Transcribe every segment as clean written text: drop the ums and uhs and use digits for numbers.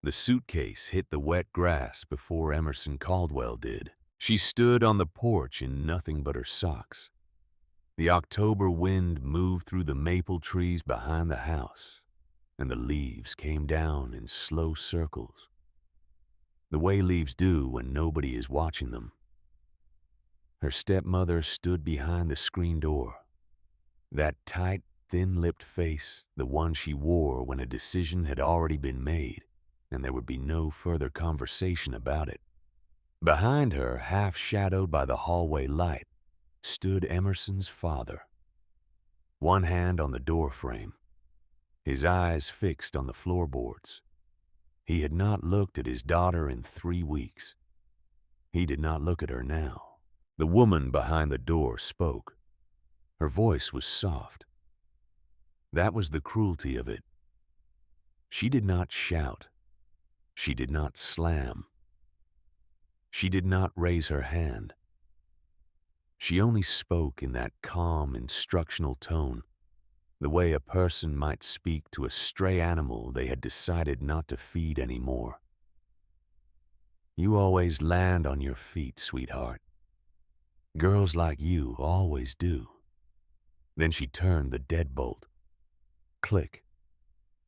The suitcase hit the wet grass before Emerson Caldwell did. She stood on the porch in nothing but her socks. The October wind moved through the maple trees behind the house, and the leaves came down in slow circles, the way leaves do when nobody is watching them. Her stepmother stood behind the screen door, that tight, thin-lipped face, the one she wore when a decision had already been made, and there would be no further conversation about it. Behind her, half shadowed by the hallway light, stood Emerson's father, one hand on the door frame, his eyes fixed on the floorboards. He had not looked at his daughter in 3 weeks. He did not look at her now. The woman behind the door spoke. Her voice was soft. That was the cruelty of it. She did not shout. She did not slam. She did not raise her hand. She only spoke in that calm, instructional tone, the way a person might speak to a stray animal they had decided not to feed anymore. You always land on your feet, sweetheart. Girls like you always do. Then she turned the deadbolt. Click.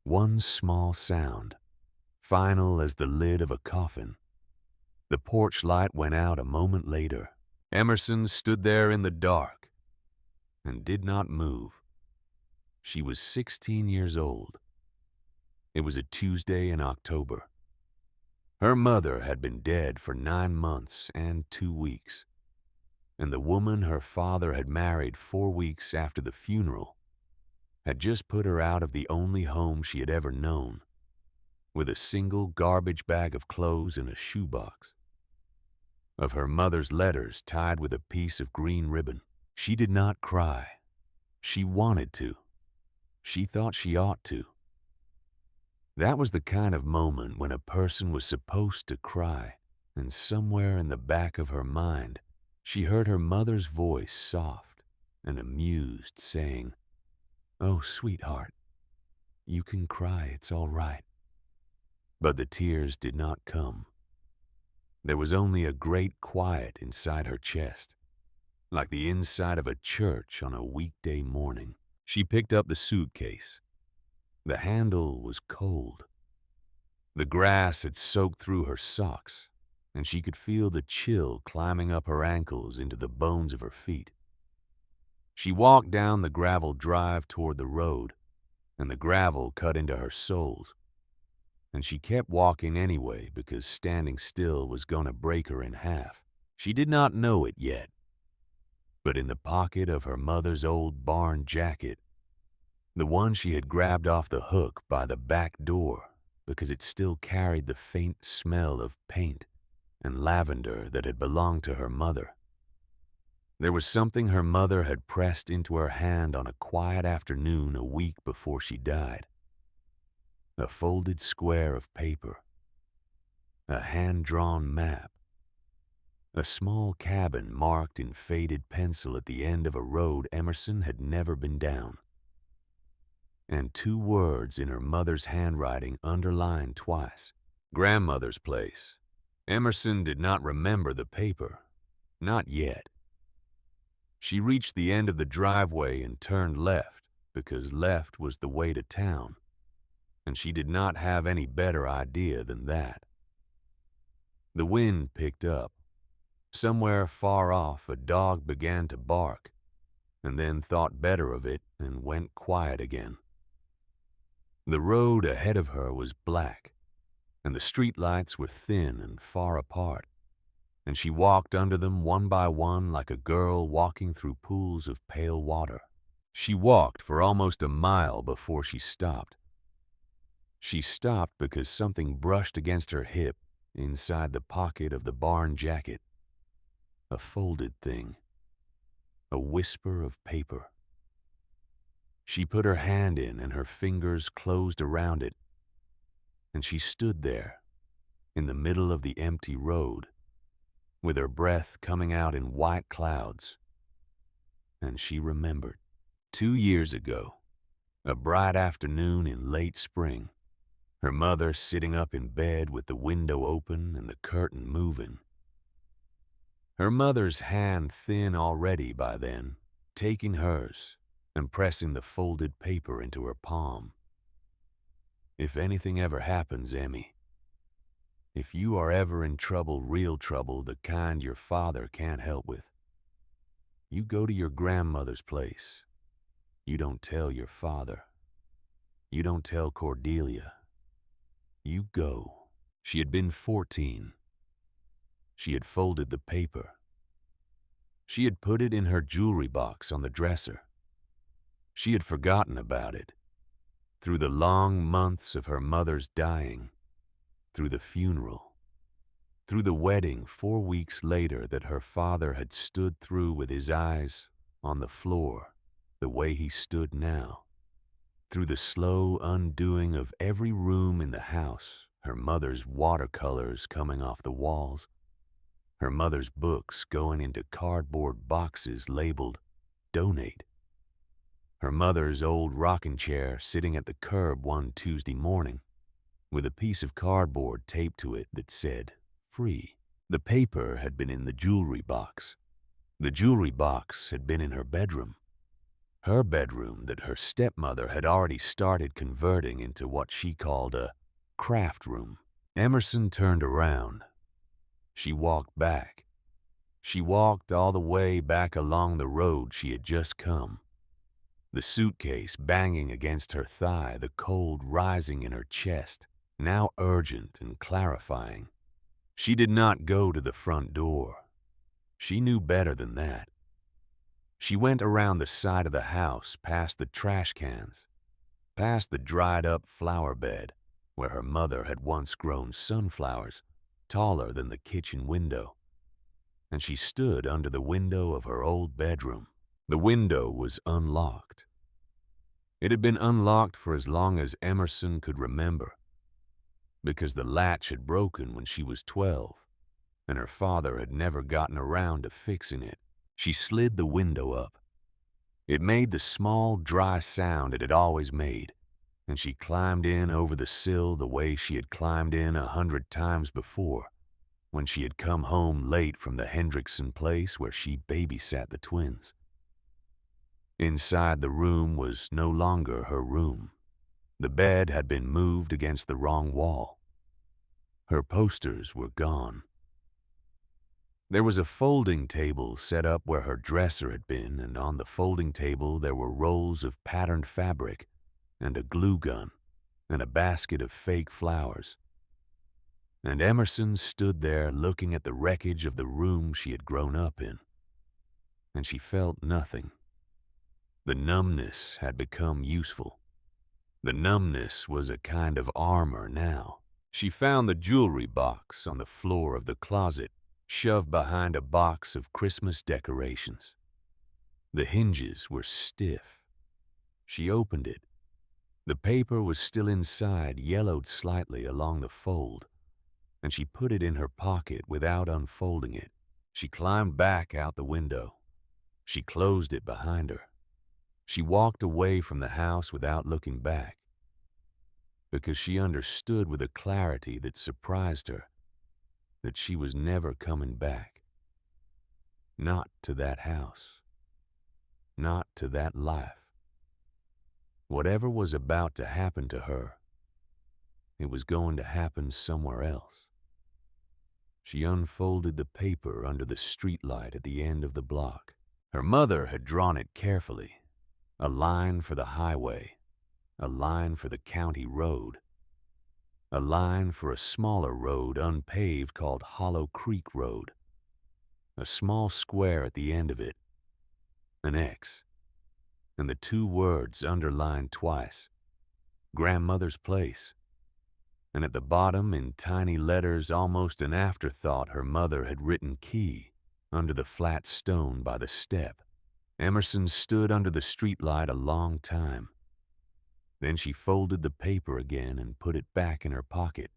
One small sound, final as the lid of a coffin. The porch light went out a moment later. Emerson stood there in the dark and did not move. She was 16 years old. It was a Tuesday in October. Her mother had been dead for 9 months and 2 weeks, and the woman her father had married 4 weeks after the funeral had just put her out of the only home she had ever known, with a single garbage bag of clothes in a shoebox. Of her mother's letters tied with a piece of green ribbon. She did not cry. She wanted to. She thought she ought to. That was the kind of moment when a person was supposed to cry, and somewhere in the back of her mind, she heard her mother's voice, soft and amused, saying, "Oh, sweetheart, you can cry, it's all right." But the tears did not come. There was only a great quiet inside her chest, like the inside of a church on a weekday morning. She picked up the suitcase. The handle was cold. The grass had soaked through her socks, and she could feel the chill climbing up her ankles into the bones of her feet. She walked down the gravel drive toward the road, and the gravel cut into her soles. And she kept walking anyway because standing still was going to break her in half. She did not know it yet. But in the pocket of her mother's old barn jacket, the one she had grabbed off the hook by the back door because it still carried the faint smell of paint and lavender that had belonged to her mother, there was something her mother had pressed into her hand on a quiet afternoon a week before she died. A folded square of paper, a hand-drawn map, a small cabin marked in faded pencil at the end of a road Emerson had never been down, and 2 words in her mother's handwriting underlined twice. Grandmother's place. Emerson did not remember the paper, not yet. She reached the end of the driveway and turned left because left was the way to town, and she did not have any better idea than that. The wind picked up. Somewhere far off, a dog began to bark, and then thought better of it and went quiet again. The road ahead of her was black, and the streetlights were thin and far apart, and she walked under them one by one like a girl walking through pools of pale water. She walked for almost a mile before she stopped. She stopped because something brushed against her hip inside the pocket of the barn jacket. A folded thing. A whisper of paper. She put her hand in and her fingers closed around it, and she stood there in the middle of the empty road with her breath coming out in white clouds. And she remembered 2 years ago, a bright afternoon in late spring, her mother sitting up in bed with the window open and the curtain moving. Her mother's hand thin already by then, taking hers and pressing the folded paper into her palm. If anything ever happens, Emmy, if you are ever in trouble, real trouble, the kind your father can't help with, you go to your grandmother's place. You don't tell your father. You don't tell Cordelia. You go. She had been 14. She had folded the paper. She had put it in her jewelry box on the dresser. She had forgotten about it. Through the long months of her mother's dying, through the funeral, through the wedding 4 weeks later that her father had stood through with his eyes on the floor the way he stood now, through the slow undoing of every room in the house, her mother's watercolors coming off the walls, her mother's books going into cardboard boxes labeled "Donate," her mother's old rocking chair sitting at the curb one Tuesday morning with a piece of cardboard taped to it that said "Free." The paper had been in the jewelry box. The jewelry box had been in her bedroom that her stepmother had already started converting into what she called a craft room. Emerson turned around. She walked back. She walked all the way back along the road she had just come, the suitcase banging against her thigh, the cold rising in her chest, now urgent and clarifying. She did not go to the front door. She knew better than that. She went around the side of the house, past the trash cans, past the dried-up flower bed where her mother had once grown sunflowers taller than the kitchen window, and she stood under the window of her old bedroom. The window was unlocked. It had been unlocked for as long as Emerson could remember, because the latch had broken when she was 12, and her father had never gotten around to fixing it. She slid the window up. It made the small, dry sound it had always made, and she climbed in over the sill the way she had climbed in 100 times before, when she had come home late from the Hendrickson place where she babysat the twins. Inside the room was no longer her room. The bed had been moved against the wrong wall. Her posters were gone. There was a folding table set up where her dresser had been, and on the folding table there were rolls of patterned fabric and a glue gun and a basket of fake flowers. And Emerson stood there looking at the wreckage of the room she had grown up in, and she felt nothing. The numbness had become useful. The numbness was a kind of armor now. She found the jewelry box on the floor of the closet, shoved behind a box of Christmas decorations. The hinges were stiff. She opened it. The paper was still inside, yellowed slightly along the fold, and she put it in her pocket without unfolding it. She climbed back out the window. She closed it behind her. She walked away from the house without looking back, because she understood with a clarity that surprised her that she was never coming back. Not to that house. Not to that life. Whatever was about to happen to her, it was going to happen somewhere else. She unfolded the paper under the streetlight at the end of the block. Her mother had drawn it carefully. A line for the highway, a line for the county road, a line for a smaller road unpaved called Hollow Creek Road, a small square at the end of it, an X, and the 2 words underlined twice, Grandmother's Place, and at the bottom in tiny letters, almost an afterthought, her mother had written Key under the flat stone by the step. Emerson stood under the streetlight a long time. Then she folded the paper again and put it back in her pocket.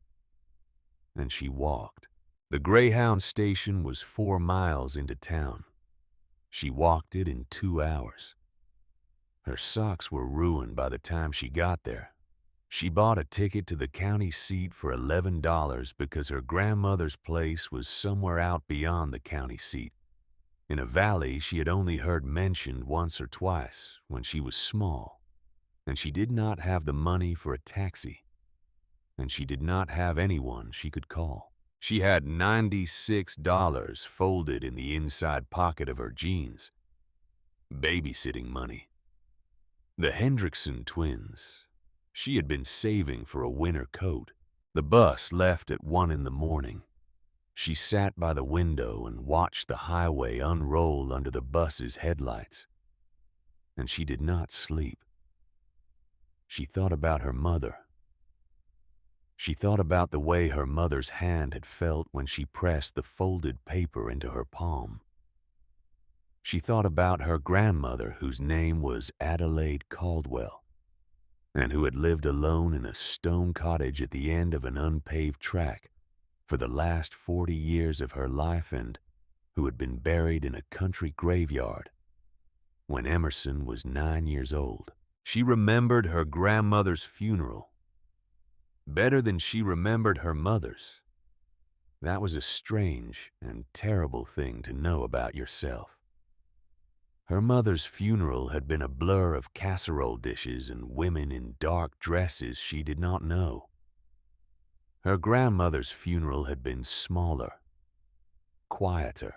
And she walked. The Greyhound station was 4 miles into town. She walked it in 2 hours. Her socks were ruined by the time she got there. She bought a ticket to the county seat for $11 because her grandmother's place was somewhere out beyond the county seat, in a valley she had only heard mentioned once or twice when she was small, and she did not have the money for a taxi, and she did not have anyone she could call. She had $96 folded in the inside pocket of her jeans. Babysitting money. The Hendrickson twins. She had been saving for a winter coat. The bus left at 1 in the morning. She sat by the window and watched the highway unroll under the bus's headlights. And she did not sleep. She thought about her mother. She thought about the way her mother's hand had felt when she pressed the folded paper into her palm. She thought about her grandmother, whose name was Adelaide Caldwell, and who had lived alone in a stone cottage at the end of an unpaved track for the last 40 years of her life, and who had been buried in a country graveyard when Emerson was 9 years old. She remembered her grandmother's funeral better than she remembered her mother's. That was a strange and terrible thing to know about yourself. Her mother's funeral had been a blur of casserole dishes and women in dark dresses she did not know. Her grandmother's funeral had been smaller, quieter.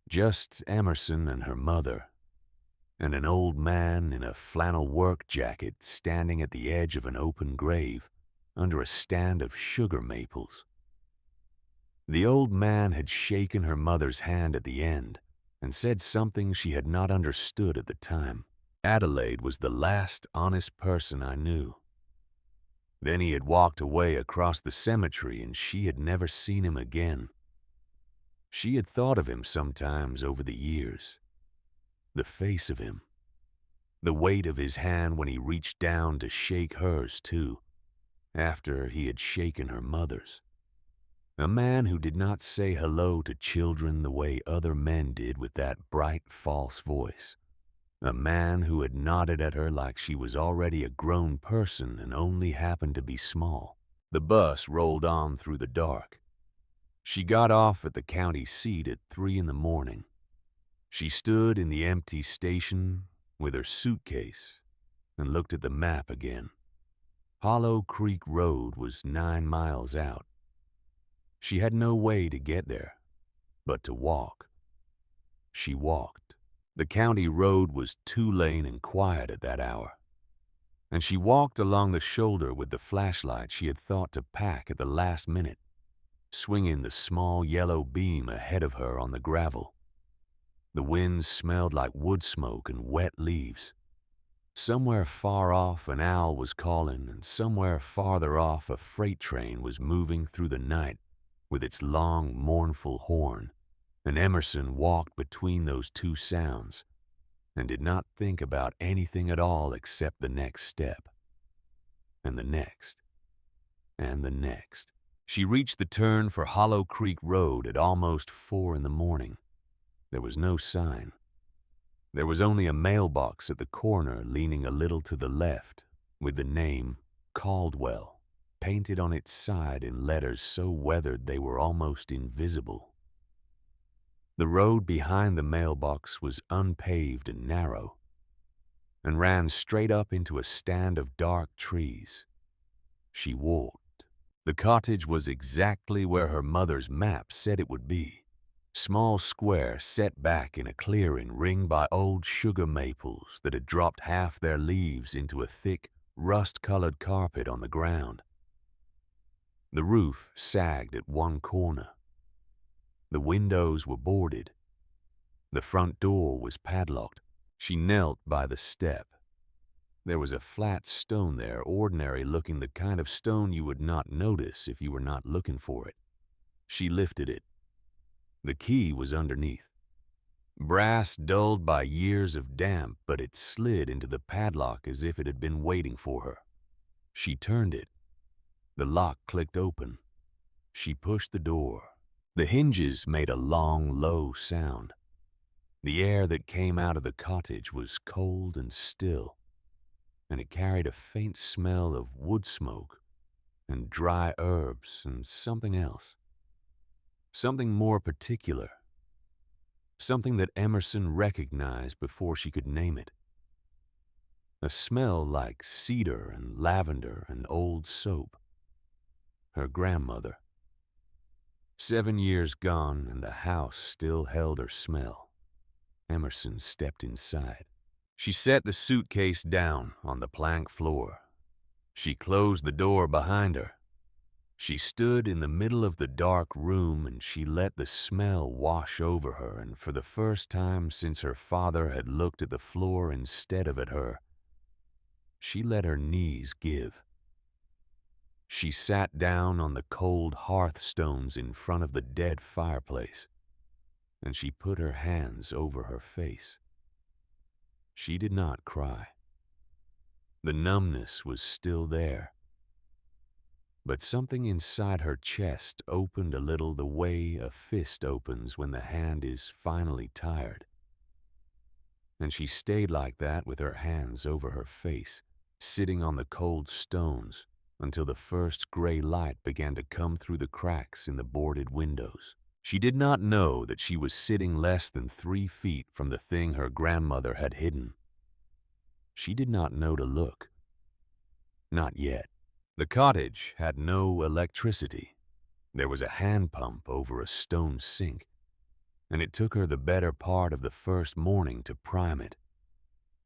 Just Emerson and her mother, and an old man in a flannel work jacket standing at the edge of an open grave under a stand of sugar maples. The old man had shaken her mother's hand at the end and said something she had not understood at the time. Adelaide was the last honest person I knew. Then he had walked away across the cemetery and she had never seen him again. She had thought of him sometimes over the years. The face of him. The weight of his hand when he reached down to shake hers too, after he had shaken her mother's. A man who did not say hello to children the way other men did with that bright, false voice. A man who had nodded at her like she was already a grown person and only happened to be small. The bus rolled on through the dark. She got off at the county seat at 3 in the morning. She stood in the empty station with her suitcase and looked at the map again. Hollow Creek Road was 9 miles out. She had no way to get there, but to walk. She walked. The county road was 2-lane and quiet at that hour, and she walked along the shoulder with the flashlight she had thought to pack at the last minute, swinging the small yellow beam ahead of her on the gravel. The wind smelled like wood smoke and wet leaves. Somewhere far off an owl was calling, and somewhere farther off a freight train was moving through the night with its long, mournful horn, and Emerson walked between those two sounds and did not think about anything at all except the next step, and the next, and the next. She reached the turn for Hollow Creek Road at almost 4 in the morning. There was no sign. There was only a mailbox at the corner leaning a little to the left with the name Caldwell painted on its side in letters so weathered they were almost invisible. The road behind the mailbox was unpaved and narrow, and ran straight up into a stand of dark trees. She walked. The cottage was exactly where her mother's map said it would be. Small square set back in a clearing ringed by old sugar maples that had dropped half their leaves into a thick, rust-colored carpet on the ground. The roof sagged at one corner. The windows were boarded. The front door was padlocked. She knelt by the step. There was a flat stone there, ordinary-looking, the kind of stone you would not notice if you were not looking for it. She lifted it. The key was underneath. Brass dulled by years of damp, but it slid into the padlock as if it had been waiting for her. She turned it. The lock clicked open. She pushed the door. The hinges made a long, low sound. The air that came out of the cottage was cold and still. and it carried a faint smell of wood smoke and dry herbs and something else. Something more particular. Something that Emerson recognized before she could name it. A smell like cedar and lavender and old soap. Her grandmother. 7 years gone, and the house still held her smell. Emerson stepped inside. She set the suitcase down on the plank floor. She closed the door behind her. She stood in the middle of the dark room, and she let the smell wash over her, and for the first time since her father had looked at the floor instead of at her, she let her knees give. She sat down on the cold hearthstones in front of the dead fireplace, and she put her hands over her face. She did not cry. The numbness was still there. But something inside her chest opened a little the way a fist opens when the hand is finally tired. And she stayed like that with her hands over her face, sitting on the cold stones, until the first gray light began to come through the cracks in the boarded windows. She did not know that she was sitting less than 3 feet from the thing her grandmother had hidden. She did not know to look. Not yet. The cottage had no electricity. There was a hand pump over a stone sink, and it took her the better part of the first morning to prime it.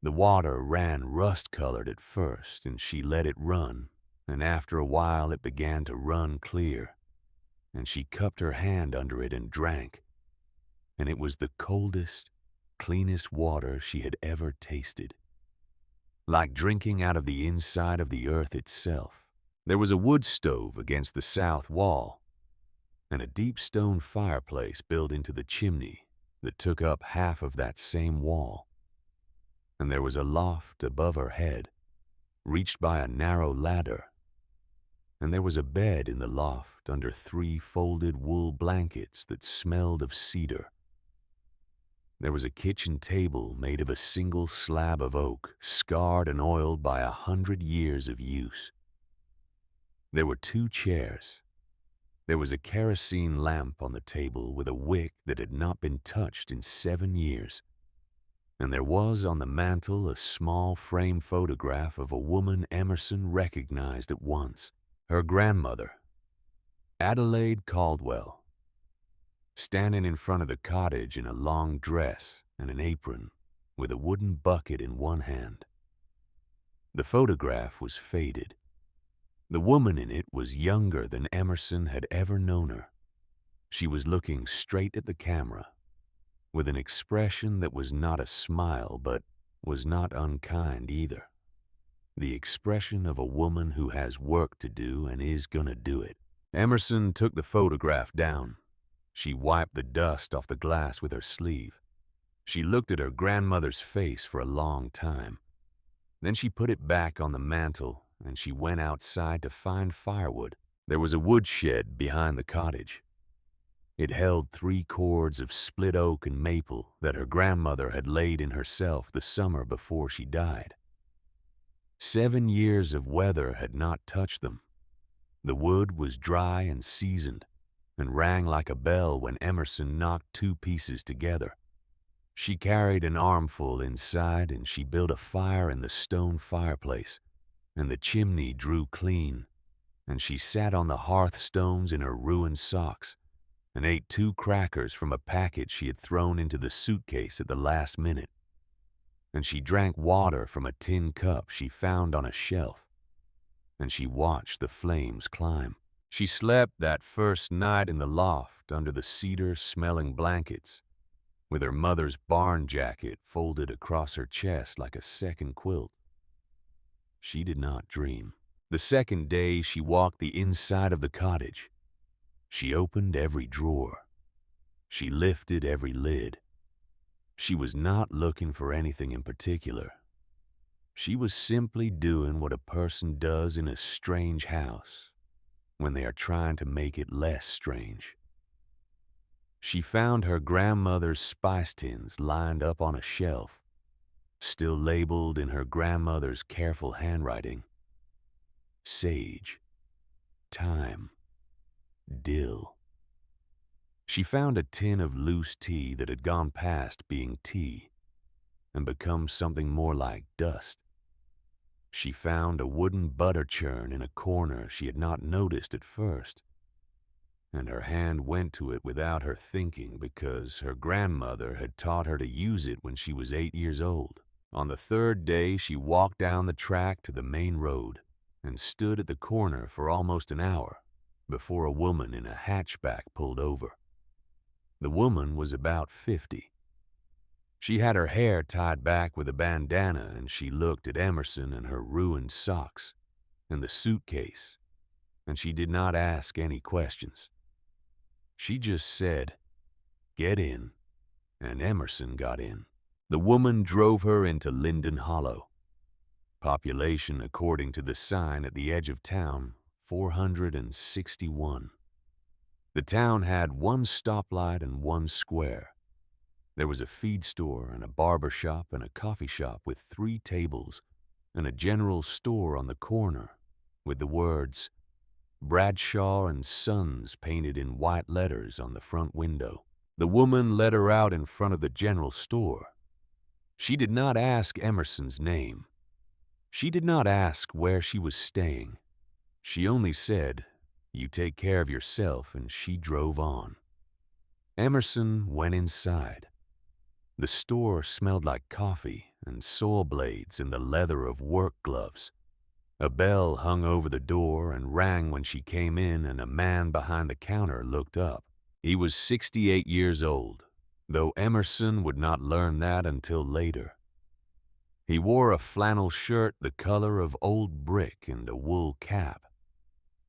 The water ran rust-colored at first, and she let it run, and after a while it began to run clear, and she cupped her hand under it and drank, and it was the coldest, cleanest water she had ever tasted. Like drinking out of the inside of the earth itself. There was a wood stove against the south wall, and a deep stone fireplace built into the chimney that took up half of that same wall. And there was a loft above her head, reached by a narrow ladder. And there was a bed in the loft under 3 folded wool blankets that smelled of cedar. There was a kitchen table made of a single slab of oak, scarred and oiled by 100 years of use. There were 2 chairs. There was a kerosene lamp on the table with a wick that had not been touched in 7 years. And there was on the mantel a small frame photograph of a woman Emerson recognized at once. Her grandmother, Adelaide Caldwell, standing in front of the cottage in a long dress and an apron with a wooden bucket in one hand. The photograph was faded. The woman in it was younger than Emerson had ever known her. She was looking straight at the camera, with an expression that was not a smile but was not unkind either. The expression of a woman who has work to do and is gonna do it. Emerson took the photograph down. She wiped the dust off the glass with her sleeve. She looked at her grandmother's face for a long time. Then she put it back on the mantel, and she went outside to find firewood. There was a woodshed behind the cottage. It held 3 cords of split oak and maple that her grandmother had laid in herself the summer before she died. 7 years of weather had not touched them. The wood was dry and seasoned, and rang like a bell when Emerson knocked 2 pieces together. She carried an armful inside, and she built a fire in the stone fireplace, and the chimney drew clean, and she sat on the hearthstones in her ruined socks, and ate 2 crackers from a packet she had thrown into the suitcase at the last minute. And she drank water from a tin cup she found on a shelf, and she watched the flames climb. She slept that first night in the loft under the cedar-smelling blankets, with her mother's barn jacket folded across her chest like a second quilt. She did not dream. The second day she walked the inside of the cottage. She opened every drawer. She lifted every lid. She was not looking for anything in particular. She was simply doing what a person does in a strange house when they are trying to make it less strange. She found her grandmother's spice tins lined up on a shelf, still labeled in her grandmother's careful handwriting. Sage, thyme, dill. She found a tin of loose tea that had gone past being tea and become something more like dust. She found a wooden butter churn in a corner she had not noticed at first, and her hand went to it without her thinking because her grandmother had taught her to use it when she was 8 years old. On the third day, she walked down the track to the main road and stood at the corner for almost an hour before a woman in a hatchback pulled over. The woman was about 50. She had her hair tied back with a bandana, and she looked at Emerson and her ruined socks and the suitcase, and she did not ask any questions. She just said, "Get in," and Emerson got in. The woman drove her into Linden Hollow. Population, according to the sign at the edge of town, 461. The town had one stoplight and one square. There was a feed store and a barber shop and a coffee shop with 3 tables and a general store on the corner with the words Bradshaw and Sons painted in white letters on the front window. The woman led her out in front of the general store. She did not ask Emerson's name. She did not ask where she was staying. She only said, "You take care of yourself," and she drove on. Emerson went inside. The store smelled like coffee and saw blades and the leather of work gloves. A bell hung over the door and rang when she came in, and a man behind the counter looked up. He was 68 years old, though Emerson would not learn that until later. He wore a flannel shirt the color of old brick and a wool cap,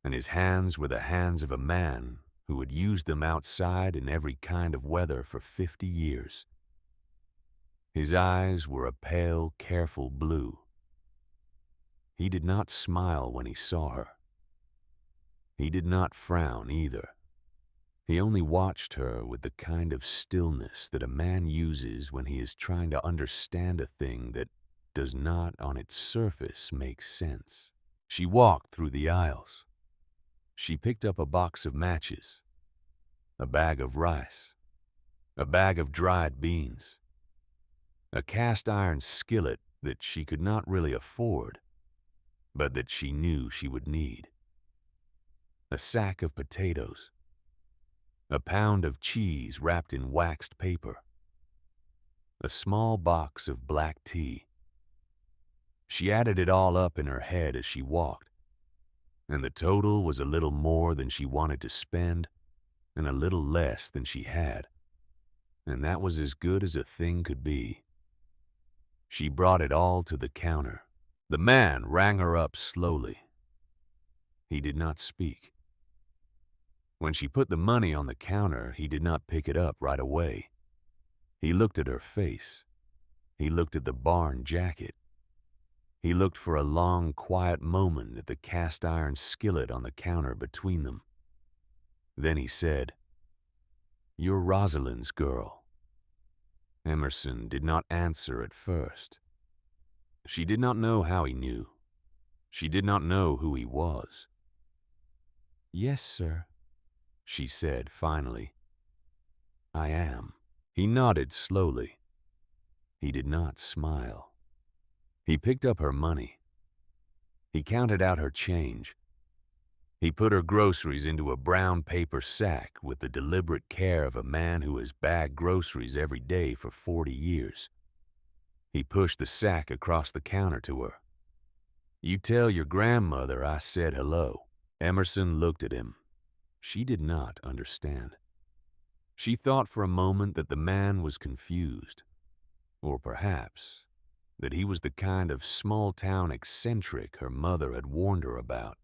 and his hands were the hands of a man who had used them outside in every kind of weather for 50 years. His eyes were a pale, careful blue. He did not smile when he saw her. He did not frown either. He only watched her with the kind of stillness that a man uses when he is trying to understand a thing that does not on its surface make sense. She walked through the aisles. She picked up a box of matches, a bag of rice, a bag of dried beans, a cast-iron skillet that she could not really afford, but that she knew she would need, a sack of potatoes, a pound of cheese wrapped in waxed paper, a small box of black tea. She added it all up in her head as she walked, and the total was a little more than she wanted to spend and a little less than she had, and that was as good as a thing could be. She brought it all to the counter. The man rang her up slowly. He did not speak. When she put the money on the counter, he did not pick it up right away. He looked at her face. He looked at the barn jacket. He looked for a long, quiet moment at the cast-iron skillet on the counter between them. Then he said, "You're Rosalind's girl." Emerson did not answer at first. She did not know how he knew. She did not know who he was. "Yes, sir," she said finally. "I am." He nodded slowly. He did not smile. He picked up her money. He counted out her change. He put her groceries into a brown paper sack with the deliberate care of a man who has bagged groceries every day for 40 years. He pushed the sack across the counter to her. "You tell your grandmother I said hello." Emerson looked at him. She did not understand. She thought for a moment that the man was confused, or perhaps that he was the kind of small-town eccentric her mother had warned her about.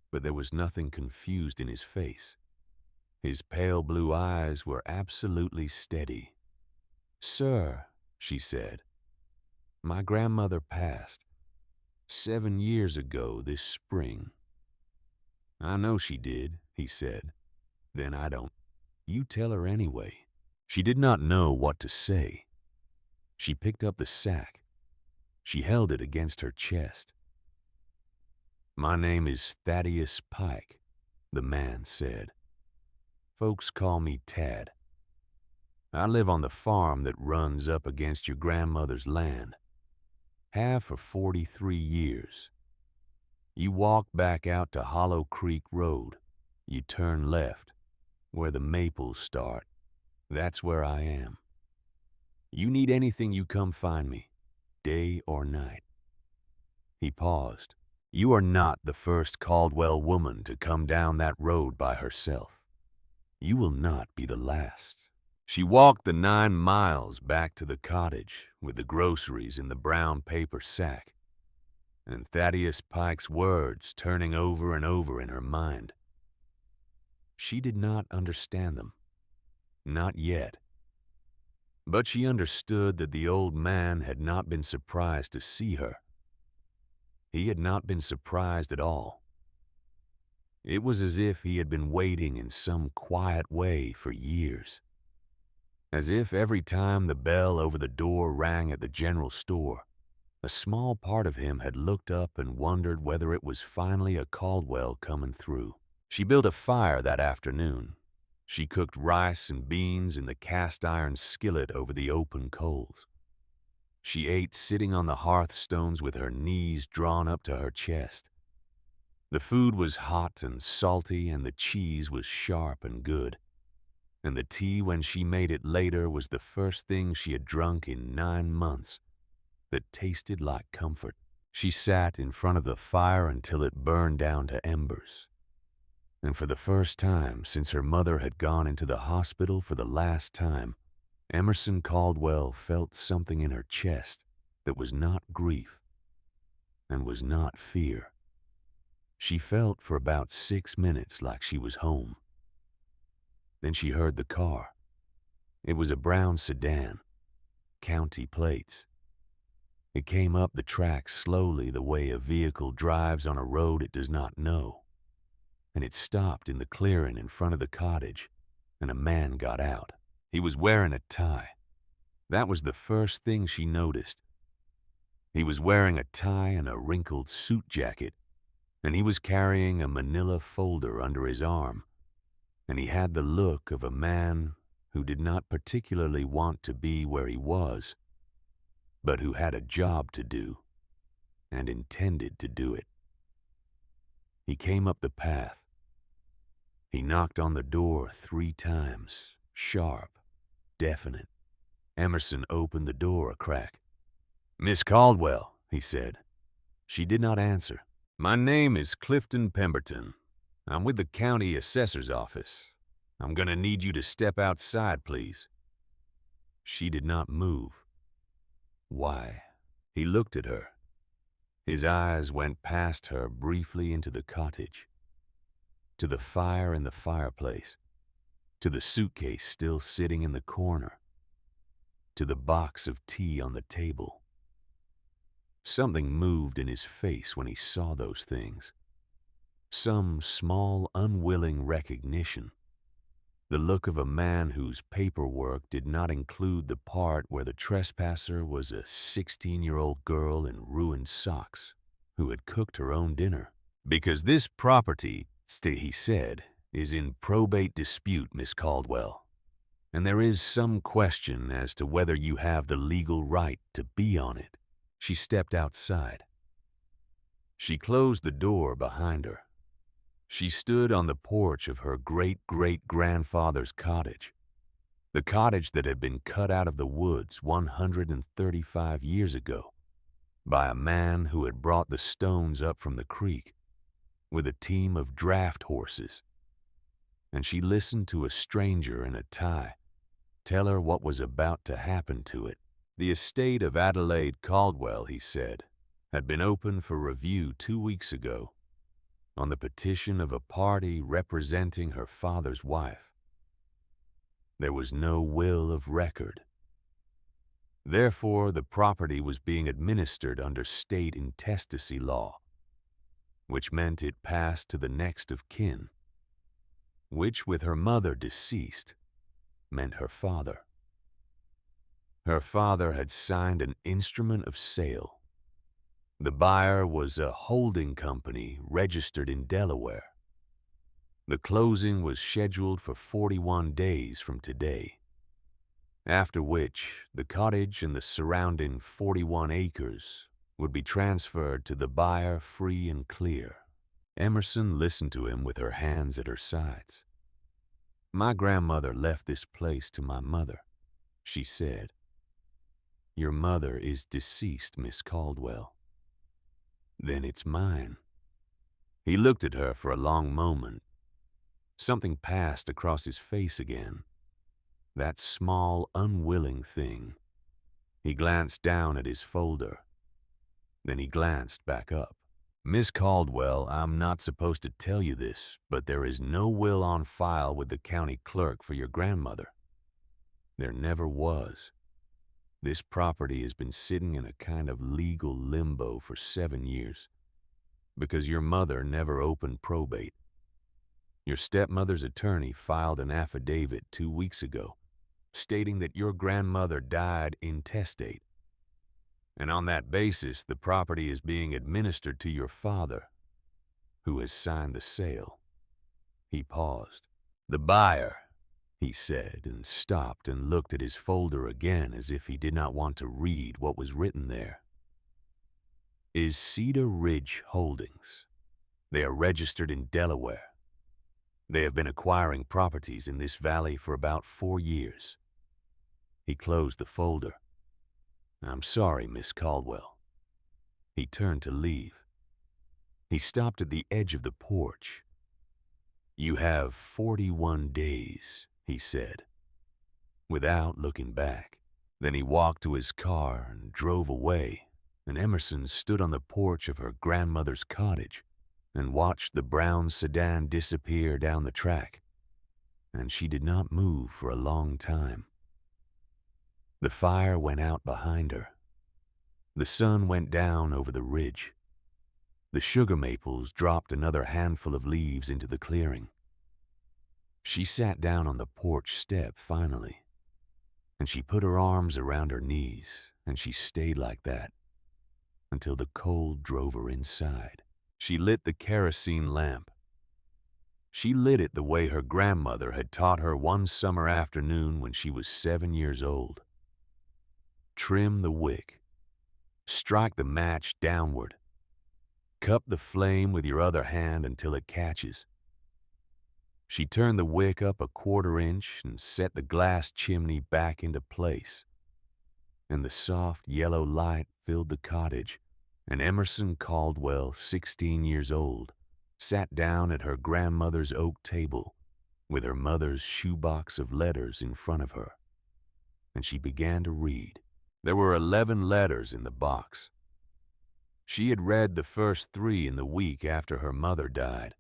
But there was nothing confused in his face. His pale blue eyes were absolutely steady. "Sir," she said, "my grandmother passed 7 years ago this spring." "I know she did," he said. "Then I don't. You tell her anyway." She did not know what to say. She picked up the sack. She held it against her chest. "My name is Thaddeus Pike," the man said. "Folks call me Tad. I live on the farm that runs up against your grandmother's land. Have for 43 years. You walk back out to Hollow Creek Road. You turn left, where the maples start. That's where I am. You need anything, you come find me, day or night." He paused. "You are not the first Caldwell woman to come down that road by herself. You will not be the last." She walked the 9 miles back to the cottage with the groceries in the brown paper sack, and Thaddeus Pike's words turning over and over in her mind. She did not understand them. Not yet. But she understood that the old man had not been surprised to see her. He had not been surprised at all. It was as if he had been waiting in some quiet way for years. As if every time the bell over the door rang at the general store, a small part of him had looked up and wondered whether it was finally a Caldwell coming through. She built a fire that afternoon. She cooked rice and beans in the cast-iron skillet over the open coals. She ate sitting on the hearthstones with her knees drawn up to her chest. The food was hot and salty, and the cheese was sharp and good. And the tea, when she made it later, was the first thing she had drunk in 9 months that tasted like comfort. She sat in front of the fire until it burned down to embers. And for the first time since her mother had gone into the hospital for the last time, Emerson Caldwell felt something in her chest that was not grief and was not fear. She felt for about 6 minutes like she was home. Then she heard the car. It was a brown sedan, county plates. It came up the track slowly the way a vehicle drives on a road it does not know. And it stopped in the clearing in front of the cottage, and a man got out. He was wearing a tie. That was the first thing she noticed. He was wearing a tie and a wrinkled suit jacket, and he was carrying a manila folder under his arm, and he had the look of a man who did not particularly want to be where he was, but who had a job to do and intended to do it. He came up the path. He knocked on the door 3 times, sharp, definite. Emerson opened the door a crack. "Miss Caldwell," he said. She did not answer. "My name is Clifton Pemberton. I'm with the county assessor's office. I'm gonna need you to step outside, please." She did not move. Why? He looked at her. His eyes went past her briefly into the cottage, to the fire in the fireplace, to the suitcase still sitting in the corner, to the box of tea on the table. Something moved in his face when he saw those things. Some small, unwilling recognition. The look of a man whose paperwork did not include the part where the trespasser was a 16-year-old girl in ruined socks who had cooked her own dinner. "Because this property," he said, "is in probate dispute, Miss Caldwell. And there is some question as to whether you have the legal right to be on it." She stepped outside. She closed the door behind her. She stood on the porch of her great-great-grandfather's cottage, the cottage that had been cut out of the woods 135 years ago by a man who had brought the stones up from the creek with a team of draft horses. And she listened to a stranger in a tie tell her what was about to happen to it. The estate of Adelaide Caldwell, he said, had been opened for review 2 weeks ago on the petition of a party representing her father's wife. There was no will of record. Therefore, the property was being administered under state intestacy law, which meant it passed to the next of kin, which, with her mother deceased, meant her father. Her father had signed an instrument of sale. The buyer was a holding company registered in Delaware. The closing was scheduled for 41 days from today, after which the cottage and the surrounding 41 acres would be transferred to the buyer free and clear. Emerson listened to him with her hands at her sides. "My grandmother left this place to my mother," she said. "Your mother is deceased, Miss Caldwell." "Then it's mine." He looked at her for a long moment. Something passed across his face again. That small, unwilling thing. He glanced down at his folder. Then he glanced back up. "Miss Caldwell, I'm not supposed to tell you this, but there is no will on file with the county clerk for your grandmother. There never was. This property has been sitting in a kind of legal limbo for 7 years because your mother never opened probate. Your stepmother's attorney filed an affidavit 2 weeks ago stating that your grandmother died intestate. And on that basis, the property is being administered to your father, who has signed the sale." He paused. "The buyer," he said, and stopped and looked at his folder again as if he did not want to read what was written there, "is Cedar Ridge Holdings. They are registered in Delaware. They have been acquiring properties in this valley for about 4 years. He closed the folder. "I'm sorry, Miss Caldwell." He turned to leave. He stopped at the edge of the porch. "You have 41 days, he said, without looking back. Then he walked to his car and drove away, and Emerson stood on the porch of her grandmother's cottage and watched the brown sedan disappear down the track, and she did not move for a long time. The fire went out behind her. The sun went down over the ridge. The sugar maples dropped another handful of leaves into the clearing. She sat down on the porch step finally, and she put her arms around her knees, and she stayed like that until the cold drove her inside. She lit the kerosene lamp. She lit it the way her grandmother had taught her one summer afternoon when she was 7 years old. Trim the wick. Strike the match downward. Cup the flame with your other hand until it catches. She turned the wick up a 1/4 inch and set the glass chimney back into place. And the soft yellow light filled the cottage, and Emerson Caldwell, 16 years old, sat down at her grandmother's oak table with her mother's shoebox of letters in front of her. And she began to read. There were 11 letters in the box. She had read the first 3 in the week after her mother died,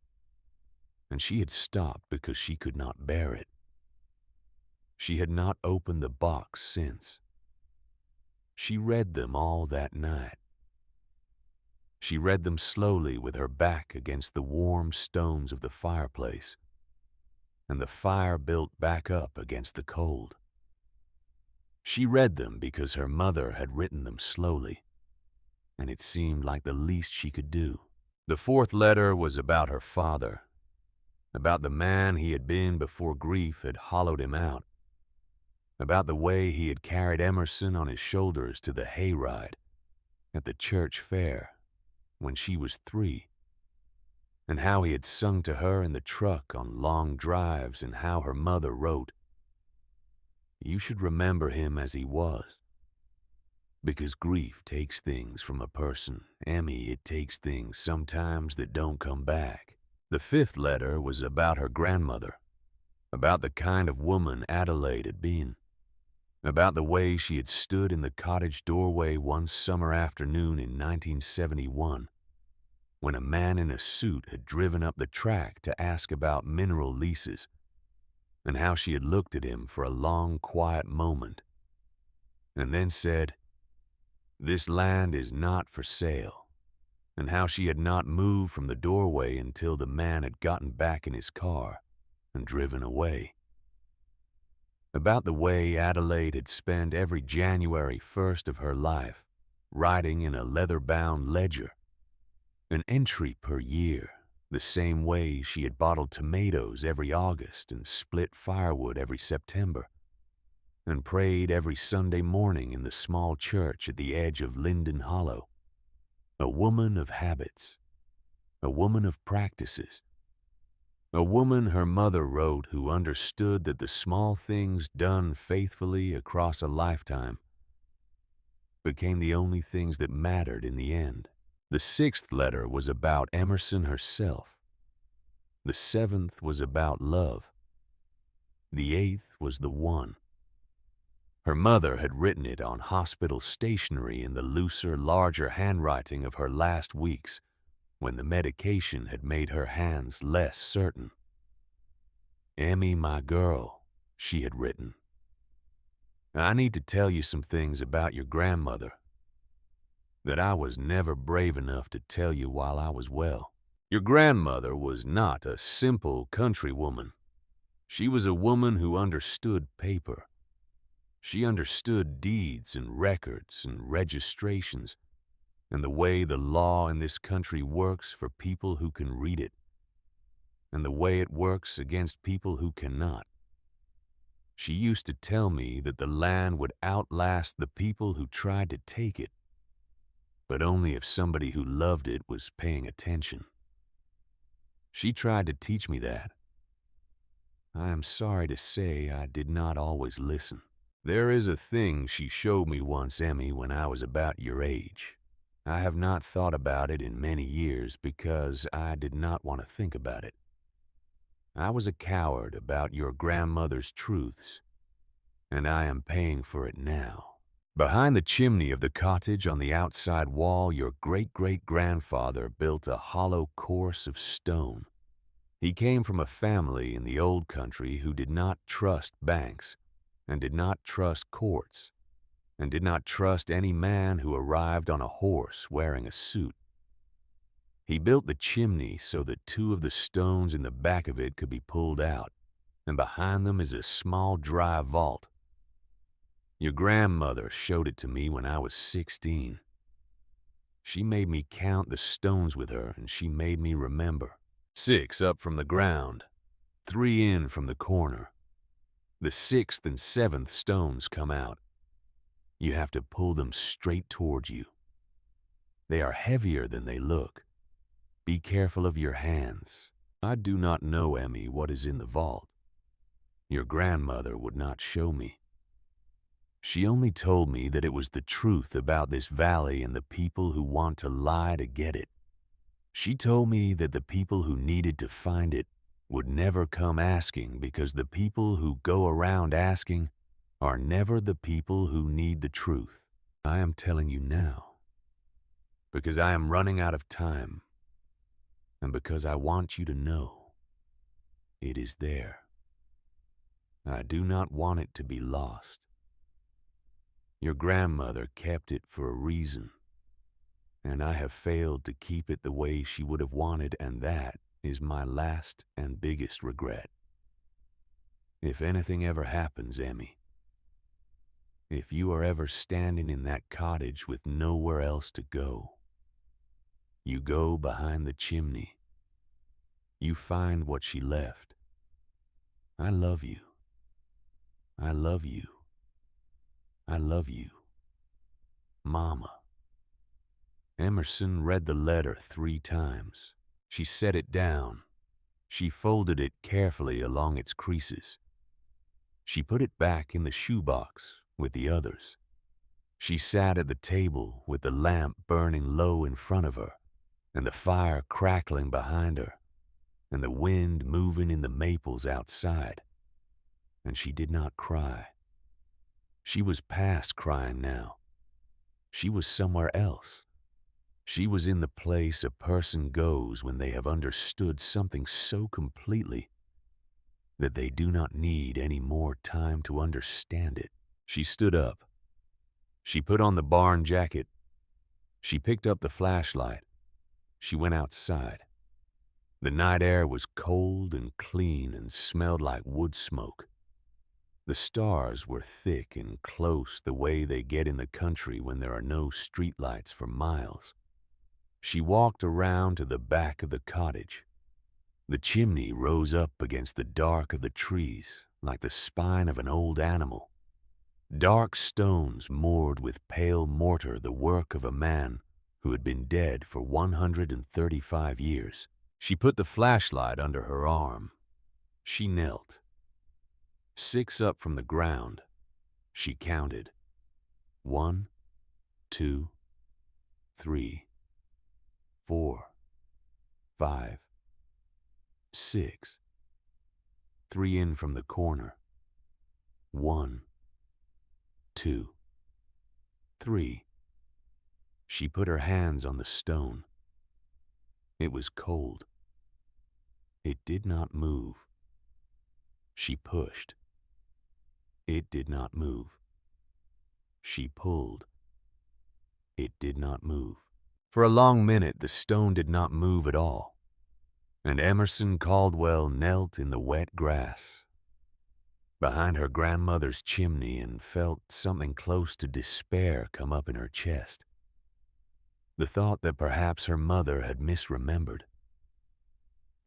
and she had stopped because she could not bear it. She had not opened the box since. She read them all that night. She read them slowly with her back against the warm stones of the fireplace, and the fire built back up against the cold. She read them because her mother had written them slowly, and it seemed like the least she could do. The 4th letter was about her father, about the man he had been before grief had hollowed him out, about the way he had carried Emerson on his shoulders to the hayride at the church fair when she was 3, and how he had sung to her in the truck on long drives, and how her mother wrote, "You should remember him as he was, because grief takes things from a person. Emmy, it takes things sometimes that don't come back." The 5th letter was about her grandmother, about the kind of woman Adelaide had been, about the way she had stood in the cottage doorway one summer afternoon in 1971, when a man in a suit had driven up the track to ask about mineral leases, and how she had looked at him for a long, quiet moment, and then said, "This land is not for sale," and how she had not moved from the doorway until the man had gotten back in his car and driven away. about the way Adelaide had spent every January 1st of her life writing in a leather-bound ledger, an entry per year, the same way she had bottled tomatoes every August and split firewood every September, and prayed every Sunday morning in the small church at the edge of Linden Hollow. A woman of habits, a woman of practices, a woman her mother wrote who understood that the small things done faithfully across a lifetime became the only things that mattered in the end. The sixth letter was about Emerson herself. The seventh was about love. The eighth was the one. Her mother had written it on hospital stationery in the looser, larger handwriting of her last weeks when the medication had made her hands less certain. "Emmy, my girl," she had written, "I need to tell you some things about your grandmother that I was never brave enough to tell you while I was well. Your grandmother was not a simple country woman. She was a woman who understood paper. She understood deeds and records and registrations and the way the law in this country works for people who can read it and the way it works against people who cannot. She used to tell me that the land would outlast the people who tried to take it, but only if somebody who loved it was paying attention. She tried to teach me that. I am sorry to say I did not always listen. There is a thing she showed me once, Emmy, when I was about your age. I have not thought about it in many years because I did not want to think about it. I was a coward about your grandmother's truths, and I am paying for it now. Behind the chimney of the cottage on the outside wall, your great-great-grandfather built a hollow course of stone. He came from a family in the old country who did not trust banks, and did not trust courts, and did not trust any man who arrived on a horse wearing a suit. He built the chimney so that two of the stones in the back of it could be pulled out, and behind them is a small dry vault. Your grandmother showed it to me when I was 16. She made me count the stones with her, and she made me remember. 6 up from the ground, 3 in from the corner. The 6th and 7th stones come out. You have to pull them straight toward you. They are heavier than they look. Be careful of your hands. I do not know, Emmy, what is in the vault. Your grandmother would not show me. She only told me that it was the truth about this valley and the people who want to lie to get it. She told me that the people who needed to find it would never come asking because the people who go around asking are never the people who need the truth. I am telling you now because I am running out of time and because I want you to know it is there. I do not want it to be lost. Your grandmother kept it for a reason, and I have failed to keep it the way she would have wanted, and that is my last and biggest regret. If anything ever happens, Emmy, if you are ever standing in that cottage with nowhere else to go, you go behind the chimney. You find what she left. I love you. I love you. I love you. Mama. Emerson read the letter 3 times. She set it down. She folded it carefully along its creases. She put it back in the shoebox with the others. She sat at the table with the lamp burning low in front of her, and the fire crackling behind her, and the wind moving in the maples outside. And she did not cry. She was past crying now. She was somewhere else. She was in the place a person goes when they have understood something so completely that they do not need any more time to understand it. She stood up. She put on the barn jacket. She picked up the flashlight. She went outside. The night air was cold and clean and smelled like wood smoke. The stars were thick and close the way they get in the country when there are no streetlights for miles. She walked around to the back of the cottage. The chimney rose up against the dark of the trees like the spine of an old animal. Dark stones moored with pale mortar, the work of a man who had been dead for 135 years. She put the flashlight under her arm. She knelt. 6 up from the ground. She counted. 1, 2, 3, 4, 5, 6. 3 in from the corner. 1, 2, 3. She put her hands on the stone. It was cold. It did not move. She pushed. It did not move. She pulled. It did not move. For a long minute, the stone did not move at all, and Emerson Caldwell knelt in the wet grass behind her grandmother's chimney and felt something close to despair come up in her chest. The thought that perhaps her mother had misremembered,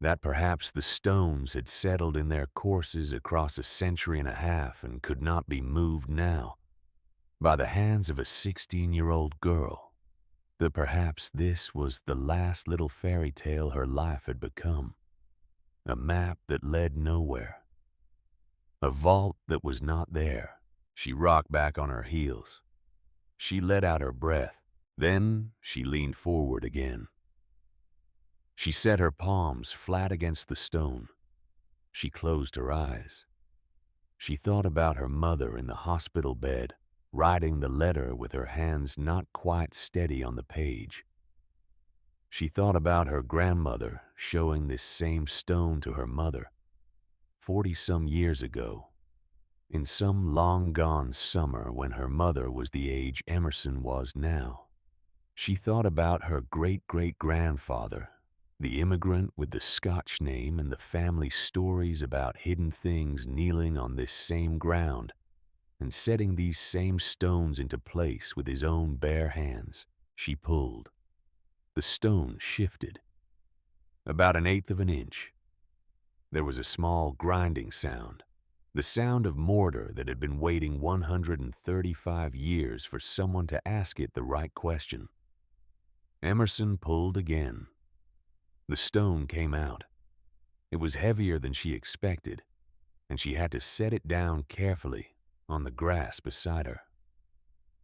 that perhaps the stones had settled in their courses across a century and a half and could not be moved now by the hands of a 16-year-old girl, that perhaps this was the last little fairy tale her life had become, a map that led nowhere, a vault that was not there. She rocked back on her heels. She let out her breath. Then she leaned forward again. She set her palms flat against the stone. She closed her eyes. She thought about her mother in the hospital bed, writing the letter with her hands not quite steady on the page. She thought about her grandmother showing this same stone to her mother 40-some years ago, in some long-gone summer when her mother was the age Emerson was now. She thought about her great-great-grandfather, the immigrant with the Scotch name and the family stories about hidden things kneeling on this same ground and setting these same stones into place with his own bare hands. She pulled. The stone shifted. About 1/8 of an inch. There was a small grinding sound, the sound of mortar that had been waiting 135 years for someone to ask it the right question. Emerson pulled again. The stone came out. It was heavier than she expected, and she had to set it down carefully on the grass beside her.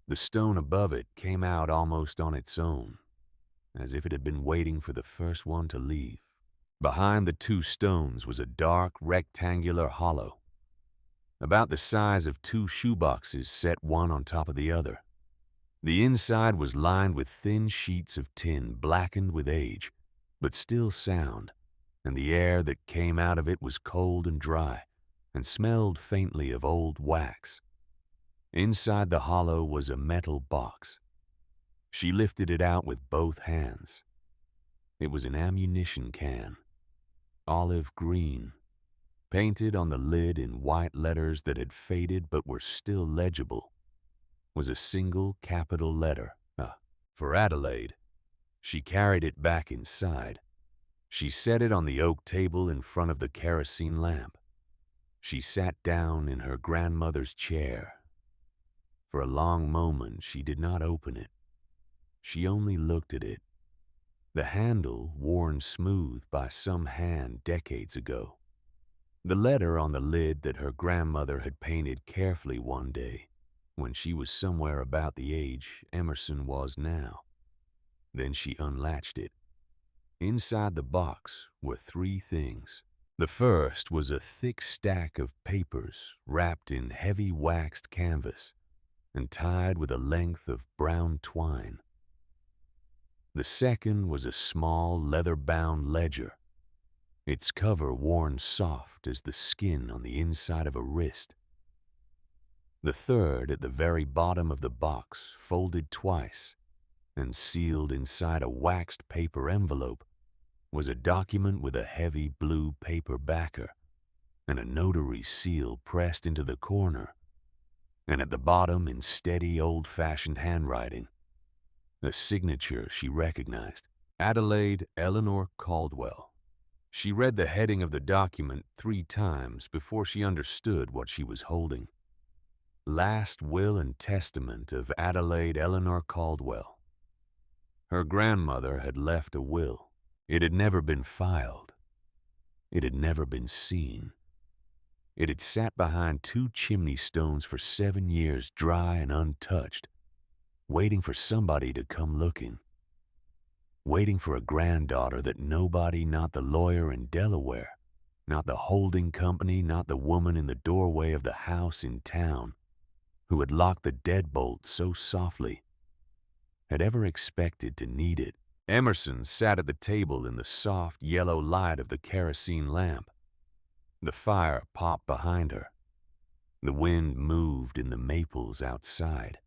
The stone above it came out almost on its own, as if it had been waiting for the first one to leave. Behind the 2 stones was a dark, rectangular hollow, about the size of 2 shoeboxes set one on top of the other. The inside was lined with thin sheets of tin blackened with age, but still sound, and the air that came out of it was cold and dry and smelled faintly of old wax. Inside the hollow was a metal box. She lifted it out with both hands. It was an ammunition can, olive green, painted on the lid in white letters that had faded but were still legible, was a single capital letter, for Adelaide. She carried it back inside. She set it on the oak table in front of the kerosene lamp. She sat down in her grandmother's chair. For a long moment she did not open it. She only looked at it, the handle worn smooth by some hand decades ago, the letter on the lid that her grandmother had painted carefully one day when she was somewhere about the age Emerson was now. Then she unlatched it. Inside the box were 3 things. The first was a thick stack of papers wrapped in heavy waxed canvas and tied with a length of brown twine. The second was a small leather-bound ledger, its cover worn soft as the skin on the inside of a wrist. The third, at the very bottom of the box, folded twice and sealed inside a waxed paper envelope, was a document with a heavy blue paper backer and a notary seal pressed into the corner, and at the bottom in steady old-fashioned handwriting, a signature she recognized. Adelaide Eleanor Caldwell. She read the heading of the document 3 times before she understood what she was holding. Last Will and Testament of Adelaide Eleanor Caldwell. Her grandmother had left a will. It had never been filed. It had never been seen. It had sat behind 2 chimney stones for 7 years, dry and untouched, waiting for somebody to come looking. Waiting for a granddaughter that nobody, not the lawyer in Delaware, not the holding company, not the woman in the doorway of the house in town, who had locked the deadbolt so softly, had ever expected to need it. Emerson sat at the table in the soft yellow light of the kerosene lamp. The fire popped behind her. The wind moved in the maples outside.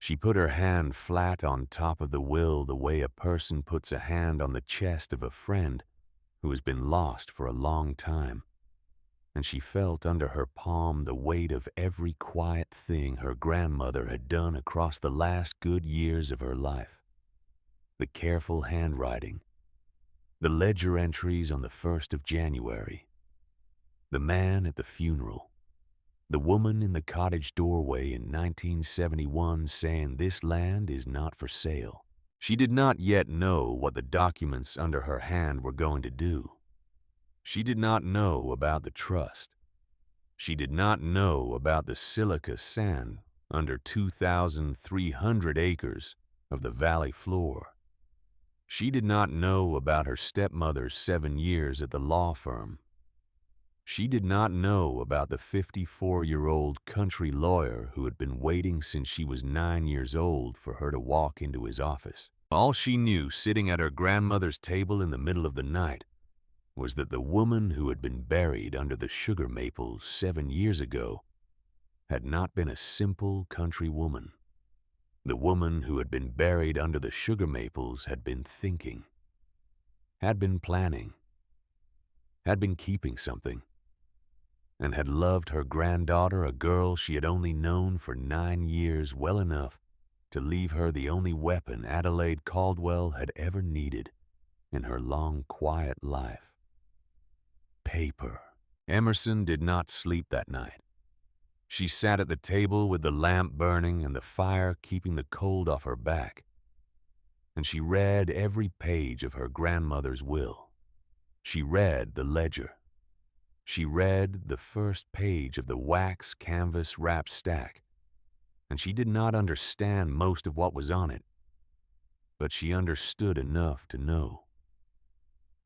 She put her hand flat on top of the will the way a person puts a hand on the chest of a friend who has been lost for a long time, and she felt under her palm the weight of every quiet thing her grandmother had done across the last good years of her life. The careful handwriting, the ledger entries on the 1st of January, the man at the funeral, the woman in the cottage doorway in 1971 saying this land is not for sale. She did not yet know what the documents under her hand were going to do. She did not know about the trust. She did not know about the silica sand under 2,300 acres of the valley floor. She did not know about her stepmother's 7 years at the law firm. She did not know about the 54-year-old country lawyer who had been waiting since she was 9 years old for her to walk into his office. All she knew, sitting at her grandmother's table in the middle of the night, was that the woman who had been buried under the sugar maples 7 years ago had not been a simple country woman. The woman who had been buried under the sugar maples had been thinking, had been planning, had been keeping something, and had loved her granddaughter, a girl she had only known for 9 years, well enough to leave her the only weapon Adelaide Caldwell had ever needed in her long, quiet life. Paper. Emerson did not sleep that night. She sat at the table with the lamp burning and the fire keeping the cold off her back, and she read every page of her grandmother's will. She read the ledger. She read the first page of the wax canvas wrapped stack, and she did not understand most of what was on it, but she understood enough to know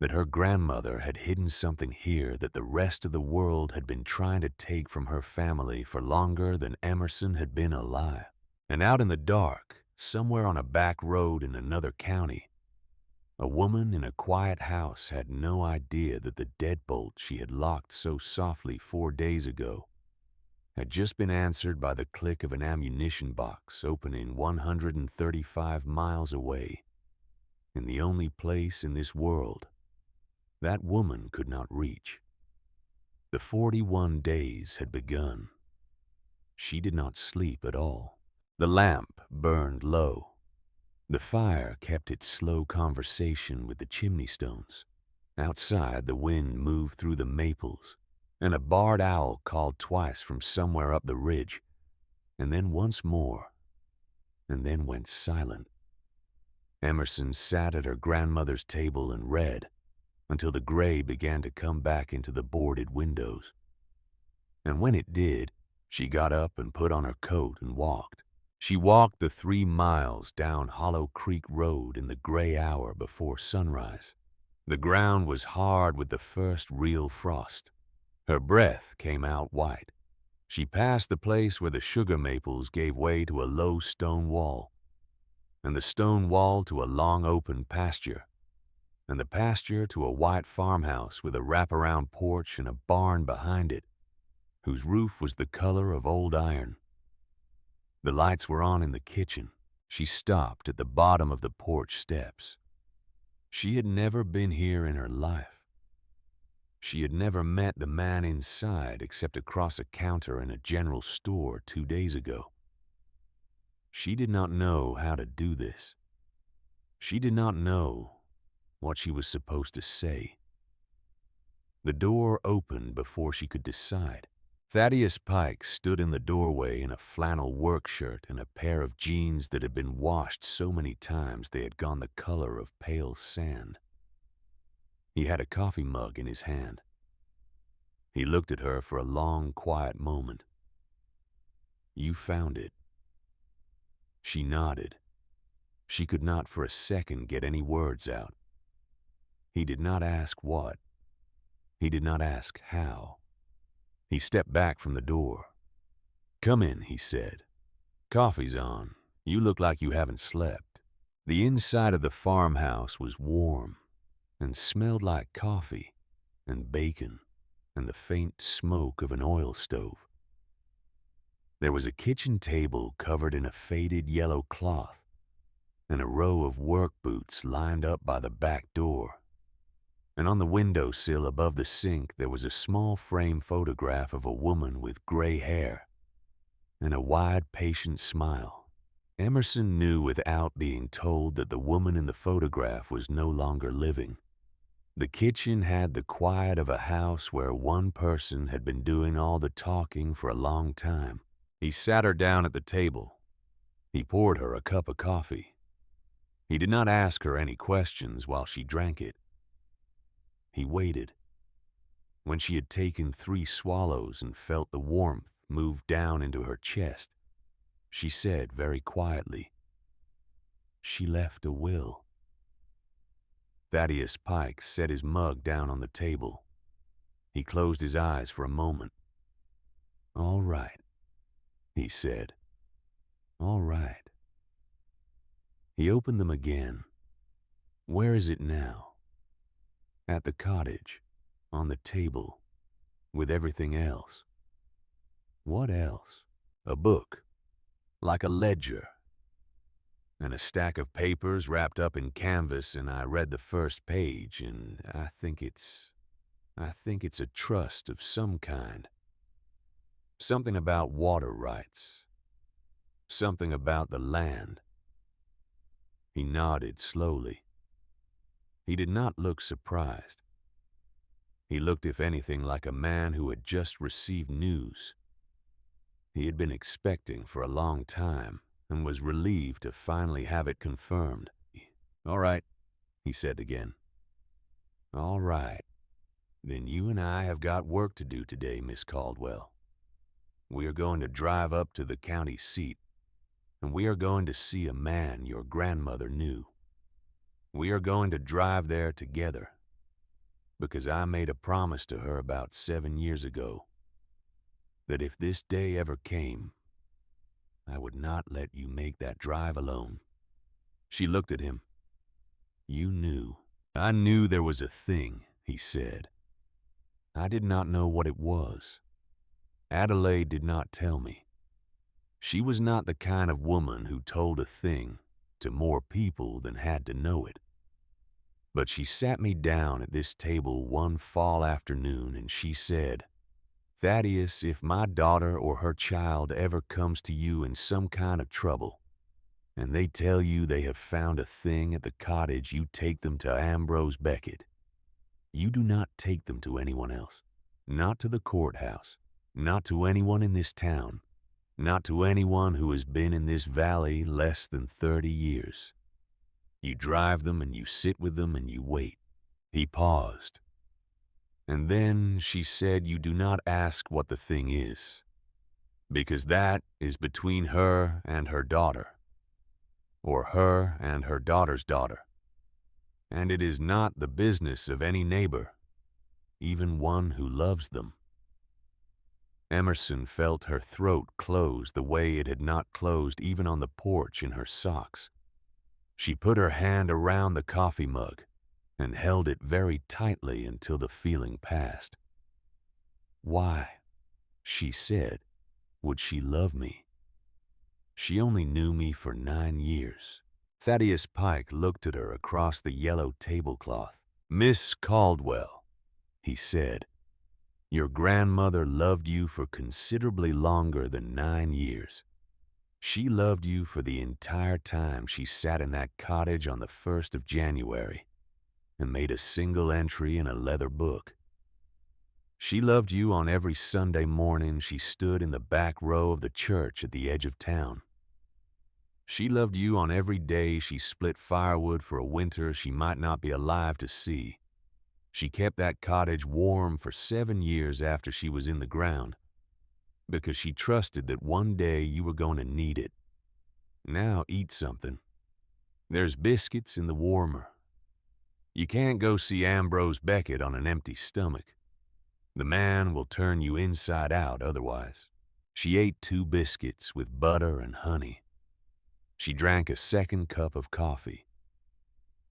that her grandmother had hidden something here that the rest of the world had been trying to take from her family for longer than Emerson had been alive. And out in the dark, somewhere on a back road in another county, a woman in a quiet house had no idea that the deadbolt she had locked so softly 4 days ago had just been answered by the click of an ammunition box opening 135 miles away, in the only place in this world that woman could not reach. The 41 days had begun. She did not sleep at all. The lamp burned low. The fire kept its slow conversation with the chimney stones. Outside, the wind moved through the maples, and a barred owl called twice from somewhere up the ridge, and then once more, and then went silent. Emerson sat at her grandmother's table and read until the gray began to come back into the boarded windows. And when it did, she got up and put on her coat and walked. She walked the 3 miles down Hollow Creek Road in the gray hour before sunrise. The ground was hard with the first real frost. Her breath came out white. She passed the place where the sugar maples gave way to a low stone wall, and the stone wall to a long open pasture, and the pasture to a white farmhouse with a wraparound porch and a barn behind it, whose roof was the color of old iron. The lights were on in the kitchen. She stopped at the bottom of the porch steps. She had never been here in her life. She had never met the man inside except across a counter in a general store 2 days ago. She did not know how to do this. She did not know what she was supposed to say. The door opened before she could decide. Thaddeus Pike stood in the doorway in a flannel work shirt and a pair of jeans that had been washed so many times they had gone the color of pale sand. He had a coffee mug in his hand. He looked at her for a long, quiet moment. "You found it." She nodded. She could not for a second get any words out. He did not ask what. He did not ask how. He stepped back from the door. "Come in," he said. "Coffee's on. You look like you haven't slept." The inside of the farmhouse was warm and smelled like coffee and bacon and the faint smoke of an oil stove. There was a kitchen table covered in a faded yellow cloth and a row of work boots lined up by the back door. And on the windowsill above the sink there was a small frame photograph of a woman with gray hair and a wide, patient smile. Emerson knew without being told that the woman in the photograph was no longer living. The kitchen had the quiet of a house where one person had been doing all the talking for a long time. He sat her down at the table. He poured her a cup of coffee. He did not ask her any questions while she drank it. He waited. When she had taken 3 swallows and felt the warmth move down into her chest, she said very quietly, "She left a will." Thaddeus Pike set his mug down on the table. He closed his eyes for a moment. "All right," he said. "All right." He opened them again. "Where is it now?" "At the cottage, on the table, with everything else." "What else?" "A book, like a ledger, and a stack of papers wrapped up in canvas, and I read the first page, and I think it's a trust of some kind. Something about water rights. Something about the land." He nodded slowly. He did not look surprised. He looked, if anything, like a man who had just received news. He had been expecting for a long time and was relieved to finally have it confirmed. "All right," he said again. "All right. Then you and I have got work to do today, Miss Caldwell. We are going to drive up to the county seat, and we are going to see a man your grandmother knew. We are going to drive there together, because I made a promise to her about 7 years ago that if this day ever came, I would not let you make that drive alone." She looked at him. "You knew." "I knew there was a thing," he said. "I did not know what it was. Adelaide did not tell me. She was not the kind of woman who told a thing to more people than had to know it. But she sat me down at this table one fall afternoon and she said, 'Thaddeus, if my daughter or her child ever comes to you in some kind of trouble, and they tell you they have found a thing at the cottage, you take them to Ambrose Beckett. You do not take them to anyone else. Not to the courthouse. Not to anyone in this town. Not to anyone who has been in this valley less than 30 years. You drive them and you sit with them and you wait." He paused. "And then," she said, "you do not ask what the thing is, because that is between her and her daughter, or her and her daughter's daughter, and it is not the business of any neighbor, even one who loves them." Emerson felt her throat close the way it had not closed even on the porch in her socks. She put her hand around the coffee mug and held it very tightly until the feeling passed. "Why," she said, "would she love me? She only knew me for 9 years." Thaddeus Pike looked at her across the yellow tablecloth. "Miss Caldwell," he said. Your grandmother loved you for considerably longer than 9 years. She loved you for the entire time she sat in that cottage on the 1st of January and made a single entry in a leather book. She loved you on every Sunday morning she stood in the back row of the church at the edge of town. She loved you on every day she split firewood for a winter she might not be alive to see. She kept that cottage warm for 7 years after she was in the ground, because she trusted that one day you were going to need it. Now eat something. There's biscuits in the warmer. You can't go see Ambrose Beckett on an empty stomach. The man will turn you inside out otherwise. She ate 2 biscuits with butter and honey. She drank a second cup of coffee.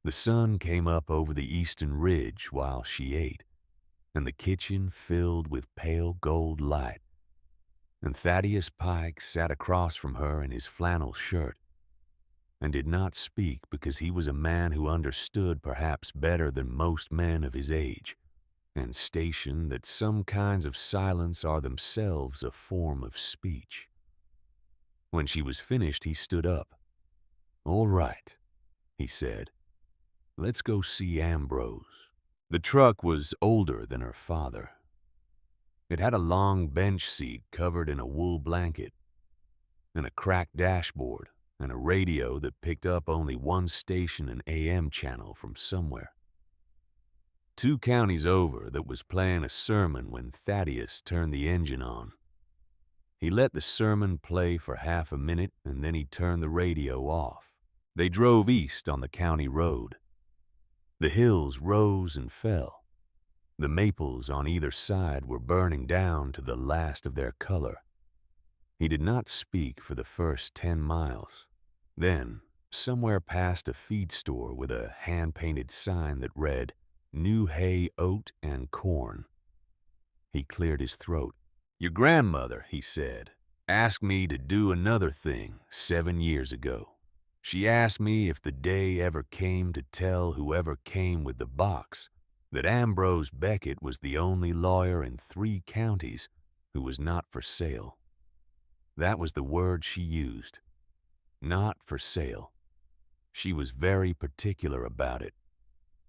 The sun came up over the eastern ridge while she ate, and the kitchen filled with pale gold light. And Thaddeus Pike sat across from her in his flannel shirt and did not speak because he was a man who understood perhaps better than most men of his age and station that some kinds of silence are themselves a form of speech. When she was finished, he stood up. "All right," he said. "Let's go see Ambrose." The truck was older than her father. It had a long bench seat covered in a wool blanket, and a cracked dashboard, and a radio that picked up only one station and AM channel from somewhere. 2 counties over, that was playing a sermon when Thaddeus turned the engine on. He let the sermon play for half a minute, and then he turned the radio off. They drove east on the county road. The hills rose and fell. The maples on either side were burning down to the last of their color. He did not speak for the first 10 miles. Then, somewhere past a feed store with a hand-painted sign that read, "New hay, oat, and corn," he cleared his throat. "Your grandmother," he said, "asked me to do another thing 7 years ago. She asked me if the day ever came to tell whoever came with the box that Ambrose Beckett was the only lawyer in 3 counties who was not for sale. That was the word she used. Not for sale. She was very particular about it.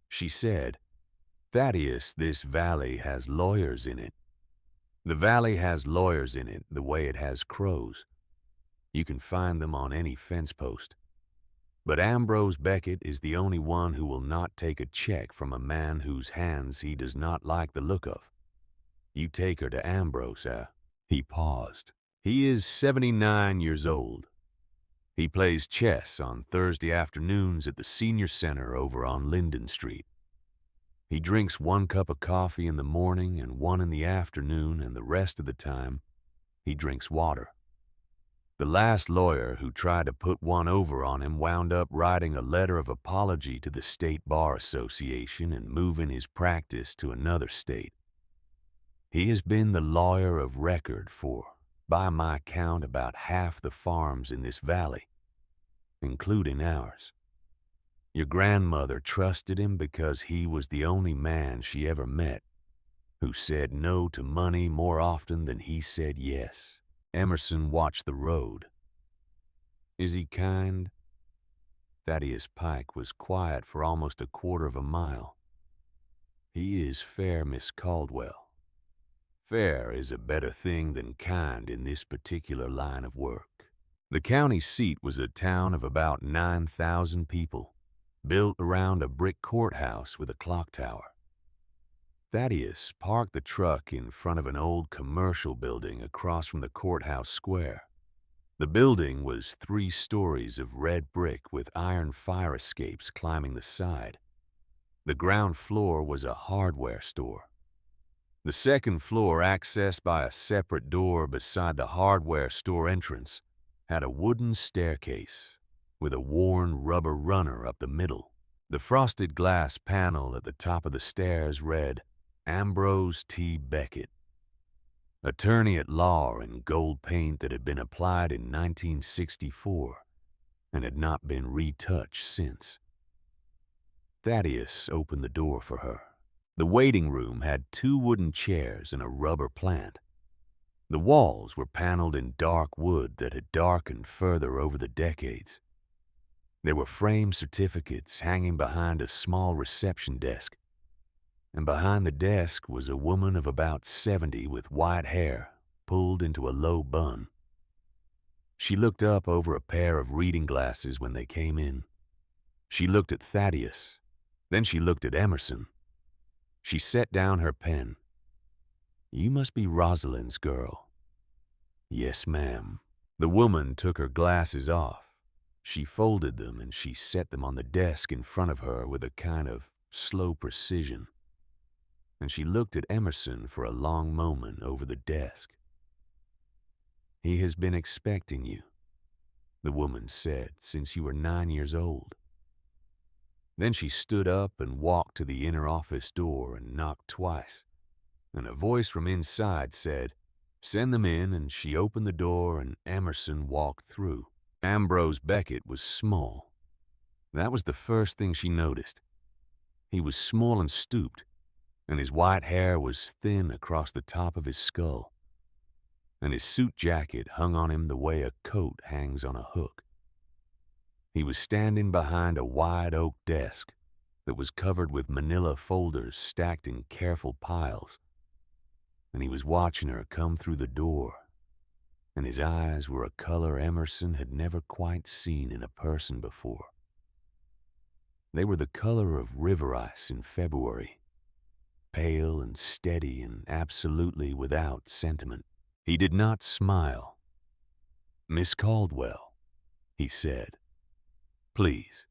She said, 'Thaddeus, this valley has lawyers in it. The valley has lawyers in it the way it has crows. You can find them on any fence post. But Ambrose Beckett is the only one who will not take a check from a man whose hands he does not like the look of. You take her to Ambrose, He paused. "He is 79 years old. He plays chess on Thursday afternoons at the Senior Center over on Linden Street. He drinks 1 cup of coffee in the morning and 1 in the afternoon, and the rest of the time, he drinks water. The last lawyer who tried to put one over on him wound up writing a letter of apology to the State Bar Association and moving his practice to another state. He has been the lawyer of record for, by my count, about half the farms in this valley, including ours. Your grandmother trusted him because he was the only man she ever met who said no to money more often than he said yes." Emerson watched the road. "Is he kind?" Thaddeus Pike was quiet for almost 1/4 of a mile. "He is fair, Miss Caldwell. Fair is a better thing than kind in this particular line of work." The county seat was a town of about 9,000 people, built around a brick courthouse with a clock tower. Thaddeus parked the truck in front of an old commercial building across from the courthouse square. The building was 3 stories of red brick with iron fire escapes climbing the side. The ground floor was a hardware store. The second floor, accessed by a separate door beside the hardware store entrance, had a wooden staircase with a worn rubber runner up the middle. The frosted glass panel at the top of the stairs read, "Ambrose T. Beckett, attorney at law," in gold paint that had been applied in 1964 and had not been retouched since. Thaddeus opened the door for her. The waiting room had 2 wooden chairs and a rubber plant. The walls were paneled in dark wood that had darkened further over the decades. There were framed certificates hanging behind a small reception desk, and behind the desk was a woman of about 70 with white hair pulled into a low bun. She looked up over a pair of reading glasses when they came in. She looked at Thaddeus. Then she looked at Emerson. She set down her pen. "You must be Rosalind's girl." "Yes, ma'am." The woman took her glasses off. She folded them and she set them on the desk in front of her with a kind of slow precision. And she looked at Emerson for a long moment over the desk. "He has been expecting you," the woman said, "since you were 9 years old." Then she stood up and walked to the inner office door and knocked twice. And a voice from inside said, "Send them in," and she opened the door and Emerson walked through. Ambrose Beckett was small. That was the first thing she noticed. He was small and stooped, and his white hair was thin across the top of his skull, and his suit jacket hung on him the way a coat hangs on a hook. He was standing behind a wide oak desk that was covered with manila folders stacked in careful piles, and he was watching her come through the door, and his eyes were a color Emerson had never quite seen in a person before. They were the color of river ice in February, pale and steady and absolutely without sentiment. He did not smile. "Miss Caldwell," he said, "please,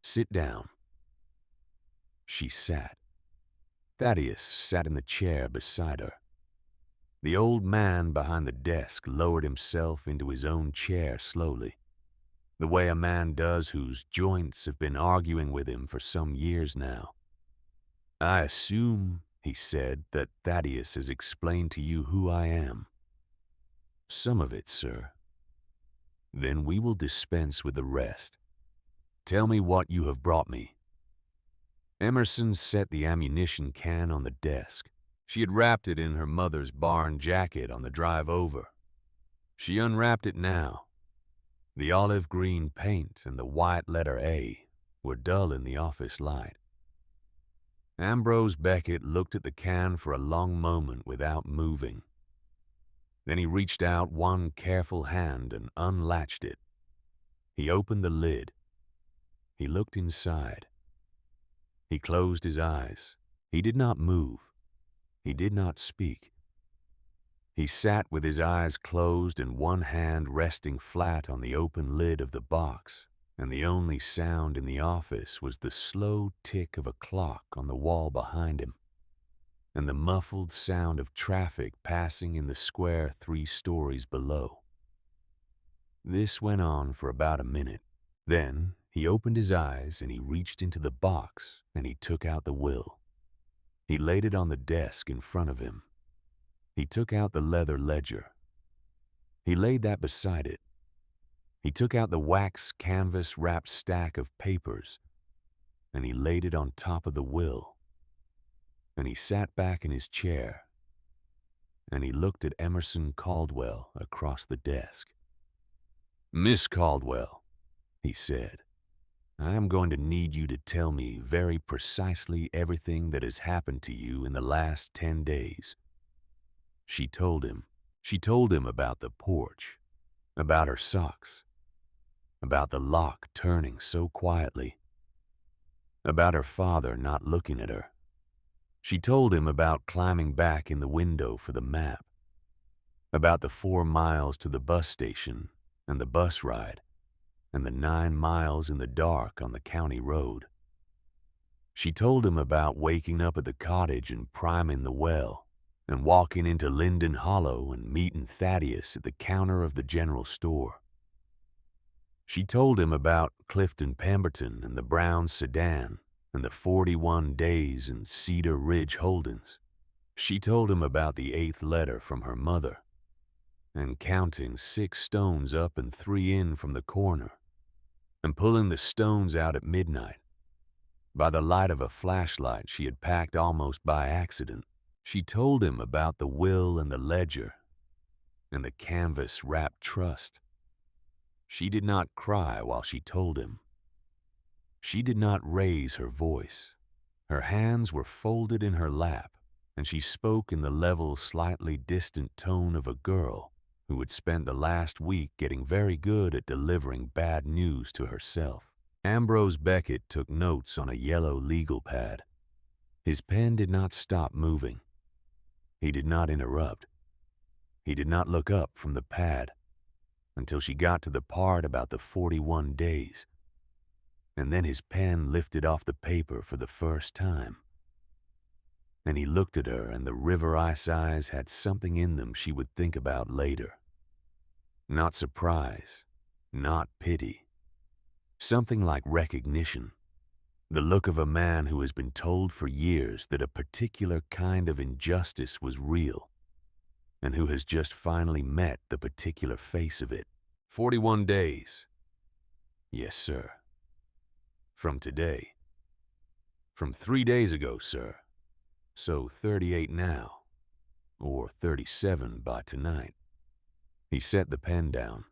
sit down." She sat. Thaddeus sat in the chair beside her. The old man behind the desk lowered himself into his own chair slowly, the way a man does whose joints have been arguing with him for some years now. "I assume," he said, "that Thaddeus has explained to you who I am." "Some of it, sir." "Then we will dispense with the rest. Tell me what you have brought me." Emerson set the ammunition can on the desk. She had wrapped it in her mother's barn jacket on the drive over. She unwrapped it now. The olive green paint and the white letter A were dull in the office light. Ambrose Beckett looked at the can for a long moment without moving. Then he reached out one careful hand and unlatched it. He opened the lid. He looked inside. He closed his eyes. He did not move. He did not speak. He sat with his eyes closed and one hand resting flat on the open lid of the box, and the only sound in the office was the slow tick of a clock on the wall behind him, and the muffled sound of traffic passing in the square 3 stories below. This went on for about a minute. Then he opened his eyes and he reached into the box and he took out the will. He laid it on the desk in front of him. He took out the leather ledger. He laid that beside it. He took out the wax canvas-wrapped stack of papers, and he laid it on top of the will. And he sat back in his chair, and he looked at Emerson Caldwell across the desk. "Miss Caldwell," he said, "I am going to need you to tell me very precisely everything that has happened to you in the last 10 days. She told him. She told him about the porch, about her socks, about the lock turning so quietly, about her father not looking at her. She told him about climbing back in the window for the map, about the 4 miles to the bus station and the bus ride, and the 9 miles in the dark on the county road. She told him about waking up at the cottage and priming the well, and walking into Linden Hollow and meeting Thaddeus at the counter of the general store. She told him about Clifton Pemberton and the brown sedan and the 41 days in Cedar Ridge Holdings. She told him about the 8th letter from her mother, and counting 6 stones up and 3 in from the corner, and pulling the stones out at midnight, By the light of a flashlight she had packed almost by accident, she told him about the will and the ledger and the canvas-wrapped trust. She did not cry while she told him. She did not raise her voice. Her hands were folded in her lap, and she spoke in the level, slightly distant tone of a girl who had spent the last week getting very good at delivering bad news to herself. Ambrose Beckett took notes on a yellow legal pad. His pen did not stop moving. He did not interrupt. He did not look up from the pad until she got to the part about the 41 days. And then his pen lifted off the paper for the first time. And he looked at her, and the river ice eyes had something in them she would think about later. Not surprise, not pity. Something like recognition. The look of a man who has been told for years that a particular kind of injustice was real, and who has just finally met the particular face of it. 41 days. Yes, sir. From today. From 3 days ago, sir. So 38 now, or 37 by tonight. He set the pen down.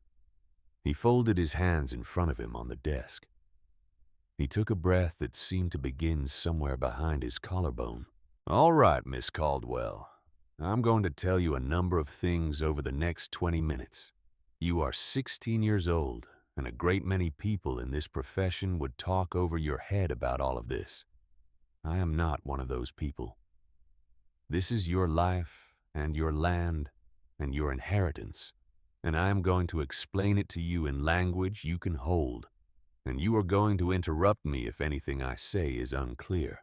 He folded his hands in front of him on the desk. He took a breath that seemed to begin somewhere behind his collarbone. All right, Miss Caldwell. I'm going to tell you a number of things over the next 20 minutes. You are 16 years old, and a great many people in this profession would talk over your head about all of this. I am not one of those people. This is your life and your land and your inheritance, and I am going to explain it to you in language you can hold, and you are going to interrupt me if anything I say is unclear.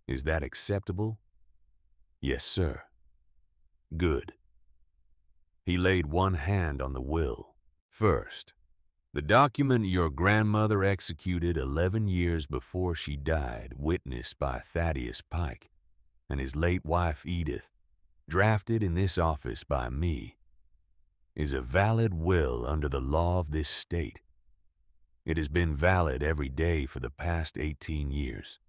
Is that acceptable? Yes, sir. Good. He laid one hand on the will. First, the document your grandmother executed 11 years before she died, witnessed by Thaddeus Pike and his late wife Edith, drafted in this office by me, is a valid will under the law of this state. It has been valid every day for the past 18 years.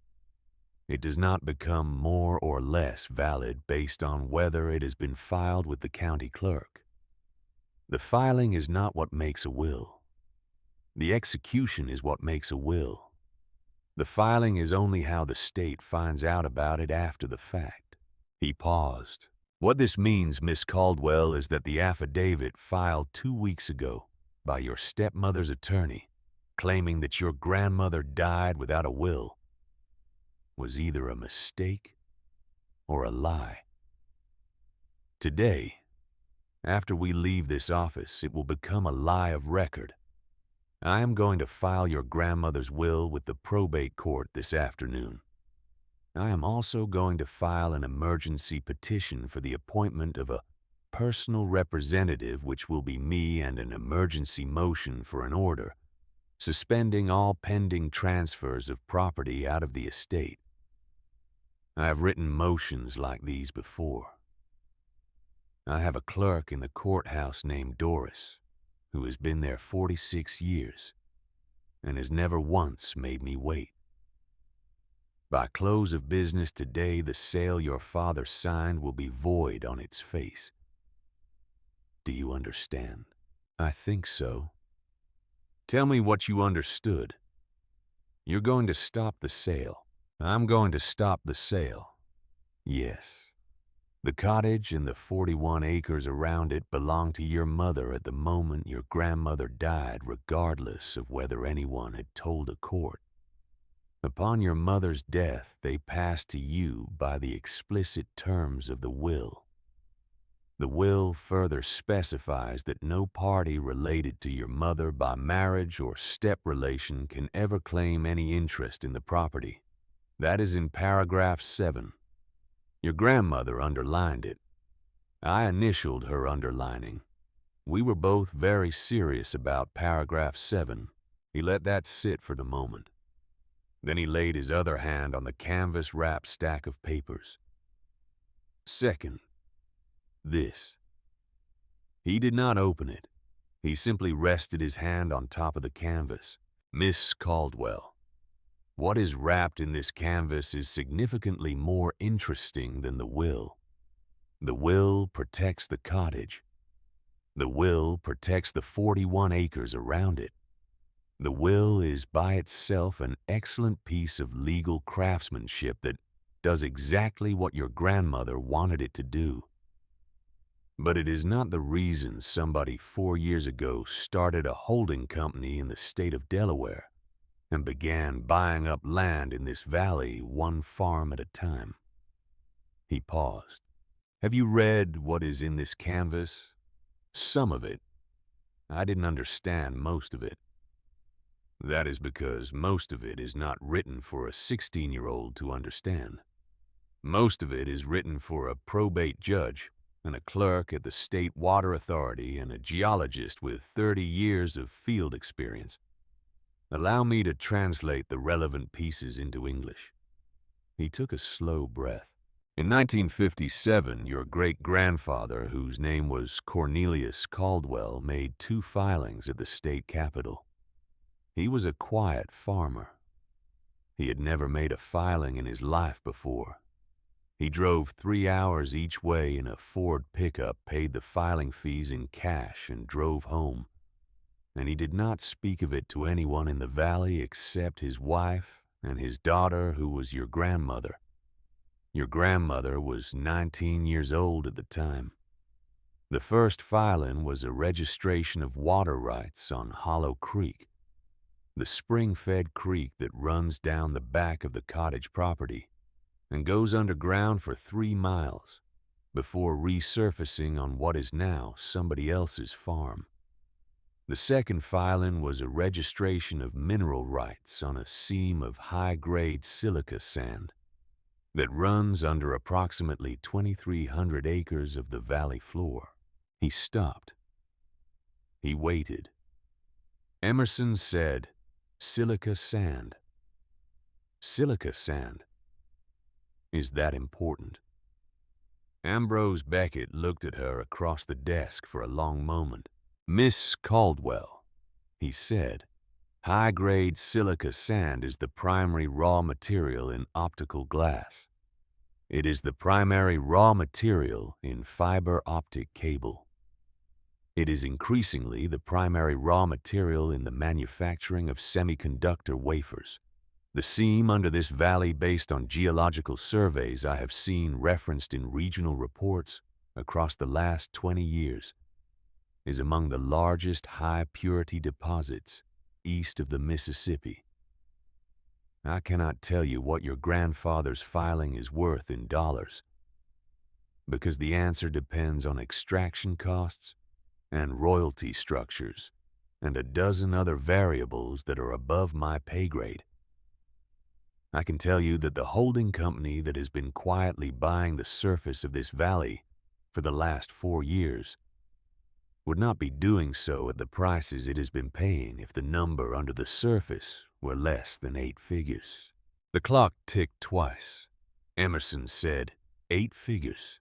It does not become more or less valid based on whether it has been filed with the county clerk. The filing is not what makes a will. The execution is what makes a will. The filing is only how the state finds out about it after the fact. He paused. What this means, Miss Caldwell, is that the affidavit filed 2 weeks ago by your stepmother's attorney, claiming that your grandmother died without a will, was either a mistake or a lie. Today, after we leave this office, it will become a lie of record. I am going to file your grandmother's will with the probate court this afternoon. I am also going to file an emergency petition for the appointment of a personal representative, which will be me, and an emergency motion for an order suspending all pending transfers of property out of the estate. I have written motions like these before. I have a clerk in the courthouse named Doris, who has been there 46 years and has never once made me wait. By close of business today, the sale your father signed will be void on its face. Do you understand? I think so. Tell me what you understood. You're going to stop the sale. I'm going to stop the sale. Yes. The cottage and the 41 acres around it belonged to your mother at the moment your grandmother died, regardless of whether anyone had told a court. Upon your mother's death, they passed to you by the explicit terms of the will. The will further specifies that no party related to your mother by marriage or step relation can ever claim any interest in the property. That is in paragraph 7. Your grandmother underlined it. I initialed her underlining. We were both very serious about paragraph 7. He let that sit for the moment. Then he laid his other hand on the canvas-wrapped stack of papers. Second, this. He did not open it. He simply rested his hand on top of the canvas. Miss Caldwell, What is wrapped in this canvas is significantly more interesting than the will. The will protects the cottage. The will protects the 41 acres around it. The will is by itself an excellent piece of legal craftsmanship that does exactly what your grandmother wanted it to do. But it is not the reason somebody 4 years ago started a holding company in the state of Delaware and began buying up land in this valley one farm at a time. He paused. Have you read what is in this canvas? Some of it. I didn't understand most of it. That is because most of it is not written for a 16-year-old to understand. Most of it is written for a probate judge and a clerk at the State Water Authority and a geologist with 30 years of field experience. Allow me to translate the relevant pieces into English. He took a slow breath. In 1957, your great-grandfather, whose name was Cornelius Caldwell, made 2 filings at the state capitol. He was a quiet farmer. He had never made a filing in his life before. He drove 3 hours each way in a Ford pickup, paid the filing fees in cash, and drove home. And he did not speak of it to anyone in the valley except his wife and his daughter, who was your grandmother. Your grandmother was 19 years old at the time. The first filing was a registration of water rights on Hollow Creek, the spring-fed creek that runs down the back of the cottage property and goes underground for 3 miles before resurfacing on what is now somebody else's farm. The second filing was a registration of mineral rights on a seam of high-grade silica sand that runs under approximately 2,300 acres of the valley floor. He stopped. He waited. Emerson said, "Silica sand." Silica sand. Is that important? Ambrose Beckett looked at her across the desk for a long moment. "Miss Caldwell," he said, "high-grade silica sand is the primary raw material in optical glass. It is the primary raw material in fiber optic cable. It is increasingly the primary raw material in the manufacturing of semiconductor wafers. The seam under this valley, based on geological surveys I have seen referenced in regional reports across the last 20 years, is among the largest high-purity deposits east of the Mississippi. I cannot tell you what your grandfather's filing is worth in dollars, because the answer depends on extraction costs and royalty structures and a dozen other variables that are above my pay grade. I can tell you that the holding company that has been quietly buying the surface of this valley for the last 4 years would not be doing so at the prices it has been paying if the number under the surface were less than 8 figures. The clock ticked twice. Emerson said, 8 figures.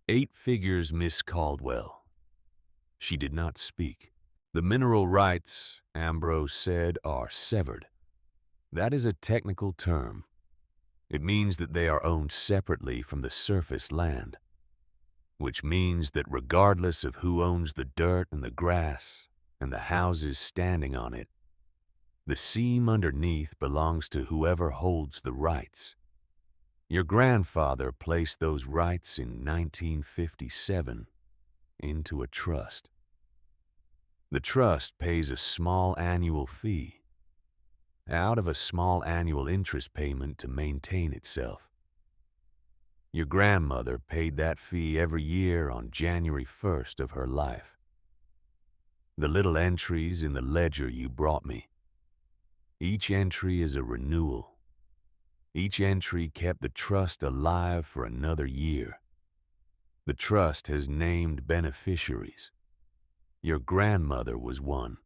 8 figures, Miss Caldwell. She did not speak. The mineral rights, Ambrose said, are severed. That is a technical term. It means that they are owned separately from the surface land, which means that regardless of who owns the dirt and the grass and the houses standing on it, the seam underneath belongs to whoever holds the rights. Your grandfather placed those rights in 1957 into a trust. The trust pays a small annual fee out of a small annual interest payment to maintain itself. Your grandmother paid that fee every year on January 1st of her life. The little entries in the ledger you brought me, each entry is a renewal. Each entry kept the trust alive for another year. The trust has named beneficiaries. Your grandmother was one.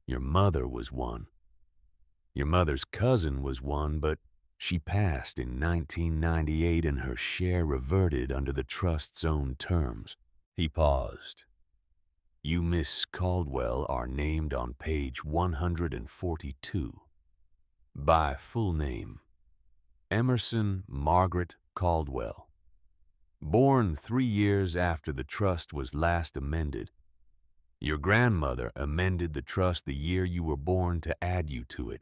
Your mother was one. Your mother's cousin was one, but she passed in 1998 and her share reverted under the trust's own terms. He paused. You, Miss Caldwell, are named on page 142. By full name, Emerson Margaret Caldwell. Born 3 years after the trust was last amended. Your grandmother amended the trust the year you were born to add you to it.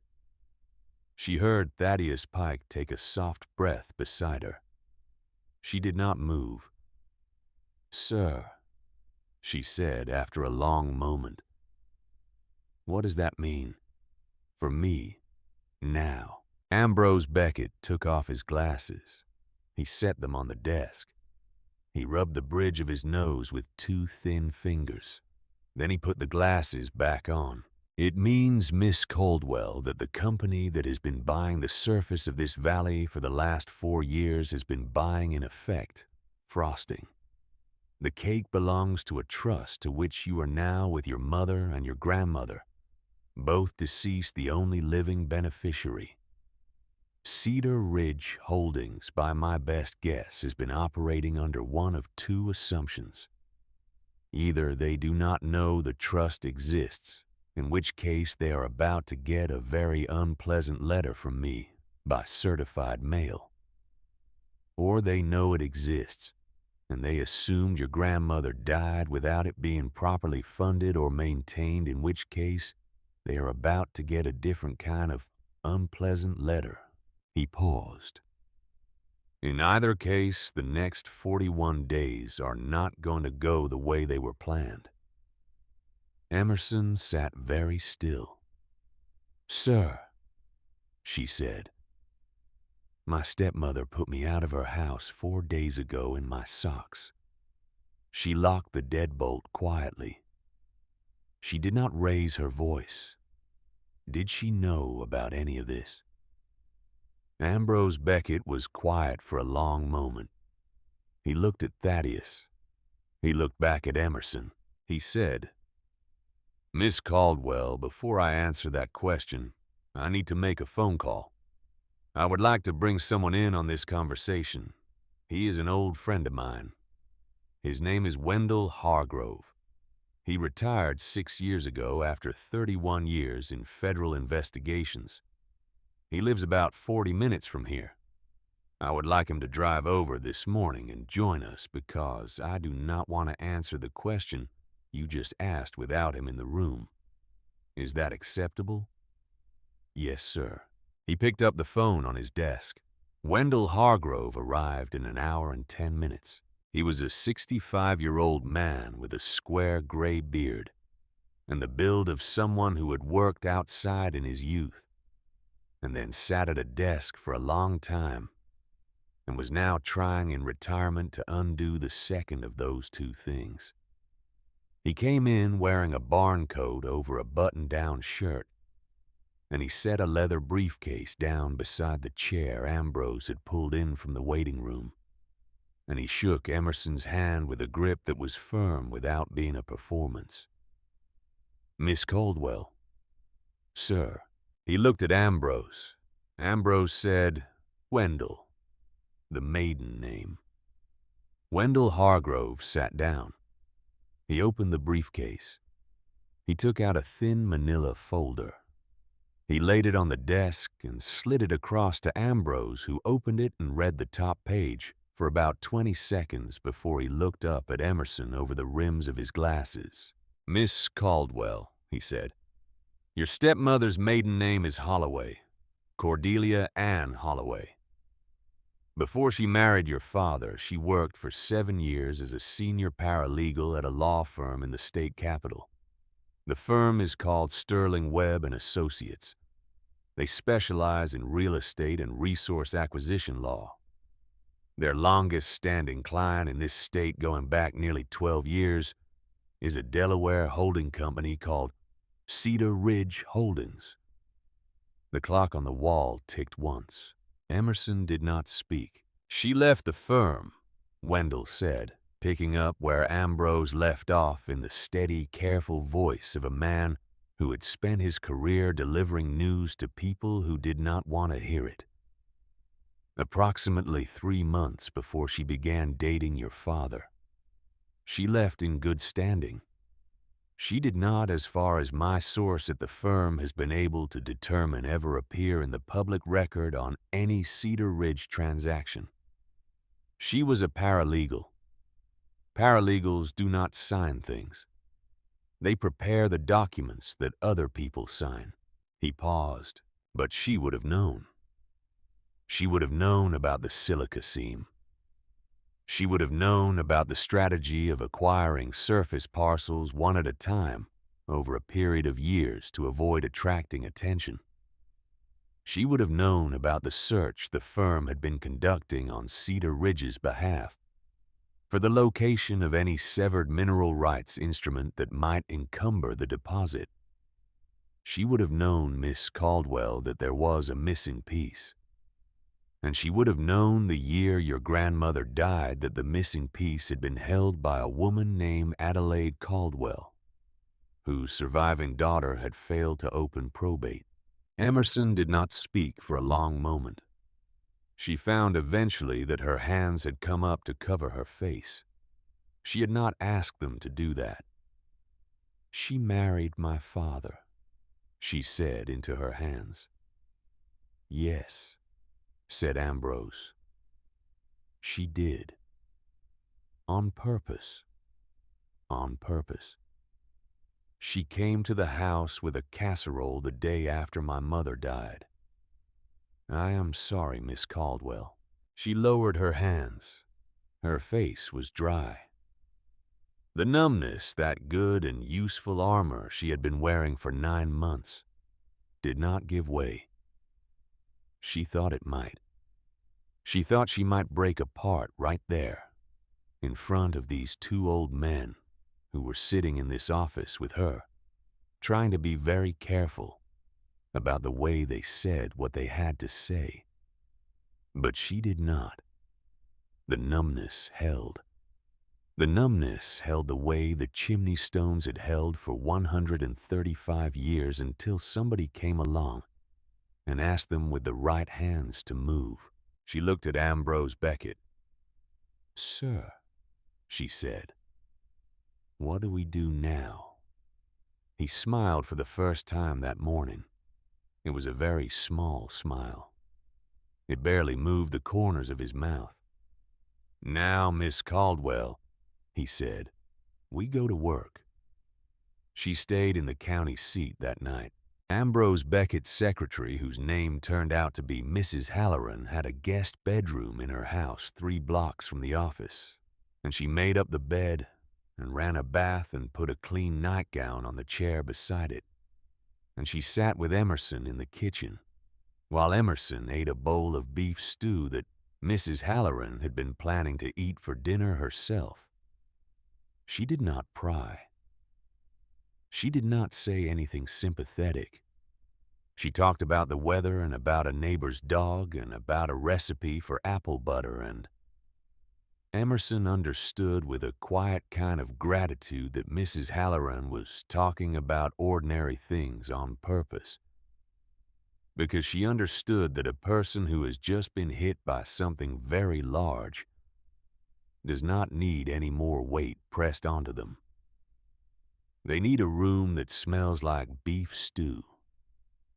She heard Thaddeus Pike take a soft breath beside her. She did not move. "Sir," she said after a long moment. "What does that mean? For me, now?" Ambrose Beckett took off his glasses. He set them on the desk. He rubbed the bridge of his nose with 2 thin fingers. Then he put the glasses back on. "It means, Miss Caldwell, that the company that has been buying the surface of this valley for the last 4 years has been buying, in effect, frosting. The cake belongs to a trust to which you are now, with your mother and your grandmother, both deceased, the only living beneficiary. Cedar Ridge Holdings, by my best guess, has been operating under one of 2 assumptions. Either they do not know the trust exists, in which case they are about to get a very unpleasant letter from me by certified mail, or they know it exists, and they assumed your grandmother died without it being properly funded or maintained, in which case they are about to get a different kind of unpleasant letter." He paused. "In either case, the next 41 days are not going to go the way they were planned." Emerson sat very still. "Sir," she said, "my stepmother put me out of her house 4 days ago in my socks. She locked the deadbolt quietly. She did not raise her voice. Did she know about any of this?" Ambrose Beckett was quiet for a long moment. He looked at Thaddeus. He looked back at Emerson. He said, "Miss Caldwell, before I answer that question, I need to make a phone call. I would like to bring someone in on this conversation. He is an old friend of mine. His name is Wendell Hargrove. He retired 6 years ago after 31 years in federal investigations. He lives about 40 minutes from here. I would like him to drive over this morning and join us because I do not want to answer the question you just asked without him in the room. Is that acceptable?" "Yes, sir." He picked up the phone on his desk. Wendell Hargrove arrived in an hour and 10 minutes. He was a 65-year-old man with a square gray beard and the build of someone who had worked outside in his youth and then sat at a desk for a long time and was now trying in retirement to undo the second of those 2 things. He came in wearing a barn coat over a button-down shirt, and he set a leather briefcase down beside the chair Ambrose had pulled in from the waiting room, and he shook Emerson's hand with a grip that was firm without being a performance. "Miss Caldwell." "Sir." He looked at Ambrose. Ambrose said, "Wendell," the maiden name. Wendell Hargrove sat down. He opened the briefcase. He took out a thin manila folder. He laid it on the desk and slid it across to Ambrose, who opened it and read the top page for about 20 seconds before he looked up at Emerson over the rims of his glasses. "Miss Caldwell," he said, "your stepmother's maiden name is Holloway, Cordelia Ann Holloway. Before she married your father, she worked for 7 years as a senior paralegal at a law firm in the state capital. The firm is called Sterling Webb and Associates. They specialize in real estate and resource acquisition law. Their longest-standing client in this state, going back nearly 12 years, is a Delaware holding company called Cedar Ridge Holdings." The clock on the wall ticked once. Emerson did not speak. "She left the firm," Wendell said, picking up where Ambrose left off in the steady, careful voice of a man who had spent his career delivering news to people who did not want to hear it. "Approximately 3 months before she began dating your father. She left in good standing. She did not, as far as my source at the firm has been able to determine, ever appear in the public record on any Cedar Ridge transaction. She was a paralegal. Paralegals do not sign things. They prepare the documents that other people sign. He paused, but she would have known. She would have known about the silica seam. She would have known about the strategy of acquiring surface parcels one at a time over a period of years to avoid attracting attention. She would have known about the search the firm had been conducting on Cedar Ridge's behalf for the location of any severed mineral rights instrument that might encumber the deposit. She would have known, Miss Caldwell, that there was a missing piece. And she would have known the year your grandmother died that the missing piece had been held by a woman named Adelaide Caldwell, whose surviving daughter had failed to open probate. Emerson did not speak for a long moment. She found eventually that her hands had come up to cover her face. She had not asked them to do that. "She married my father," she said into her hands. "Yes," said Ambrose. "She did. On purpose. On purpose. She came to the house with a casserole the day after my mother died. I am sorry, Miss Caldwell." She lowered her hands. Her face was dry. The numbness, that good and useful armor she had been wearing for 9 months, did not give way. She thought it might. She thought she might break apart right there, in front of these 2 old men who were sitting in this office with her, trying to be very careful about the way they said what they had to say. But she did not. The numbness held. The numbness held the way the chimney stones had held for 135 years until somebody came along and asked them with the right hands to move. She looked at Ambrose Beckett. "Sir," she said, "what do we do now?" He smiled for the first time that morning. It was a very small smile. It barely moved the corners of his mouth. "Now, Miss Caldwell," he said, "we go to work." She stayed in the county seat that night. Ambrose Beckett's secretary, whose name turned out to be Mrs. Halloran, had a guest bedroom in her house 3 blocks from the office, and she made up the bed and ran a bath and put a clean nightgown on the chair beside it. And she sat with Emerson in the kitchen, while Emerson ate a bowl of beef stew that Mrs. Halloran had been planning to eat for dinner herself. She did not pry. She did not say anything sympathetic. She talked about the weather and about a neighbor's dog and about a recipe for apple butter, and Emerson understood with a quiet kind of gratitude that Mrs. Halloran was talking about ordinary things on purpose, because she understood that a person who has just been hit by something very large does not need any more weight pressed onto them. They need a room that smells like beef stew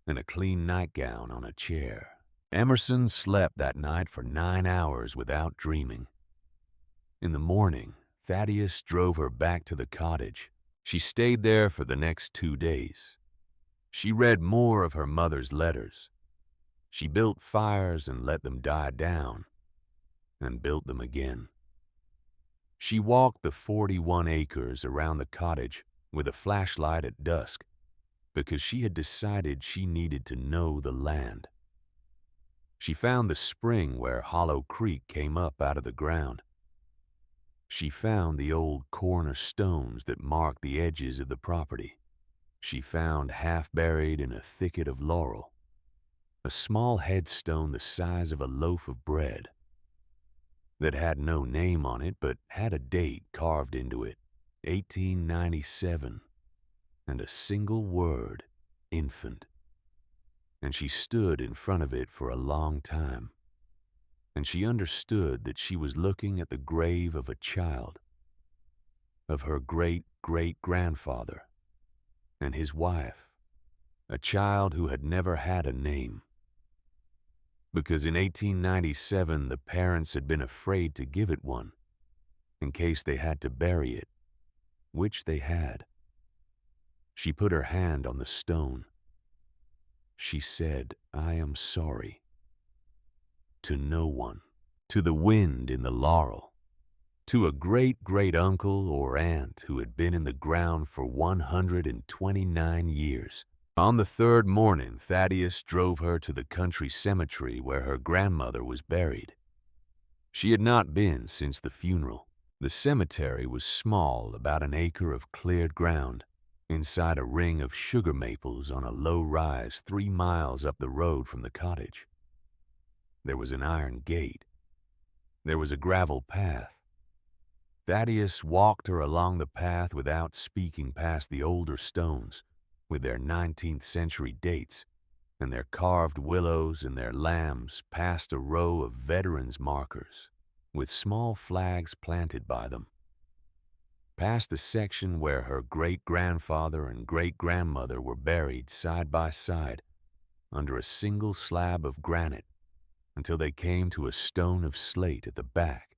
and a clean nightgown on a chair. Emerson slept that night for 9 hours without dreaming. In the morning, Thaddeus drove her back to the cottage. She stayed there for the next 2 days. She read more of her mother's letters. She built fires and let them die down, and built them again. She walked the 41 acres around the cottage with a flashlight at dusk, because she had decided she needed to know the land. She found the spring where Hollow Creek came up out of the ground. She found the old corner stones that marked the edges of the property. She found, half buried in a thicket of laurel, a small headstone the size of a loaf of bread that had no name on it but had a date carved into it, 1897, and a single word, infant. And she stood in front of it for a long time, and she understood that she was looking at the grave of a child, of her great-great-grandfather, and his wife, a child who had never had a name. Because in 1897 the parents had been afraid to give it one, in case they had to bury it, which they had. She put her hand on the stone. She said, "I am sorry." To no one. To the wind in the laurel. To a great-great-uncle or aunt who had been in the ground for 129 years. On the third morning, Thaddeus drove her to the country cemetery where her grandmother was buried. She had not been since the funeral. The cemetery was small, about an acre of cleared ground, inside a ring of sugar maples on a low rise 3 miles up the road from the cottage. There was an iron gate. There was a gravel path. Thaddeus walked her along the path without speaking past the older stones, with their 19th century dates, and their carved willows and their lambs, past a row of veterans' markers, with small flags planted by them. Past the section where her great-grandfather and great-grandmother were buried side by side, under a single slab of granite, until they came to a stone of slate at the back,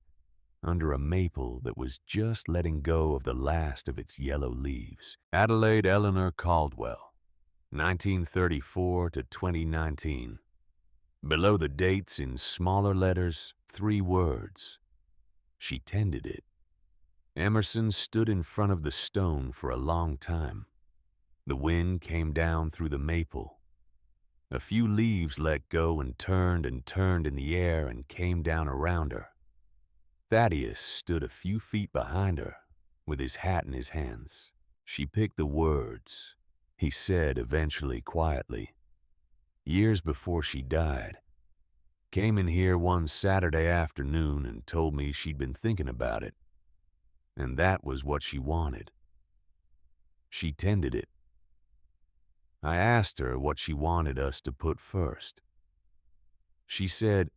under a maple that was just letting go of the last of its yellow leaves. Adelaide Eleanor Caldwell, 1934 to 2019. Below the dates in smaller letters, 3 words. She tended it. Emerson stood in front of the stone for a long time. The wind came down through the maple. A few leaves let go and turned in the air and came down around her. Thaddeus stood a few feet behind her, with his hat in his hands. She picked the words. He said eventually quietly, "Years before she died. Came in here one Saturday afternoon and told me she'd been thinking about it. And that was what she wanted. She tended it. I asked her what she wanted us to put first. She said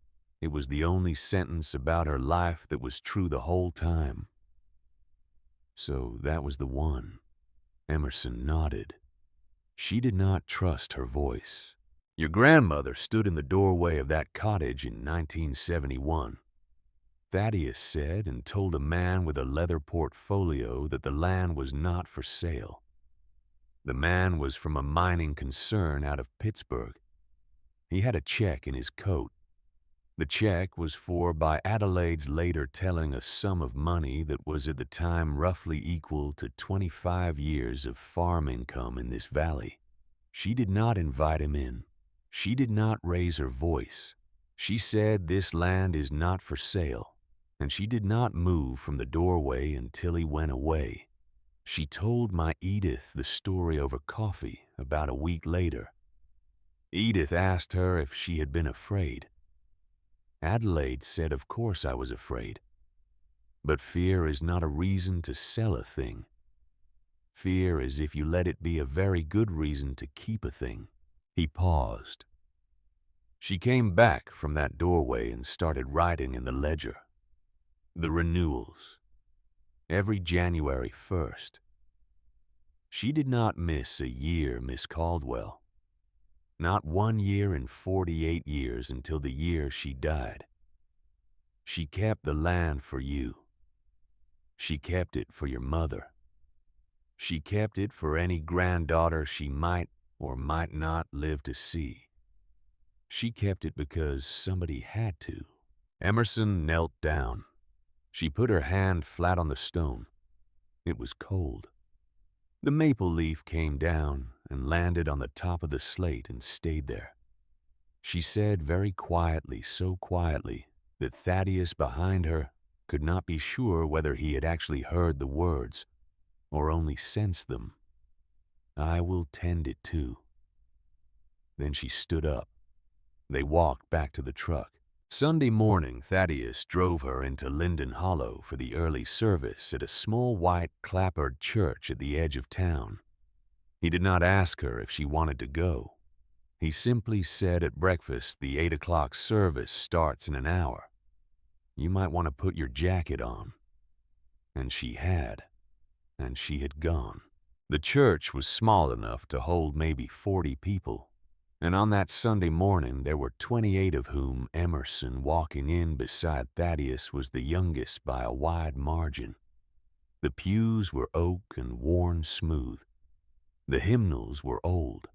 it was the only sentence about her life that was true the whole time. So that was the one." Emerson nodded. She did not trust her voice. "Your grandmother stood in the doorway of that cottage in 1971. Thaddeus said and told a man with a leather portfolio that the land was not for sale. The man was from a mining concern out of Pittsburgh. He had a check in his coat. The check was for, by Adelaide's later telling, a sum of money that was at the time roughly equal to 25 years of farm income in this valley. She did not invite him in. She did not raise her voice. She said this land is not for sale, and she did not move from the doorway until he went away. She told my Edith the story over coffee about a week later. Edith asked her if she had been afraid. Adelaide said, of course I was afraid. But fear is not a reason to sell a thing. Fear is if you let it be a very good reason to keep a thing." He paused. She came back from that doorway and started writing in the ledger. The renewals. Every January 1st. She did not miss a year, Miss Caldwell. Not 1 year in 48 years until the year she died. She kept the land for you. She kept it for your mother. She kept it for any granddaughter she might or might not live to see. She kept it because somebody had to. Emerson knelt down. She put her hand flat on the stone. It was cold. The maple leaf came down and landed on the top of the slate and stayed there. She said very quietly, so quietly that Thaddeus behind her could not be sure whether he had actually heard the words or only sensed them, "I will tend it too." Then she stood up. They walked back to the truck. Sunday morning, Thaddeus drove her into Linden Hollow for the early service at a small white clapboard church at the edge of town. He did not ask her if she wanted to go. He simply said at breakfast, "The 8 o'clock service starts in an hour. You might want to put your jacket on." And she had gone. The church was small enough to hold maybe 40 people, and on that Sunday morning there were 28 of whom Emerson walking in beside Thaddeus was the youngest by a wide margin. The pews were oak and worn smooth. The hymnals were old.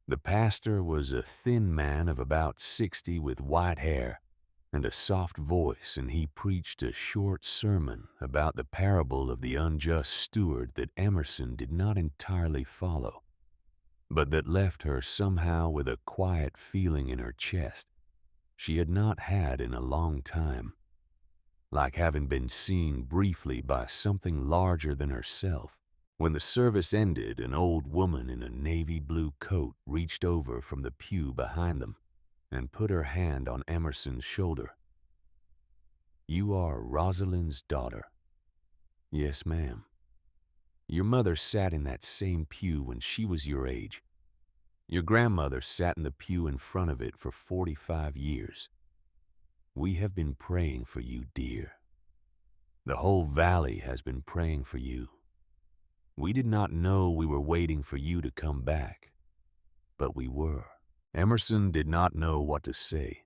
The pastor was a thin man of about 60 with white hair and a soft voice, and he preached a short sermon about the parable of the unjust steward that Emerson did not entirely follow, but that left her somehow with a quiet feeling in her chest she had not had in a long time, like having been seen briefly by something larger than herself. When the service ended, an old woman in a navy blue coat reached over from the pew behind them and put her hand on Emerson's shoulder. "You are Rosalind's daughter." "Yes, ma'am." "Your mother sat in that same pew when she was your age. Your grandmother sat in the pew in front of it for 45 years. We have been praying for you, dear. The whole valley has been praying for you. We did not know we were waiting for you to come back, but we were." Emerson did not know what to say.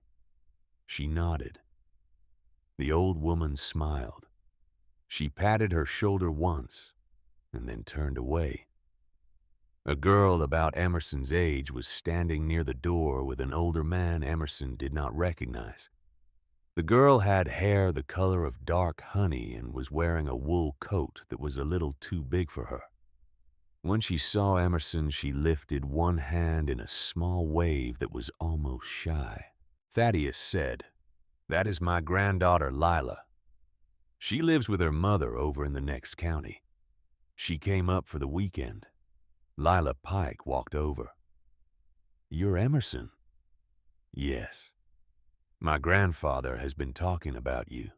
She nodded. The old woman smiled. She patted her shoulder once and then turned away. A girl about Emerson's age was standing near the door with an older man Emerson did not recognize. The girl had hair the color of dark honey and was wearing a wool coat that was a little too big for her. When she saw Emerson, she lifted one hand in a small wave that was almost shy. Thaddeus said, "That is my granddaughter, Lila. She lives with her mother over in the next county. She came up for the weekend." Lila Pike walked over. "You're Emerson?" "Yes. My grandfather has been talking about you."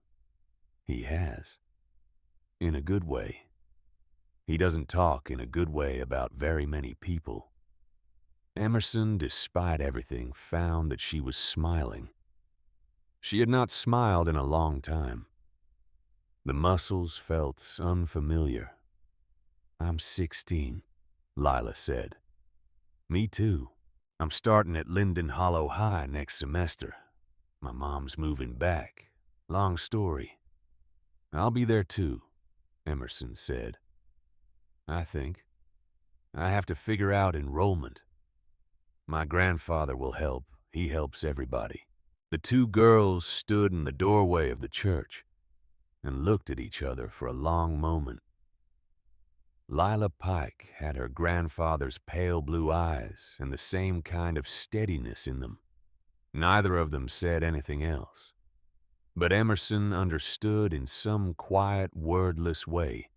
"He has?" "In a good way. He doesn't talk in a good way about very many people." Emerson, despite everything, found that she was smiling. She had not smiled in a long time. The muscles felt unfamiliar. "I'm 16, Lila said. "Me too. I'm starting at Linden Hollow High next semester. My mom's moving back. Long story." "I'll be there too," Emerson said. "I think. I have to figure out enrollment. My grandfather will help. He helps everybody." The two girls stood in the doorway of the church and looked at each other for a long moment. Lila Pike had her grandfather's pale blue eyes and the same kind of steadiness in them. Neither of them said anything else, but Emerson understood in some quiet, wordless way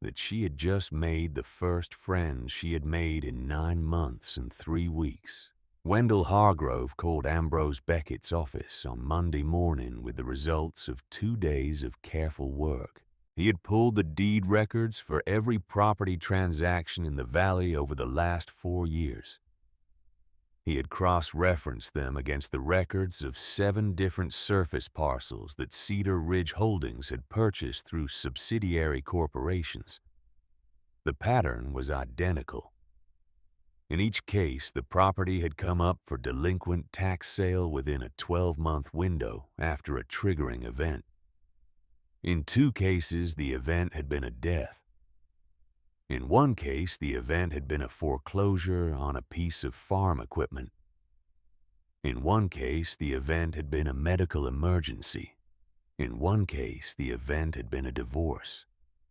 that she had just made the first friend she had made in 9 months and 3 weeks. Wendell Hargrove called Ambrose Beckett's office on Monday morning with the results of 2 days of careful work. He had pulled the deed records for every property transaction in the valley over the last 4 years. He had cross-referenced them against the records of 7 different surface parcels that Cedar Ridge Holdings had purchased through subsidiary corporations. The pattern was identical. In each case, the property had come up for delinquent tax sale within a 12-month window after a triggering event. In 2 cases, the event had been a death. In 1 case, the event had been a foreclosure on a piece of farm equipment. In 1 case, the event had been a medical emergency. In 1 case, the event had been a divorce.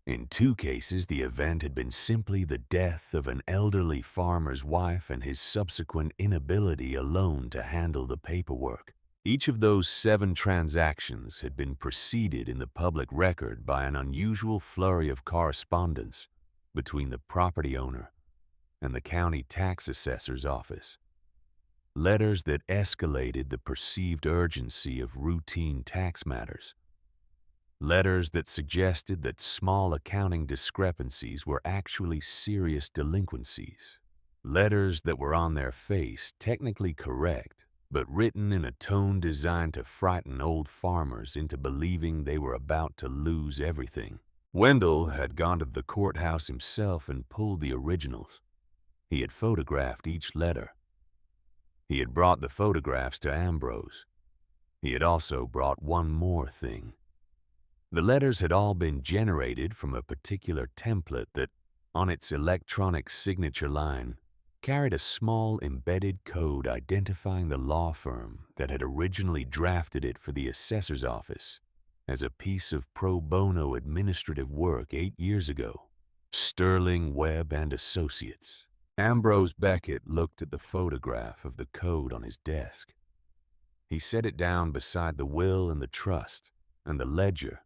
In 2 cases, the event had been simply the death of an elderly farmer's wife and his subsequent inability alone to handle the paperwork. Each of those 7 transactions had been preceded in the public record by an unusual flurry of correspondence between the property owner and the county tax assessor's office. Letters that escalated the perceived urgency of routine tax matters. Letters that suggested that small accounting discrepancies were actually serious delinquencies. Letters that were on their face technically correct, but written in a tone designed to frighten old farmers into believing they were about to lose everything. Wendell had gone to the courthouse himself and pulled the originals. He had photographed each letter. He had brought the photographs to Ambrose. He had also brought one more thing. The letters had all been generated from a particular template that, on its electronic signature line, carried a small embedded code identifying the law firm that had originally drafted it for the assessor's office as a piece of pro bono administrative work 8 years ago. Sterling, Webb, and Associates. Ambrose Beckett looked at the photograph of the code on his desk. He set it down beside the will and the trust and the ledger,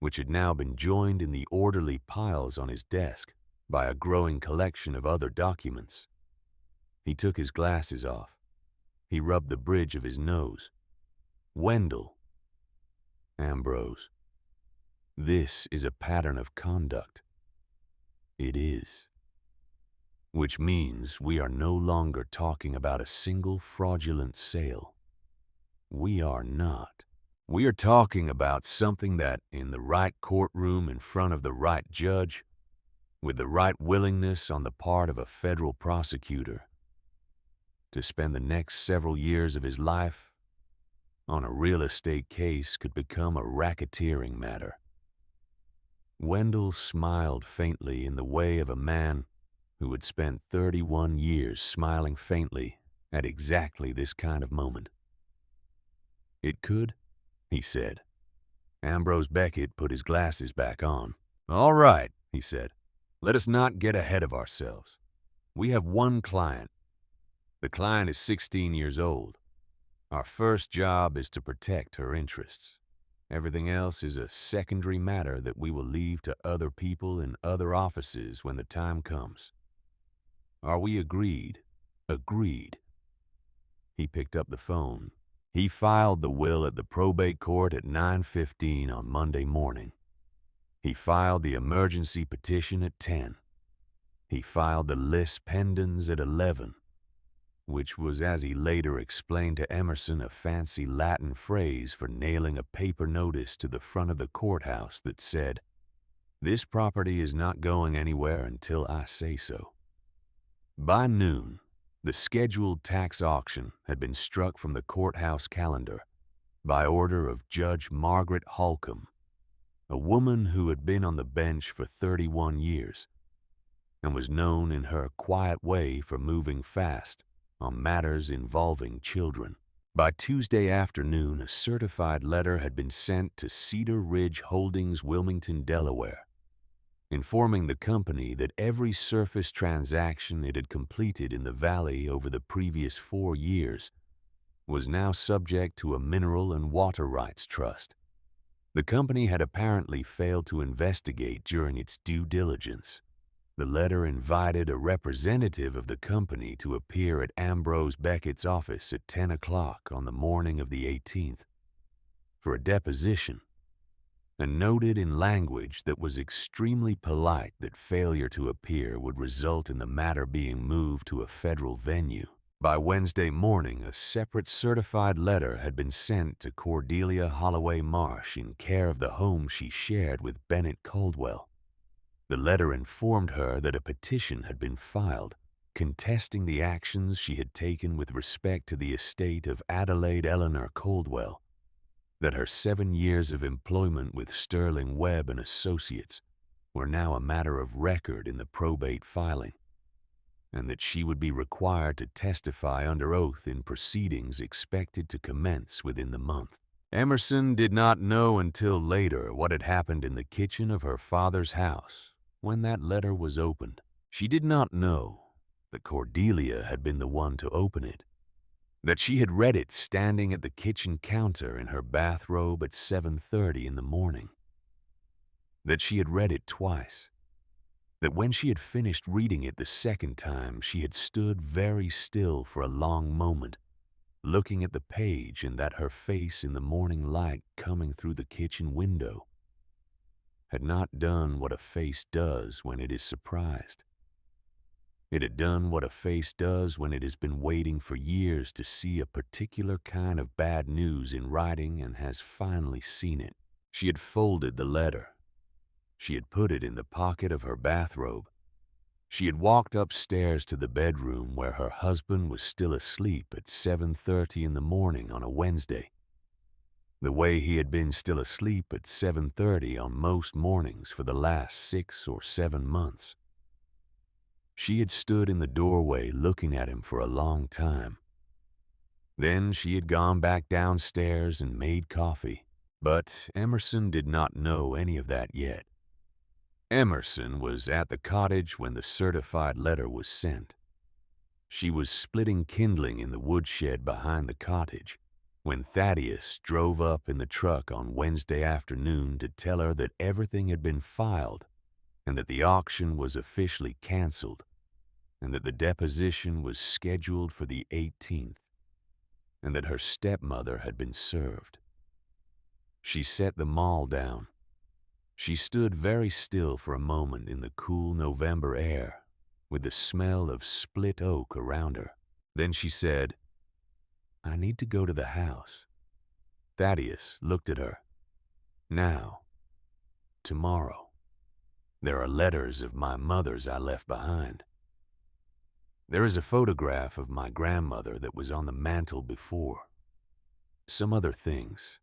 which had now been joined in the orderly piles on his desk by a growing collection of other documents. He took his glasses off. He rubbed the bridge of his nose. Wendell. Ambrose. This is a pattern of conduct. It is. Which means we are no longer talking about a single fraudulent sale. We are not. We are talking about something that, in the right courtroom in front of the right judge, with the right willingness on the part of a federal prosecutor, to spend the next several years of his life on a real estate case could become a racketeering matter. Wendell smiled faintly in the way of a man who had spent 31 years smiling faintly at exactly this kind of moment. It could, he said. Ambrose Beckett put his glasses back on. All right, he said. Let us not get ahead of ourselves. We have one client. The client is 16 years old. Our first job is to protect her interests. Everything else is a secondary matter that we will leave to other people in other offices when the time comes. Are we agreed? Agreed. He picked up the phone. He filed the will at the probate court at 9:15 on Monday morning. He filed the emergency petition at 10. He filed the lis pendens at 11, which was, as he later explained to Emerson, a fancy Latin phrase for nailing a paper notice to the front of the courthouse that said, "This property is not going anywhere until I say so." By noon, the scheduled tax auction had been struck from the courthouse calendar by order of Judge Margaret Holcomb, a woman who had been on the bench for 31 years and was known in her quiet way for moving fast on matters involving children. By Tuesday afternoon, a certified letter had been sent to Cedar Ridge Holdings, Wilmington, Delaware, informing the company that every surface transaction it had completed in the valley over the previous 4 years was now subject to a mineral and water rights trust. The company had apparently failed to investigate during its due diligence. The letter invited a representative of the company to appear at Ambrose Beckett's office at 10 o'clock on the morning of the 18th for a deposition, and noted in language that was extremely polite that failure to appear would result in the matter being moved to a federal venue. By Wednesday morning, a separate certified letter had been sent to Cordelia Holloway Marsh in care of the home she shared with Bennett Caldwell. The letter informed her that a petition had been filed contesting the actions she had taken with respect to the estate of Adelaide Eleanor Caldwell, that her 7 years of employment with Sterling, Webb and Associates were now a matter of record in the probate filing, and that she would be required to testify under oath in proceedings expected to commence within the month. Emerson did not know until later what had happened in the kitchen of her father's house when that letter was opened. She did not know that Cordelia had been the one to open it, that she had read it standing at the kitchen counter in her bathrobe at 7:30 in the morning, that she had read it twice, that when she had finished reading it the second time, she had stood very still for a long moment, looking at the page, and that her face in the morning light coming through the kitchen window had not done what a face does when it is surprised. It had done what a face does when it has been waiting for years to see a particular kind of bad news in writing and has finally seen it. She had folded the letter. She had put it in the pocket of her bathrobe. She had walked upstairs to the bedroom where her husband was still asleep at 7:30 in the morning on a Wednesday, the way he had been still asleep at 7:30 on most mornings for the last 6 or 7 months. She had stood in the doorway looking at him for a long time. Then she had gone back downstairs and made coffee. But Emerson did not know any of that yet. Emerson was at the cottage when the certified letter was sent. She was splitting kindling in the woodshed behind the cottage when Thaddeus drove up in the truck on Wednesday afternoon to tell her that everything had been filed and that the auction was officially canceled and that the deposition was scheduled for the 18th and that her stepmother had been served. She set the maul down. She stood very still for a moment in the cool November air, with the smell of split oak around her. Then she said, "I need to go to the house." Thaddeus looked at her. "Now. Tomorrow. There are letters of my mother's I left behind. There is a photograph of my grandmother that was on the mantel before. Some other things.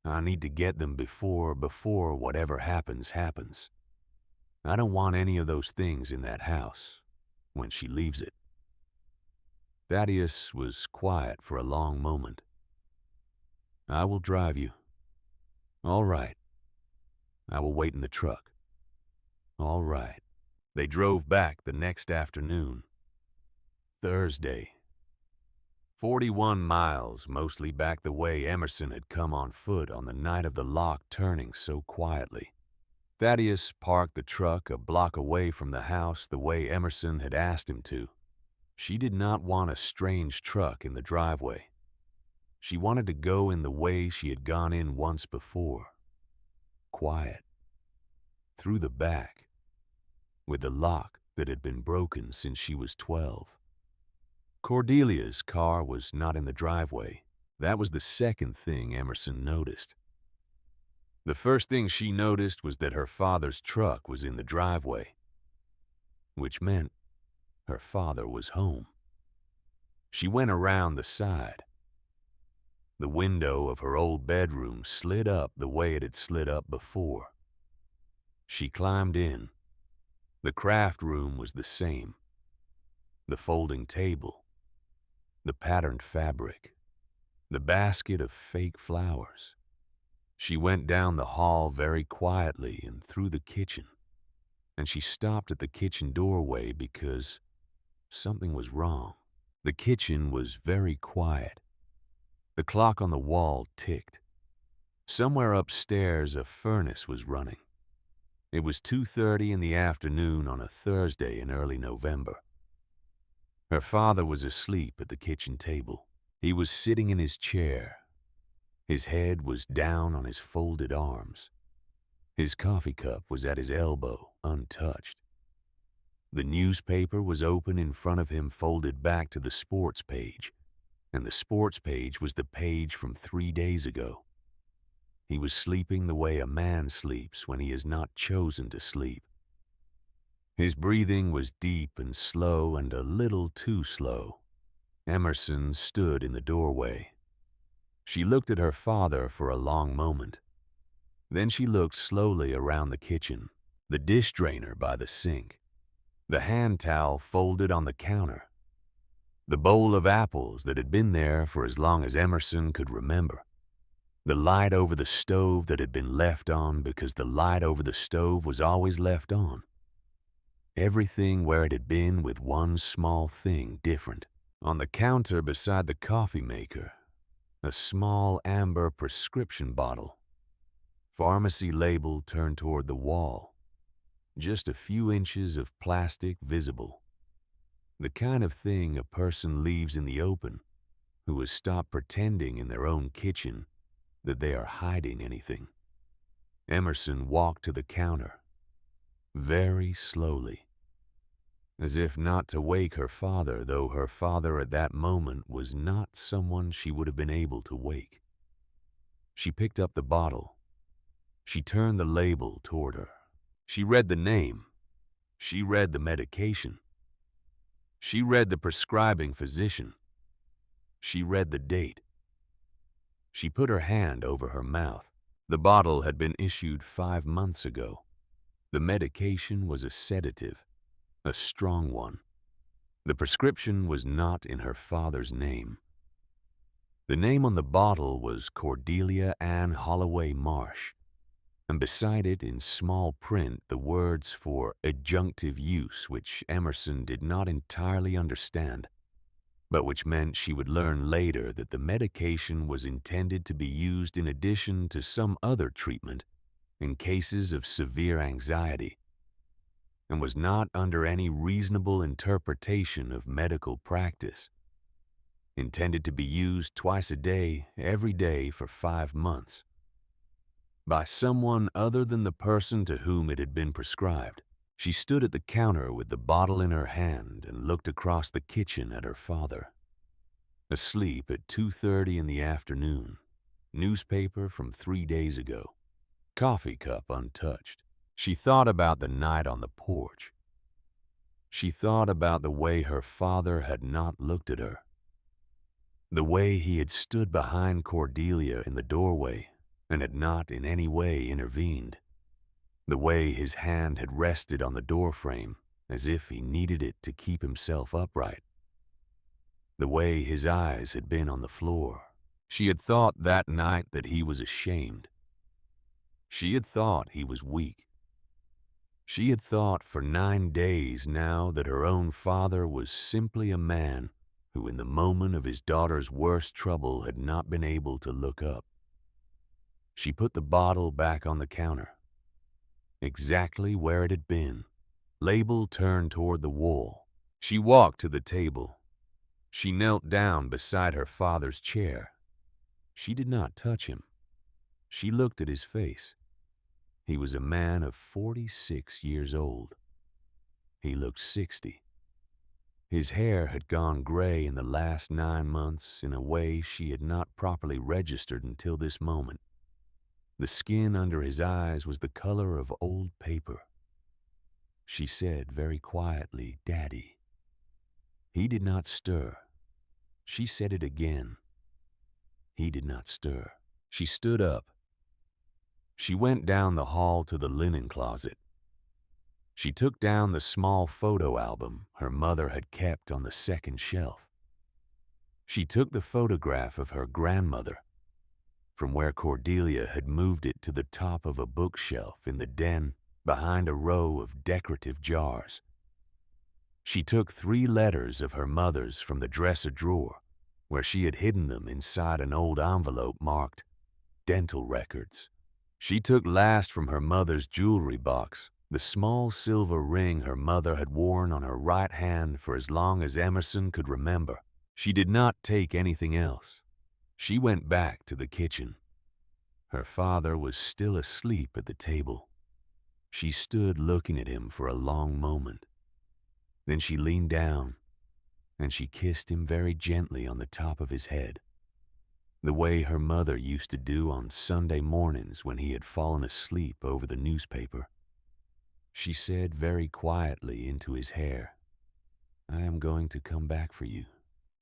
I need to get them before whatever happens. I don't want any of those things in that house when she leaves it." Thaddeus was quiet for a long moment. "I will drive you." "All right. I will wait in the truck." "All right." They drove back the next afternoon. Thursday. 41 miles, mostly back the way Emerson had come on foot on the night of the lock turning so quietly. Thaddeus parked the truck a block away from the house the way Emerson had asked him to. She did not want a strange truck in the driveway. She wanted to go in the way she had gone in once before. Quiet. Through the back. With the lock that had been broken since she was 12. Cordelia's car was not in the driveway. That was the second thing Emerson noticed. The first thing she noticed was that her father's truck was in the driveway, which meant her father was home. She went around the side. The window of her old bedroom slid up the way it had slid up before. She climbed in. The craft room was the same. The folding table. The patterned fabric, the basket of fake flowers. She went down the hall very quietly and through the kitchen, and she stopped at the kitchen doorway because something was wrong. The kitchen was very quiet. The clock on the wall ticked. Somewhere upstairs a furnace was running. It was 2:30 in the afternoon on a Thursday in early November. Her father was asleep at the kitchen table. He was sitting in his chair. His head was down on his folded arms. His coffee cup was at his elbow, untouched. The newspaper was open in front of him, folded back to the sports page, and the sports page was the page from 3 days ago. He was sleeping the way a man sleeps when he has not chosen to sleep. His breathing was deep and slow and a little too slow. Emerson stood in the doorway. She looked at her father for a long moment. Then she looked slowly around the kitchen, the dish drainer by the sink, the hand towel folded on the counter, the bowl of apples that had been there for as long as Emerson could remember, the light over the stove that had been left on because the light over the stove was always left on. Everything where it had been with one small thing different. On the counter beside the coffee maker, a small amber prescription bottle. Pharmacy label turned toward the wall. Just a few inches of plastic visible. The kind of thing a person leaves in the open who has stopped pretending in their own kitchen that they are hiding anything. Emerson walked to the counter. Very slowly, as if not to wake her father, though her father at that moment was not someone she would have been able to wake. She picked up the bottle. She turned the label toward her. She read the name. She read the medication. She read the prescribing physician. She read the date. She put her hand over her mouth. The bottle had been issued 5 months ago. The medication was a sedative, a strong one. The prescription was not in her father's name. The name on the bottle was Cordelia Ann Holloway Marsh, and beside it in small print the words for adjunctive use, which Emerson did not entirely understand, but which meant she would learn later that the medication was intended to be used in addition to some other treatment in cases of severe anxiety, and was not under any reasonable interpretation of medical practice. Intended to be used twice a day, every day for 5 months, by someone other than the person to whom it had been prescribed. She stood at the counter with the bottle in her hand and looked across the kitchen at her father. Asleep at 2:30 in the afternoon, newspaper from 3 days ago, coffee cup untouched. She thought about the night on the porch. She thought about the way her father had not looked at her, the way he had stood behind Cordelia in the doorway and had not in any way intervened, the way his hand had rested on the doorframe as if he needed it to keep himself upright, the way his eyes had been on the floor. She had thought that night that he was ashamed. She had thought he was weak. She had thought for 9 days now that her own father was simply a man who in the moment of his daughter's worst trouble had not been able to look up. She put the bottle back on the counter, exactly where it had been, label turned toward the wall. She walked to the table. She knelt down beside her father's chair. She did not touch him. She looked at his face. He was a man of 46 years old. He looked 60. His hair had gone gray in the last 9 months in a way she had not properly registered until this moment. The skin under his eyes was the color of old paper. She said very quietly, "Daddy." He did not stir. She said it again. He did not stir. She stood up. She went down the hall to the linen closet. She took down the small photo album her mother had kept on the second shelf. She took the photograph of her grandmother from where Cordelia had moved it to the top of a bookshelf in the den behind a row of decorative jars. She took 3 letters of her mother's from the dresser drawer where she had hidden them inside an old envelope marked dental records. She took last from her mother's jewelry box the small silver ring her mother had worn on her right hand for as long as Emerson could remember. She did not take anything else. She went back to the kitchen. Her father was still asleep at the table. She stood looking at him for a long moment. Then she leaned down and she kissed him very gently on the top of his head, the way her mother used to do on Sunday mornings when he had fallen asleep over the newspaper. She said very quietly into his hair, "I am going to come back for you."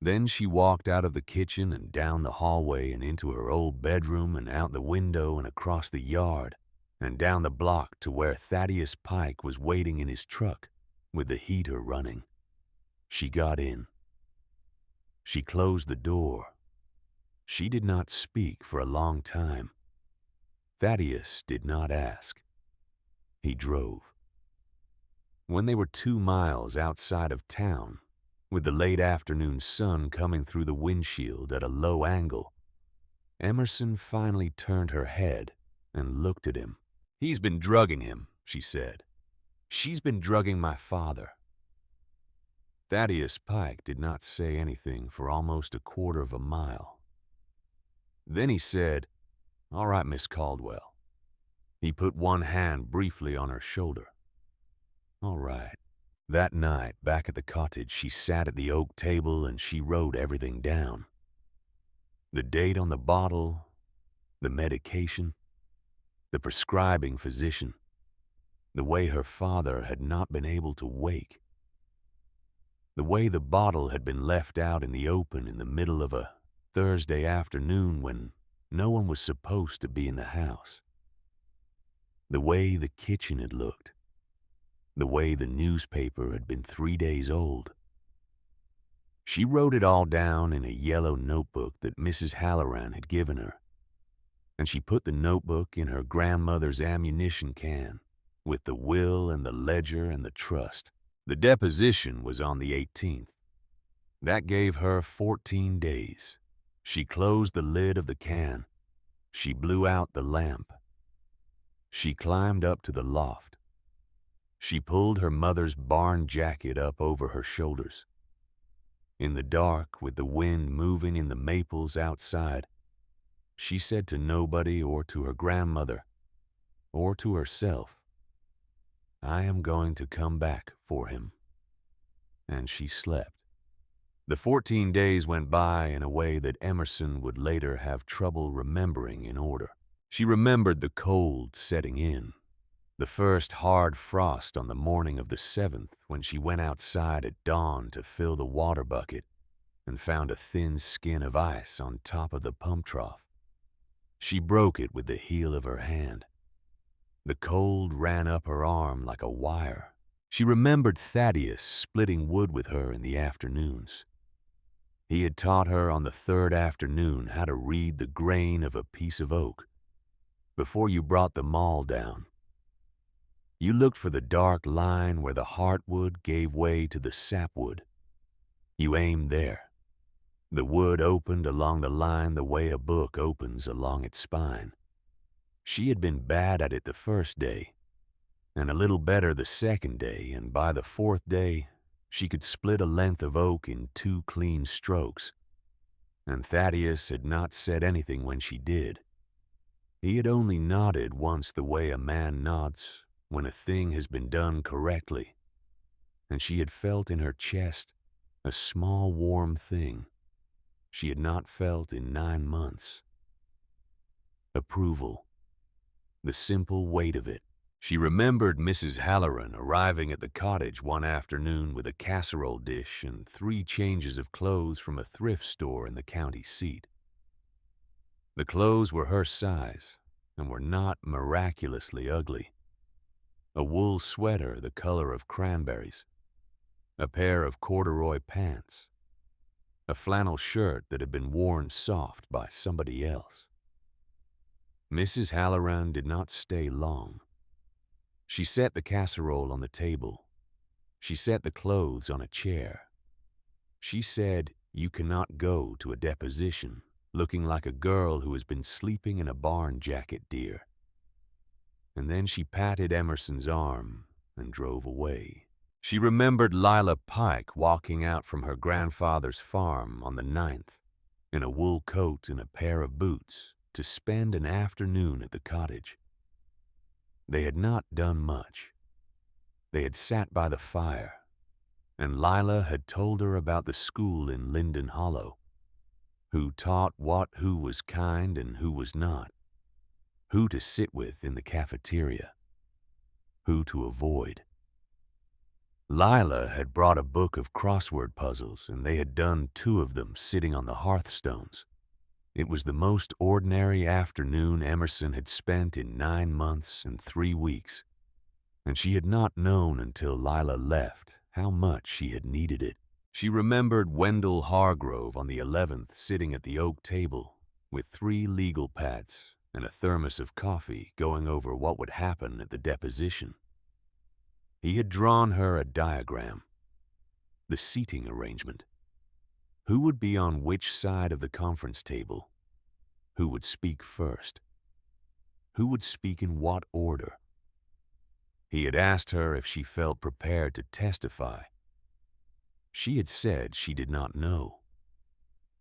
Then she walked out of the kitchen and down the hallway and into her old bedroom and out the window and across the yard and down the block to where Thaddeus Pike was waiting in his truck with the heater running. She got in. She closed the door. She did not speak for a long time. Thaddeus did not ask. He drove. When they were 2 miles outside of town, with the late afternoon sun coming through the windshield at a low angle, Emerson finally turned her head and looked at him. "He's been drugging him," she said. "She's been drugging my father." Thaddeus Pike did not say anything for almost a quarter of a mile. Then he said, "All right, Miss Caldwell." He put one hand briefly on her shoulder. "All right." That night, back at the cottage, she sat at the oak table and she wrote everything down. The date on the bottle, the medication, the prescribing physician, the way her father had not been able to wake, the way the bottle had been left out in the open in the middle of a Thursday afternoon when no one was supposed to be in the house, the way the kitchen had looked, the way the newspaper had been 3 days old. She wrote it all down in a yellow notebook that Mrs. Halloran had given her, and she put the notebook in her grandmother's ammunition can with the will and the ledger and the trust. The deposition was on the 18th. That gave her 14 days. She closed the lid of the can. She blew out the lamp. She climbed up to the loft. She pulled her mother's barn jacket up over her shoulders. In the dark, with the wind moving in the maples outside, she said to nobody or to her grandmother or to herself, "I am going to come back for him." And she slept. The 14 days went by in a way that Emerson would later have trouble remembering in order. She remembered the cold setting in, the first hard frost on the morning of the 7th when she went outside at dawn to fill the water bucket and found a thin skin of ice on top of the pump trough. She broke it with the heel of her hand. The cold ran up her arm like a wire. She remembered Thaddeus splitting wood with her in the afternoons. He had taught her on the 3rd afternoon how to read the grain of a piece of oak. Before you brought the maul down, you looked for the dark line where the heartwood gave way to the sapwood. You aimed there. The wood opened along the line the way a book opens along its spine. She had been bad at it the first day, and a little better the second day, and by the 4th day, she could split a length of oak in 2 clean strokes. And Thaddeus had not said anything when she did. He had only nodded once the way a man nods when a thing has been done correctly, and she had felt in her chest a small warm thing she had not felt in 9 months. Approval. The simple weight of it. She remembered Mrs. Halloran arriving at the cottage one afternoon with a casserole dish and 3 changes of clothes from a thrift store in the county seat. The clothes were her size and were not miraculously ugly. A wool sweater the color of cranberries, a pair of corduroy pants, a flannel shirt that had been worn soft by somebody else. Mrs. Halloran did not stay long. She set the casserole on the table. She set the clothes on a chair. She said, "You cannot go to a deposition looking like a girl who has been sleeping in a barn jacket, dear." And then she patted Emerson's arm and drove away. She remembered Lila Pike walking out from her grandfather's farm on the 9th in a wool coat and a pair of boots to spend an afternoon at the cottage. They had not done much. They had sat by the fire, and Lila had told her about the school in Linden Hollow, who taught who was kind and who was not, who to sit with in the cafeteria, who to avoid. Lila had brought a book of crossword puzzles, and they had done 2 of them sitting on the hearthstones. It was the most ordinary afternoon Emerson had spent in 9 months and 3 weeks, and she had not known until Lila left how much she had needed it. She remembered Wendell Hargrove on the 11th sitting at the oak table with 3 legal pads and a thermos of coffee going over what would happen at the deposition. He had drawn her a diagram, the seating arrangement. Who would be on which side of the conference table? Who would speak first? Who would speak in what order? He had asked her if she felt prepared to testify. She had said she did not know.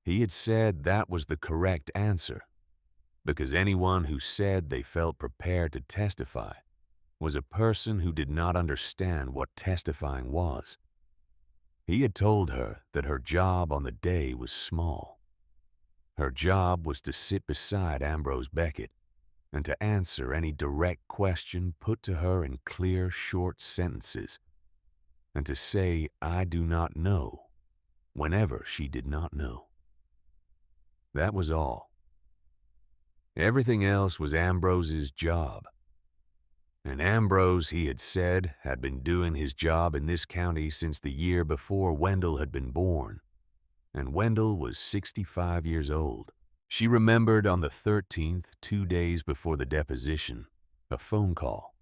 He had said that was the correct answer, because anyone who said they felt prepared to testify was a person who did not understand what testifying was. He had told her that her job on the day was small. Her job was to sit beside Ambrose Beckett, and to answer any direct question put to her in clear, short sentences, and to say, "I do not know," whenever she did not know. That was all. Everything else was Ambrose's job. And Ambrose, he had said, had been doing his job in this county since the year before Wendell had been born. And Wendell was 65 years old. She remembered on the 13th, 2 days before the deposition, a phone call.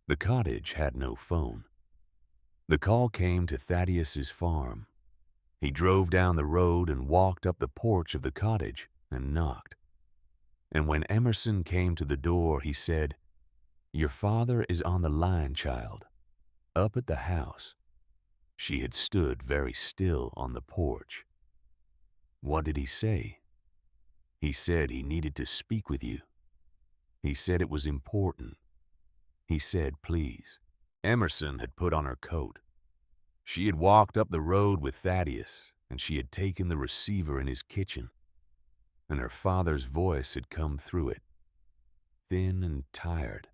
The cottage had no phone. The call came to Thaddeus's farm. He drove down the road and walked up the porch of the cottage and knocked. And when Emerson came to the door, he said, "Your father is on the line, child, up at the house." She had stood very still on the porch. "What did he say?" "He said he needed to speak with you. He said it was important. He said, please." Emerson had put on her coat. She had walked up the road with Thaddeus, and she had taken the receiver in his kitchen, and her father's voice had come through it, thin and tired.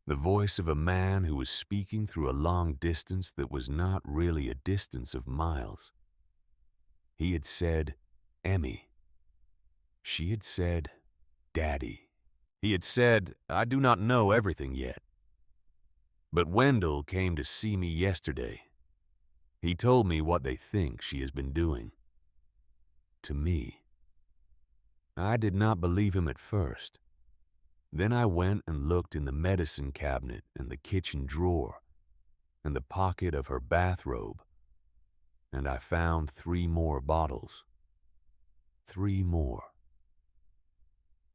The voice of a man who was speaking through a long distance that was not really a distance of miles. He had said, "Emmy." She had said, "Daddy." He had said, "I do not know everything yet. But Wendell came to see me yesterday. He told me what they think she has been doing. To me." I did not believe him at first. Then I went and looked in the medicine cabinet and the kitchen drawer and the pocket of her bathrobe, and I found 3 more bottles. 3 more.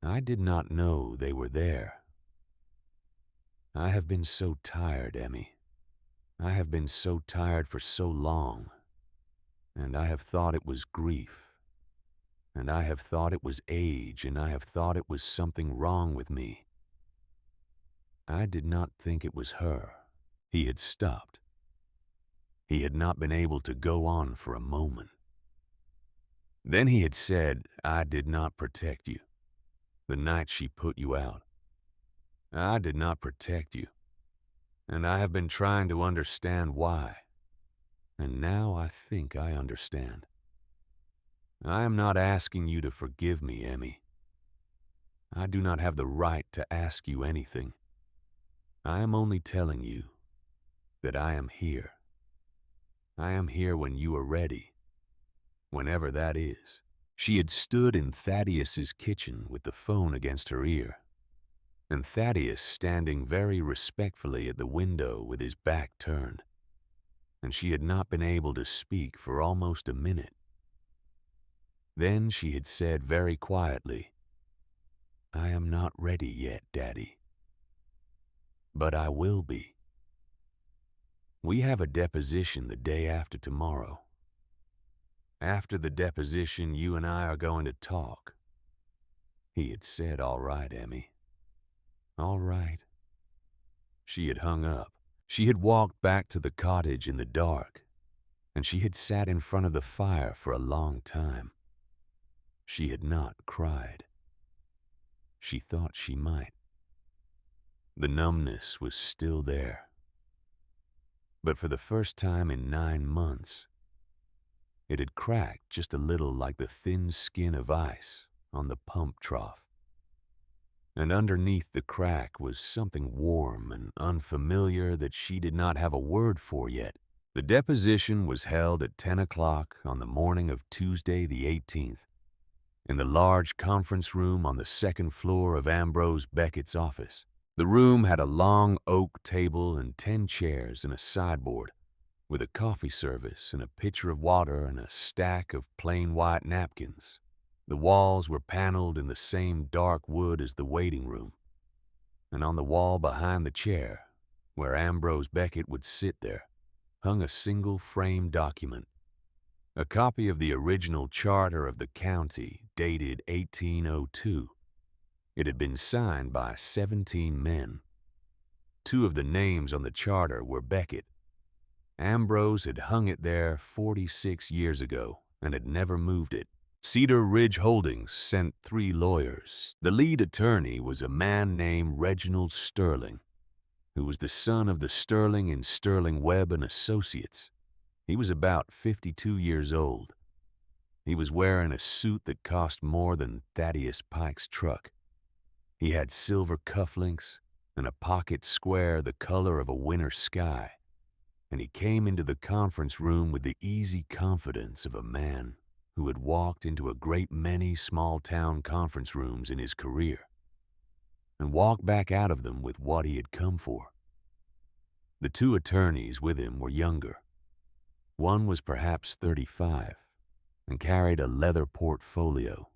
I did not know they were there. I have been so tired, Emmy. I have been so tired for so long, and I have thought it was grief, and I have thought it was age, and I have thought it was something wrong with me. I did not think it was her." He had stopped. He had not been able to go on for a moment. Then he had said, "I did not protect you the night she put you out. I did not protect you, and I have been trying to understand why, and now I think I understand. I am not asking you to forgive me, Emmy. I do not have the right to ask you anything. I am only telling you that I am here. I am here when you are ready, whenever that is." She had stood in Thaddeus's kitchen with the phone against her ear, and Thaddeus standing very respectfully at the window with his back turned, and she had not been able to speak for almost a minute. Then she had said very quietly, "I am not ready yet, Daddy. But I will be. We have a deposition the day after tomorrow. After the deposition, you and I are going to talk." He had said, "All right, Emmy. All right." She had hung up. She had walked back to the cottage in the dark, and she had sat in front of the fire for a long time. She had not cried. She thought she might. The numbness was still there. But for the first time in 9 months, it had cracked just a little like the thin skin of ice on the pump trough. And underneath the crack was something warm and unfamiliar that she did not have a word for yet. The deposition was held at 10 o'clock on the morning of Tuesday the 18th in the large conference room on the 2nd floor of Ambrose Beckett's office. The room had a long oak table and 10 chairs and a sideboard with a coffee service and a pitcher of water and a stack of plain white napkins. The walls were paneled in the same dark wood as the waiting room, and on the wall behind the chair, where Ambrose Beckett would sit there, hung a single framed document, a copy of the original charter of the county dated 1802. It had been signed by 17 men. 2 of the names on the charter were Beckett. Ambrose had hung it there 46 years ago and had never moved it. Cedar Ridge Holdings sent 3 lawyers. The lead attorney was a man named Reginald Sterling, who was the son of the Sterling and Sterling Webb and Associates. He was about 52 years old. He was wearing a suit that cost more than Thaddeus Pike's truck. He had silver cufflinks and a pocket square the color of a winter sky, and he came into the conference room with the easy confidence of a man who had walked into a great many small-town conference rooms in his career and walked back out of them with what he had come for. The 2 attorneys with him were younger. One was perhaps 35 and carried a leather portfolio.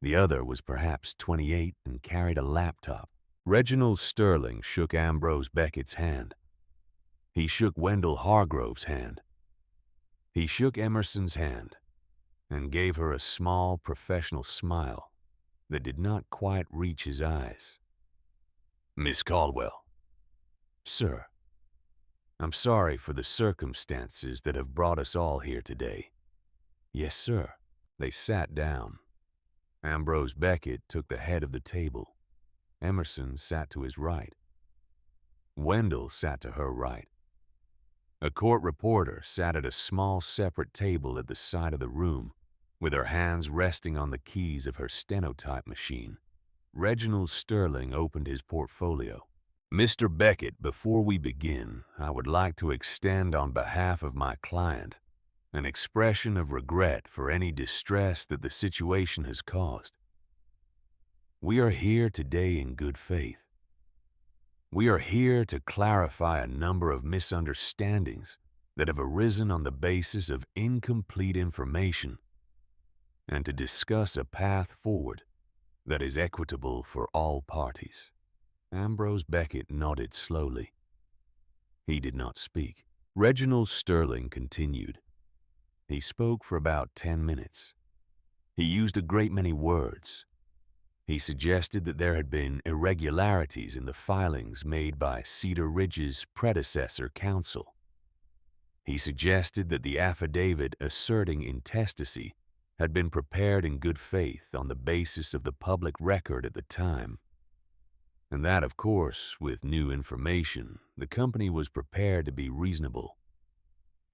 The other was perhaps 28 and carried a laptop. Reginald Sterling shook Ambrose Beckett's hand. He shook Wendell Hargrove's hand. He shook Emerson's hand and gave her a small professional smile that did not quite reach his eyes. "Miss Caldwell." "Sir, I'm sorry for the circumstances that have brought us all here today." "Yes, sir." They sat down. Ambrose Beckett took the head of the table. Emerson sat to his right. Wendell sat to her right. A court reporter sat at a small separate table at the side of the room, with her hands resting on the keys of her stenotype machine. Reginald Sterling opened his portfolio. "Mr. Beckett, before we begin, I would like to extend on behalf of my client an expression of regret for any distress that the situation has caused. We are here today in good faith. We are here to clarify a number of misunderstandings that have arisen on the basis of incomplete information and to discuss a path forward that is equitable for all parties." Ambrose Beckett nodded slowly. He did not speak. Reginald Sterling continued. He spoke for about 10 minutes. He used a great many words. He suggested that there had been irregularities in the filings made by Cedar Ridge's predecessor counsel. He suggested that the affidavit asserting intestacy had been prepared in good faith on the basis of the public record at the time, and that, of course, with new information, the company was prepared to be reasonable.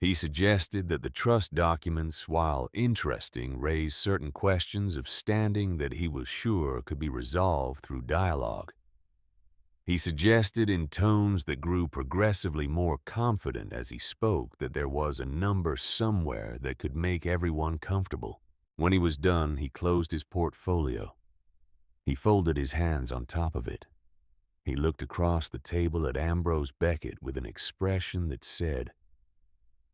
He suggested that the trust documents, while interesting, raised certain questions of standing that he was sure could be resolved through dialogue. He suggested in tones that grew progressively more confident as he spoke that there was a number somewhere that could make everyone comfortable. When he was done, he closed his portfolio. He folded his hands on top of it. He looked across the table at Ambrose Beckett with an expression that said,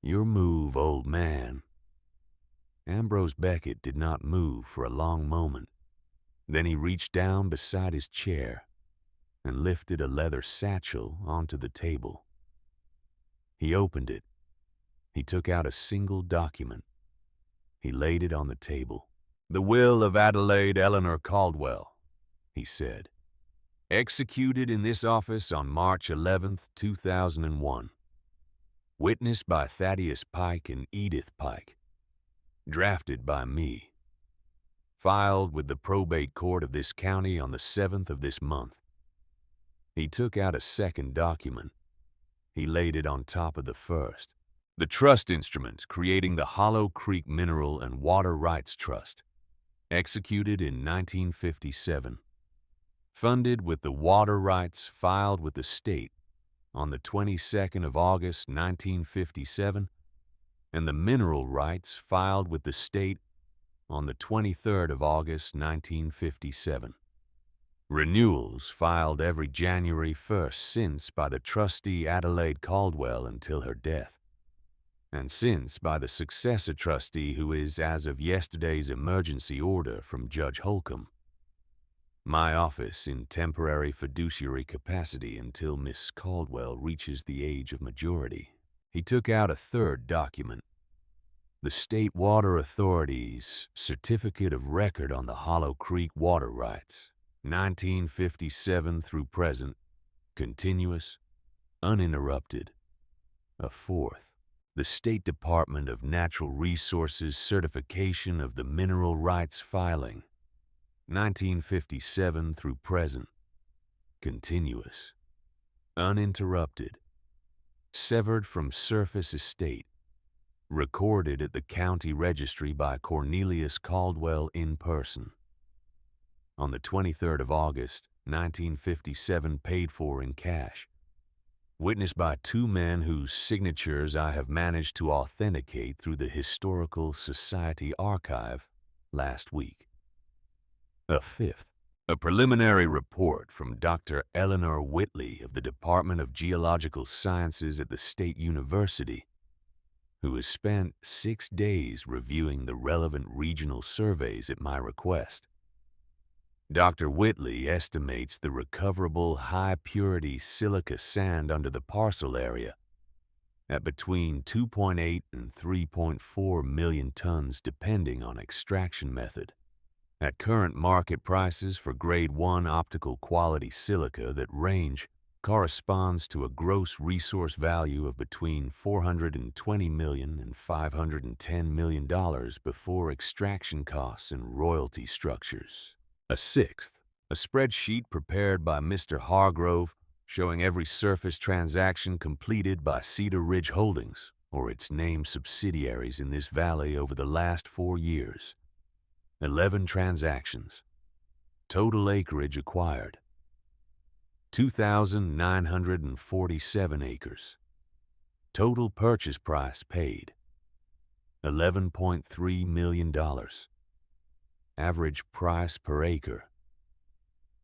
"Your move, old man." Ambrose Beckett did not move for a long moment. Then he reached down beside his chair and lifted a leather satchel onto the table. He opened it. He took out a single document. He laid it on the table. "The will of Adelaide Eleanor Caldwell," he said. "Executed in this office on March 11th, 2001. Witnessed by Thaddeus Pike and Edith Pike. Drafted by me. Filed with the probate court of this county on the 7th of this month." He took out a second document. He laid it on top of the first. "The trust instrument creating the Hollow Creek Mineral and Water Rights Trust. Executed in 1957. Funded with the water rights filed with the state on the 22nd of August, 1957, and the mineral rights filed with the state on the 23rd of August, 1957. Renewals filed every January 1st since by the trustee Adelaide Caldwell until her death, and since by the successor trustee who is as of yesterday's emergency order from Judge Holcomb. My office in temporary fiduciary capacity until Miss Caldwell reaches the age of majority." He took out a third document. "The State Water Authority's Certificate of Record on the Hollow Creek Water Rights, 1957 through present, continuous, uninterrupted." A fourth. the State Department of Natural Resources certification of the mineral rights filing, 1957 through present, continuous, uninterrupted, severed from surface estate, recorded at the county registry by Cornelius Caldwell in person. On the 23rd of August, 1957, paid for in cash. Witnessed by two men whose signatures I have managed to authenticate through the Historical Society archive last week. A fifth, a preliminary report from Dr. Eleanor Whitley of the Department of Geological Sciences at the State University, who has spent 6 days reviewing the relevant regional surveys at my request. Dr. Whitley estimates the recoverable high-purity silica sand under the parcel area at between 2.8 and 3.4 million tons depending on extraction method. At current market prices for Grade 1 optical quality silica, that range corresponds to a gross resource value of between $420 million and $510 million before extraction costs and royalty structures. A sixth, a spreadsheet prepared by Mr. Hargrove showing every surface transaction completed by Cedar Ridge Holdings or its named subsidiaries in this valley over the last 4 years. 11 transactions. Total acreage acquired, 2,947 acres. Total purchase price paid, $11.3 million. Average price per acre,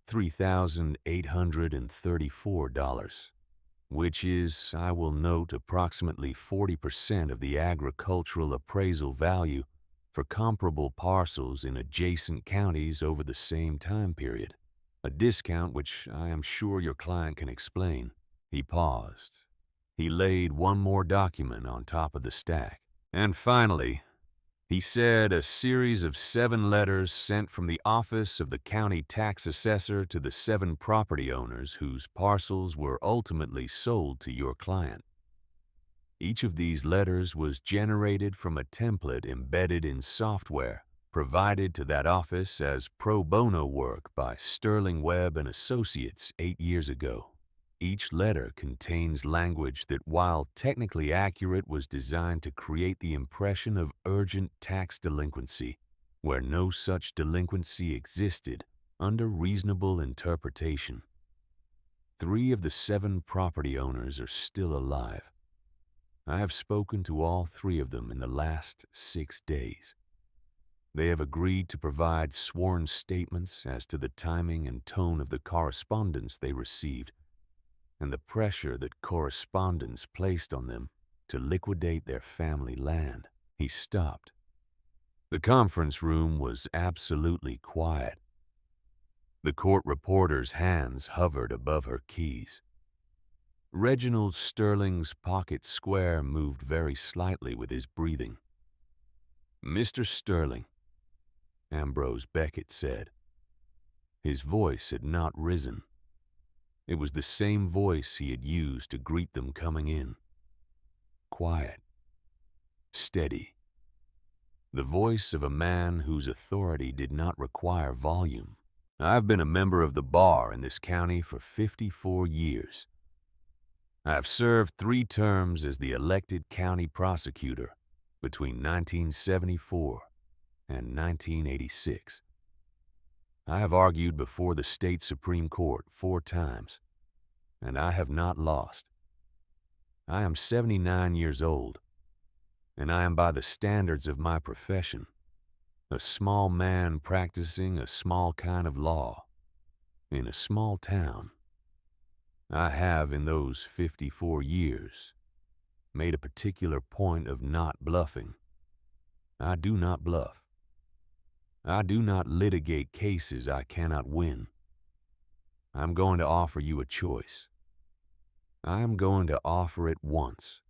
$3,834, which is, I will note, approximately 40% of the agricultural appraisal value for comparable parcels in adjacent counties over the same time period, a discount which I am sure your client can explain. He paused. He laid one more document on top of the stack. And finally, he said a series of 7 letters sent from the office of the county tax assessor to the 7 property owners whose parcels were ultimately sold to your client. Each of these letters was generated from a template embedded in software provided to that office as pro bono work by Sterling Webb and Associates 8 years ago. Each letter contains language that, while technically accurate, was designed to create the impression of urgent tax delinquency, where no such delinquency existed under reasonable interpretation. 3 of the 7 property owners are still alive. I have spoken to all 3 of them in the last 6 days. They have agreed to provide sworn statements as to the timing and tone of the correspondence they received, and the pressure that correspondence placed on them to liquidate their family land. He stopped. The conference room was absolutely quiet. The court reporter's hands hovered above her keys. Reginald Sterling's pocket square moved very slightly with his breathing. "Mr. Sterling," Ambrose Beckett said. His voice had not risen. It was the same voice he had used to greet them coming in. Quiet. Steady. The voice of a man whose authority did not require volume. "I've been a member of the bar in this county for 54 years. I have served 3 terms as the elected county prosecutor between 1974 and 1986. I have argued before the state Supreme Court 4 times, and I have not lost. I am 79 years old, and I am, by the standards of my profession, a small man practicing a small kind of law in a small town. I have, in those 54 years, made a particular point of not bluffing. I do not bluff. I do not litigate cases I cannot win. I'm going to offer you a choice. I am going to offer it once.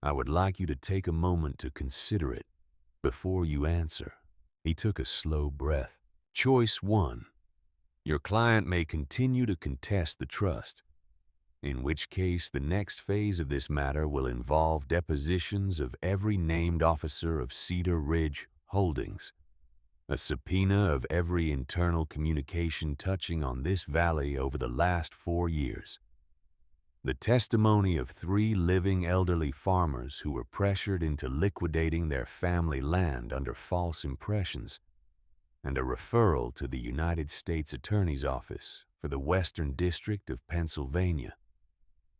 I would like you to take a moment to consider it before you answer." He took a slow breath. "Choice 1. Your client may continue to contest the trust. in which case the next phase of this matter will involve depositions of every named officer of Cedar Ridge Holdings, a subpoena of every internal communication touching on this valley over the last 4 years, the testimony of 3 living elderly farmers who were pressured into liquidating their family land under false impressions, and a referral to the United States Attorney's Office for the Western District of Pennsylvania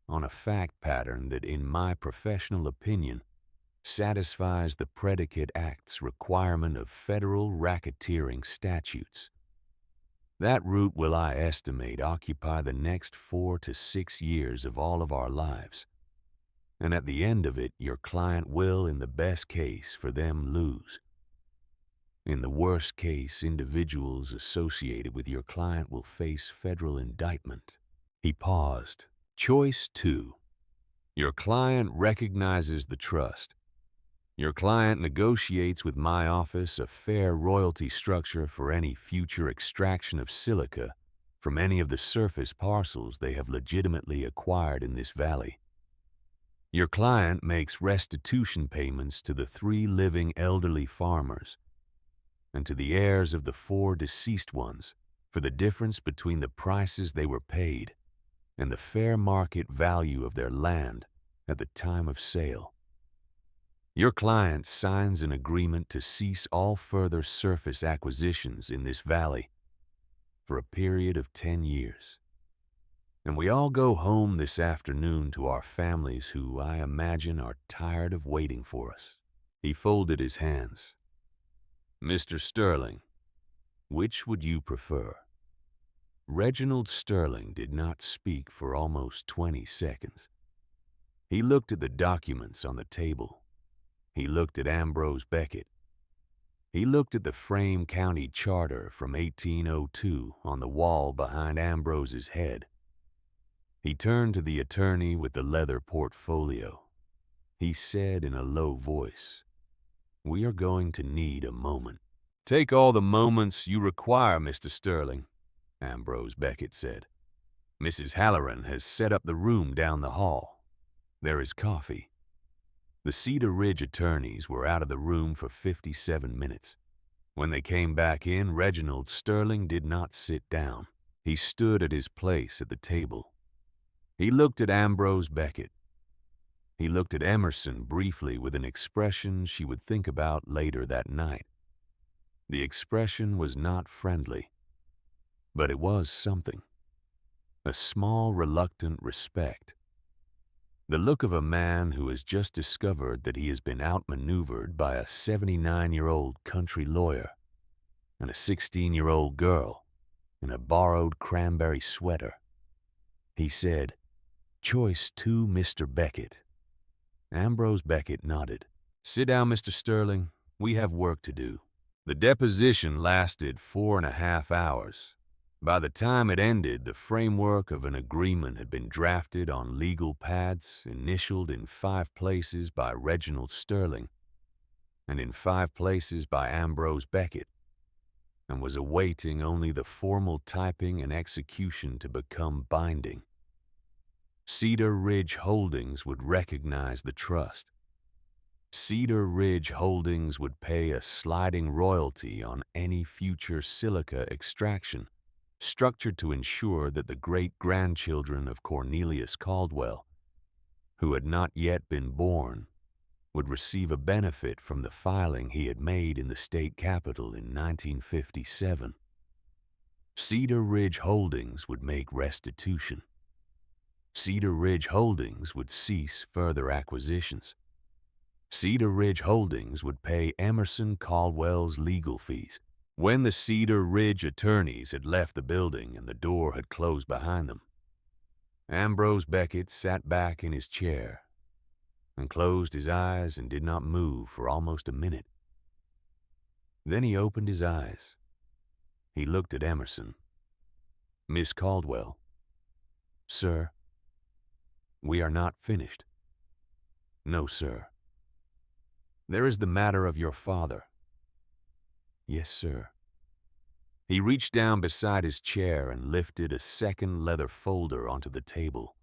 on a fact pattern that, in my professional opinion, satisfies the predicate act's requirement of federal racketeering statutes. That route will, I estimate, occupy the next 4 to 6 years of all of our lives. And at the end of it, your client will, in the best case for them, lose. In the worst case, individuals associated with your client will face federal indictment. He paused. Choice 2. Your client recognizes the trust. Your client negotiates with my office a fair royalty structure for any future extraction of silica from any of the surface parcels they have legitimately acquired in this valley. Your client makes restitution payments to the 3 living elderly farmers and to the heirs of the 4 deceased ones for the difference between the prices they were paid and the fair market value of their land at the time of sale. Your client signs an agreement to cease all further surface acquisitions in this valley for a period of 10 years. And we all go home this afternoon to our families who, I imagine, are tired of waiting for us. He folded his hands. Mr. Sterling, which would you prefer? Reginald Sterling did not speak for almost 20 seconds. He looked at the documents on the table. He looked at Ambrose Beckett. He looked at the Frame County Charter from 1802 on the wall behind Ambrose's head. He turned to the attorney with the leather portfolio. He said in a low voice, "We are going to need a moment." "Take all the moments you require, Mr. Sterling," Ambrose Beckett said. "Mrs. Halloran has set up the room down the hall. There is coffee." The Cedar Ridge attorneys were out of the room for 57 minutes. When they came back in, Reginald Sterling did not sit down. He stood at his place at the table. He looked at Ambrose Beckett. He looked at Emerson briefly with an expression she would think about later that night. The expression was not friendly, but it was something. A small, reluctant respect. The look of a man who has just discovered that he has been outmaneuvered by a 79-year-old country lawyer and a 16-year-old girl in a borrowed cranberry sweater. He said, "Choice 2, Mr. Beckett." Ambrose Beckett nodded. "Sit down, Mr. Sterling. We have work to do." The deposition lasted 4.5 hours. By the time it ended, the framework of an agreement had been drafted on legal pads, initialed in 5 places by Reginald Sterling and in 5 places by Ambrose Beckett, and was awaiting only the formal typing and execution to become binding. Cedar Ridge Holdings would recognize the trust. Cedar Ridge Holdings would pay a sliding royalty on any future silica extraction, structured to ensure that the great-grandchildren of Cornelius Caldwell, who had not yet been born, would receive a benefit from the filing he had made in the state capitol in 1957. Cedar Ridge Holdings would make restitution. Cedar Ridge Holdings would cease further acquisitions. Cedar Ridge Holdings would pay Emerson Caldwell's legal fees. When the Cedar Ridge attorneys had left the building and the door had closed behind them, Ambrose Beckett sat back in his chair and closed his eyes and did not move for almost a minute. Then he opened his eyes. He looked at Emerson. "Miss Caldwell." "Sir." "We are not finished." "No, sir." "There is the matter of your father." "Yes, sir." He reached down beside his chair and lifted a second leather folder onto the table.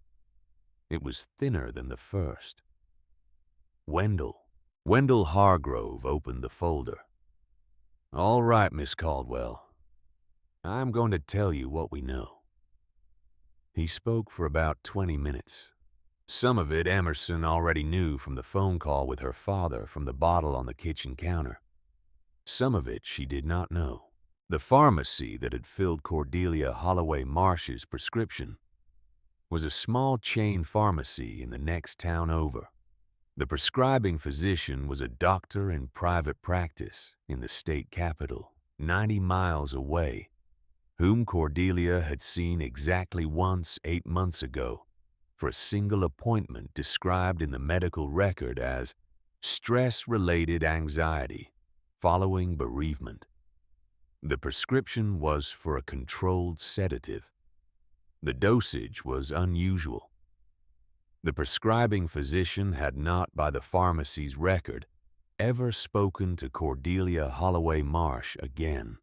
It was thinner than the first. Wendell Hargrove opened the folder. "All right, Miss Caldwell. I'm going to tell you what we know." He spoke for about 20 minutes. Some of it Emerson already knew from the phone call with her father from the bottle on the kitchen counter. Some of it she did not know. The pharmacy that had filled Cordelia Holloway Marsh's prescription was a small chain pharmacy in the next town over. The prescribing physician was a doctor in private practice in the state capital, 90 miles away, whom Cordelia had seen exactly once 8 months ago for a single appointment described in the medical record as stress-related anxiety following bereavement. The prescription was for a controlled sedative. The dosage was unusual. The prescribing physician had not, by the pharmacy's record, ever spoken to Cordelia Holloway Marsh again.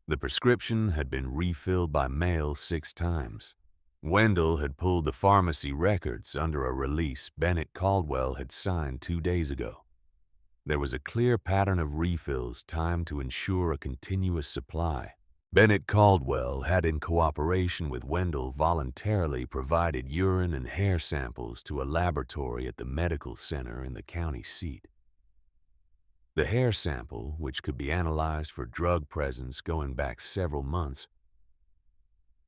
The prescription had been refilled by mail 6 times. Wendell had pulled the pharmacy records under a release Bennett Caldwell had signed 2 days ago. There was a clear pattern of refills timed to ensure a continuous supply. Bennett Caldwell had, in cooperation with Wendell, voluntarily provided urine and hair samples to a laboratory at the medical center in the county seat. The hair sample, which could be analyzed for drug presence going back several months,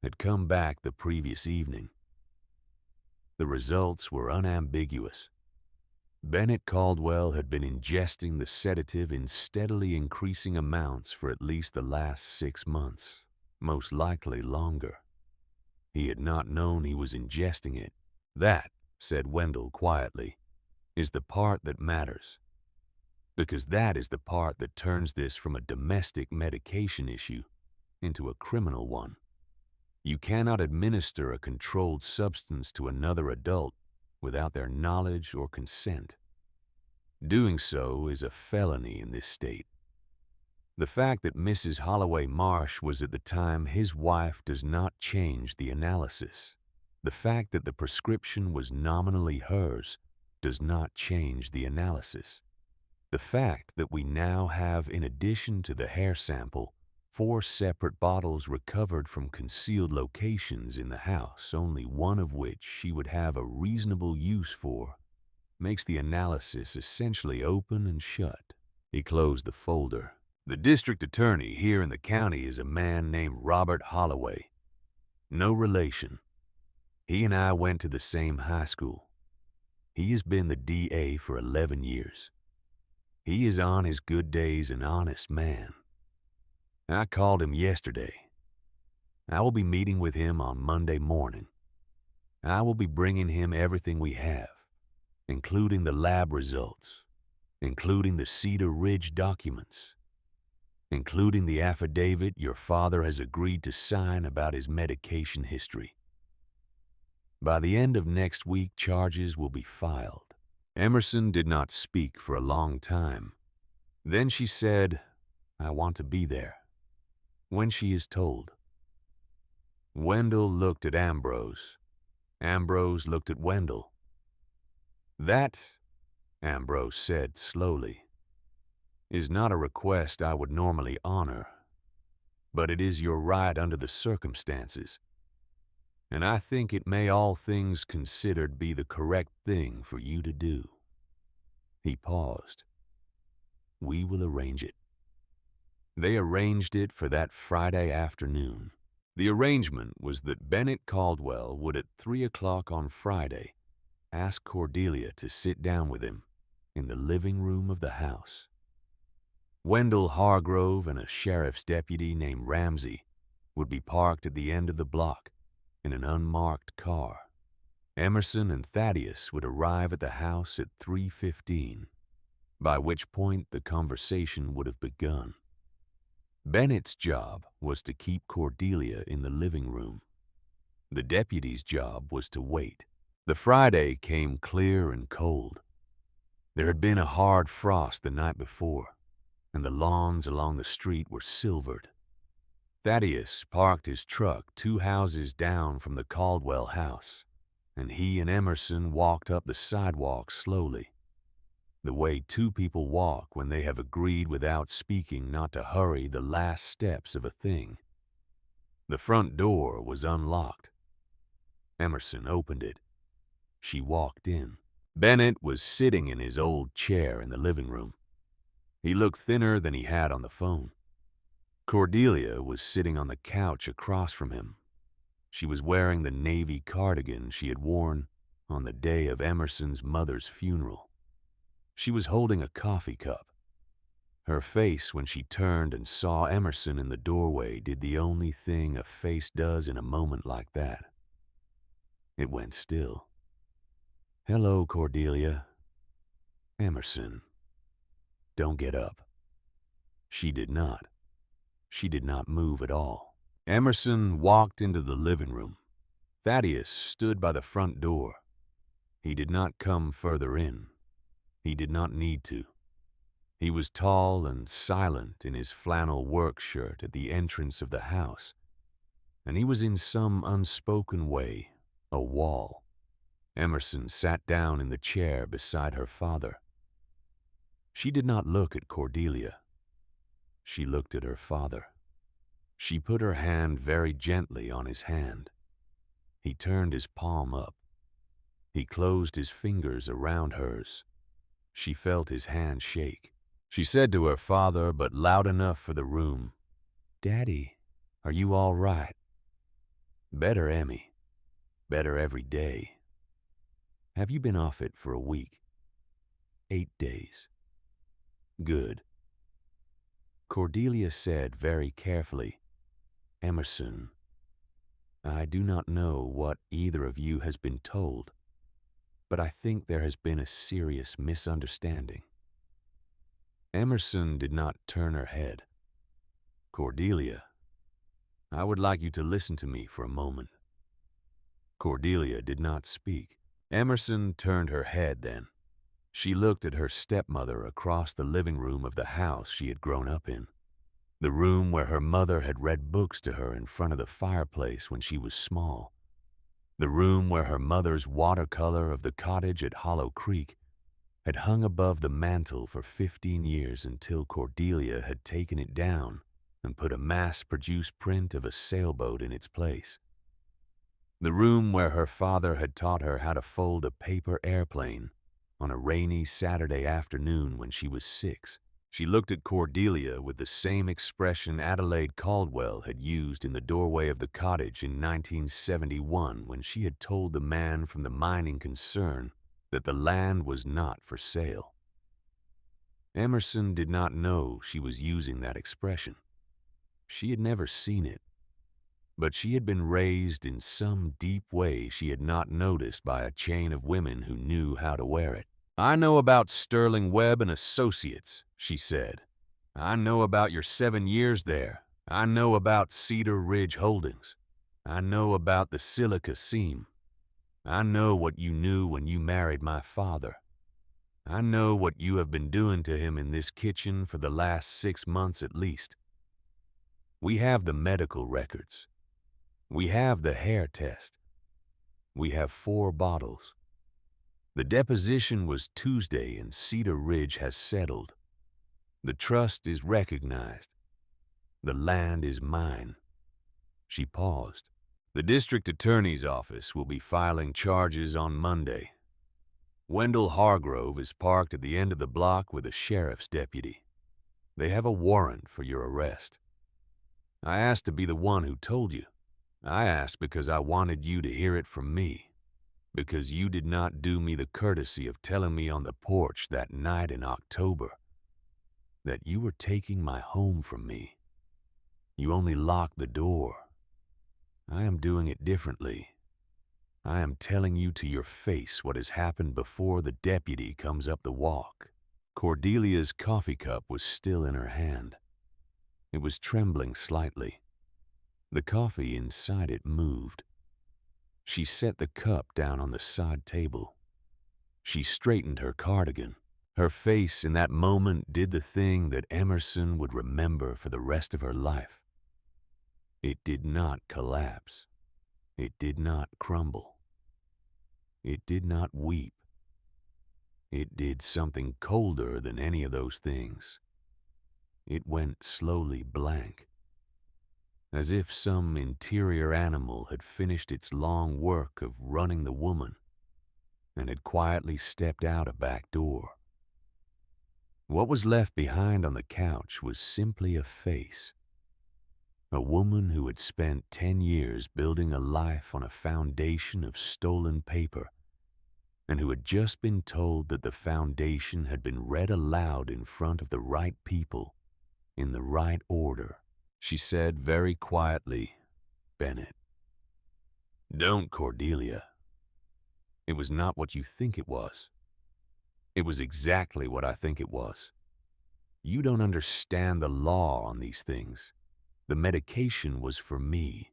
had come back the previous evening. The results were unambiguous. Bennett Caldwell had been ingesting the sedative in steadily increasing amounts for at least the last 6 months, most likely longer. He had not known he was ingesting it. "That," said Wendell quietly, "is the part that matters. Because that is the part that turns this from a domestic medication issue into a criminal one. You cannot administer a controlled substance to another adult without their knowledge or consent. Doing so is a felony in this state. The fact that Mrs. Holloway Marsh was at the time his wife does not change the analysis. The fact that the prescription was nominally hers does not change the analysis. The fact that we now have, in addition to the hair sample, 4 separate bottles recovered from concealed locations in the house, only one of which she would have a reasonable use for, makes the analysis essentially open and shut." He closed the folder. "The district attorney here in the county is a man named Robert Holloway. No relation. He and I went to the same high school. He has been the DA for 11 years. He is on his good days an honest man. I called him yesterday. I will be meeting with him on Monday morning. I will be bringing him everything we have, including the lab results, including the Cedar Ridge documents, including the affidavit your father has agreed to sign about his medication history. By the end of next week, charges will be filed." Emerson did not speak for a long time. Then she said, "I want to be there when she is told." Wendell looked at Ambrose. Ambrose looked at Wendell. "That," Ambrose said slowly, "is not a request I would normally honor, but it is your right under the circumstances, and I think it may, all things considered, be the correct thing for you to do." He paused. "We will arrange it." They arranged it for that Friday afternoon. The arrangement was that Bennett Caldwell would at 3 o'clock on Friday ask Cordelia to sit down with him in the living room of the house. Wendell Hargrove and a sheriff's deputy named Ramsey would be parked at the end of the block in an unmarked car. Emerson and Thaddeus would arrive at the house at 3:15, by which point the conversation would have begun. Bennett's job was to keep Cordelia in the living room. The deputy's job was to wait. The Friday came clear and cold. There had been a hard frost the night before, and the lawns along the street were silvered. Thaddeus parked his truck 2 houses down from the Caldwell house and he and Emerson walked up the sidewalk slowly, the way two people walk when they have agreed without speaking not to hurry the last steps of a thing. The front door was unlocked. Emerson opened it. She walked in. Bennett was sitting in his old chair in the living room. He looked thinner than he had on the phone. Cordelia was sitting on the couch across from him. She was wearing the navy cardigan she had worn on the day of Emerson's mother's funeral. She was holding a coffee cup. Her face, when she turned and saw Emerson in the doorway, did the only thing a face does in a moment like that. It went still. "Hello, Cordelia." "Emerson, don't get up." She did not. She did not move at all. Emerson walked into the living room. Thaddeus stood by the front door. He did not come further in. He did not need to. He was tall and silent in his flannel work shirt at the entrance of the house, and he was in some unspoken way a wall. Emerson sat down in the chair beside her father. She did not look at Cordelia. She looked at her father. She put her hand very gently on his hand. He turned his palm up. He closed his fingers around hers. She felt his hand shake. She said to her father, but loud enough for the room, "Daddy, are you all right?" "Better, Emmy. Better every day." "Have you been off it for a week?" 8 days. "Good." Cordelia said very carefully, "Emerson, I do not know what either of you has been told, but I think there has been a serious misunderstanding." Emerson did not turn her head. "Cordelia, I would like you to listen to me for a moment." Cordelia did not speak. Emerson turned her head then. She looked at her stepmother across the living room of the house she had grown up in, the room where her mother had read books to her in front of the fireplace when she was small, the room where her mother's watercolor of the cottage at Hollow Creek had hung above the mantel for 15 years until Cordelia had taken it down and put a mass-produced print of a sailboat in its place. The room where her father had taught her how to fold a paper airplane on a rainy Saturday afternoon when she was 6. She looked at Cordelia with the same expression Adelaide Caldwell had used in the doorway of the cottage in 1971 when she had told the man from the mining concern that the land was not for sale. Emerson did not know she was using that expression. She had never seen it, but she had been raised in some deep way she had not noticed by a chain of women who knew how to wear it. "I know about Sterling Webb and Associates," she said. "I know about your 7 years there. I know about Cedar Ridge Holdings. I know about the silica seam. I know what you knew when you married my father. I know what you have been doing to him in this kitchen for the last 6 months at least. We have the medical records. We have the hair test. We have 4 bottles. The deposition was Tuesday and Cedar Ridge has settled. The trust is recognized. The land is mine." She paused. "The district attorney's office will be filing charges on Monday. Wendell Hargrove is parked at the end of the block with a sheriff's deputy. They have a warrant for your arrest. I asked to be the one who told you. I asked because I wanted you to hear it from me, because you did not do me the courtesy of telling me on the porch that night in October that you were taking my home from me. You only locked the door. I am doing it differently. I am telling you to your face what has happened before the deputy comes up the walk." Cordelia's coffee cup was still in her hand. It was trembling slightly. The coffee inside it moved. She set the cup down on the side table. She straightened her cardigan. Her face in that moment did the thing that Emerson would remember for the rest of her life. It did not collapse. It did not crumble. It did not weep. It did something colder than any of those things. It went slowly blank, as if some interior animal had finished its long work of running the woman and had quietly stepped out a back door. What was left behind on the couch was simply a face. A woman who had spent 10 years building a life on a foundation of stolen paper, and who had just been told that the foundation had been read aloud in front of the right people, in the right order. She said very quietly, "Bennett." "Don't, Cordelia. It was not what you think it was. It was exactly what I think it was. You don't understand the law on these things. The medication was for me.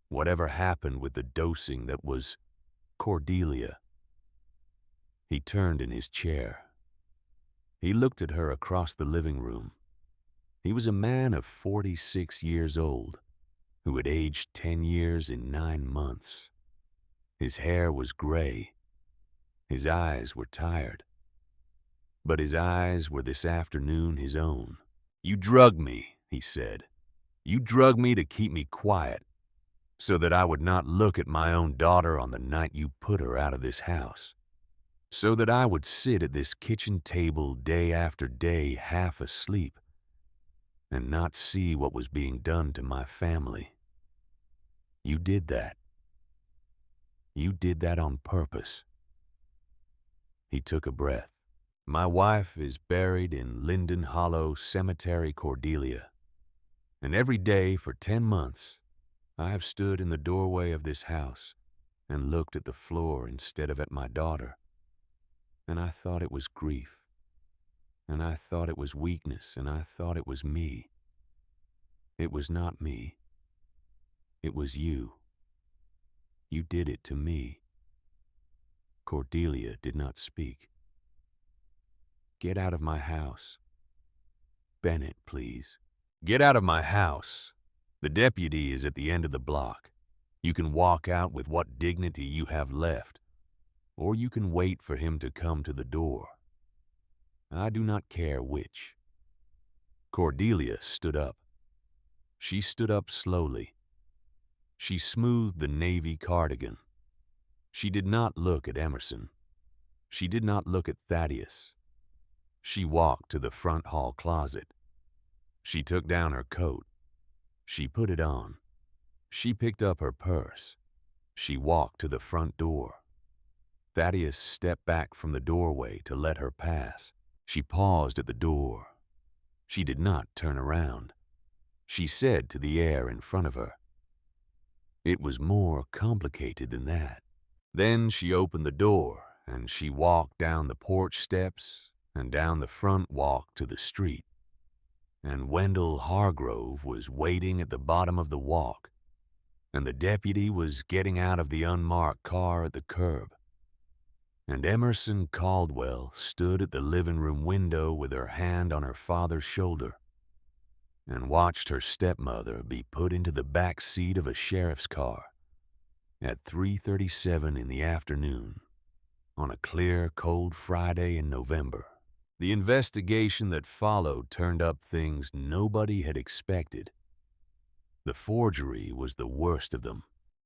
Whatever happened with the dosing, that was Cordelia." He turned in his chair. He looked at her across the living room. He was a man of 46 years old, who had aged 10 years in 9 months. His hair was gray. His eyes were tired. But his eyes were this afternoon his own. "You drugged me," he said. "You drugged me to keep me quiet, so that I would not look at my own daughter on the night you put her out of this house. So that I would sit at this kitchen table day after day half asleep and not see what was being done to my family. You did that. You did that on purpose." He took a breath. "My wife is buried in Linden Hollow Cemetery, Cordelia. And every day for 10 months, I have stood in the doorway of this house and looked at the floor instead of at my daughter. And I thought it was grief. And I thought it was weakness. And I thought it was me. It was not me. It was you. You did it to me." Cordelia did not speak. "Get out of my house. Bennett, please. Get out of my house. The deputy is at the end of the block. You can walk out with what dignity you have left, or you can wait for him to come to the door. I do not care which." Cordelia stood up. She stood up slowly. She smoothed the navy cardigan. She did not look at Emerson. She did not look at Thaddeus. She walked to the front hall closet. She took down her coat. She put it on. She picked up her purse. She walked to the front door. Thaddeus stepped back from the doorway to let her pass. She paused at the door. She did not turn around. She said to the air in front of her. It was more complicated than that. Then she opened the door, and she walked down the porch steps and down the front walk to the street. And Wendell Hargrove was waiting at the bottom of the walk, and the deputy was getting out of the unmarked car at the curb. And Emerson Caldwell stood at the living room window with her hand on her father's shoulder and watched her stepmother be put into the back seat of a sheriff's car at 3:37 in the afternoon on a clear, cold Friday in November. The investigation that followed turned up things nobody had expected. The forgery was the worst of them.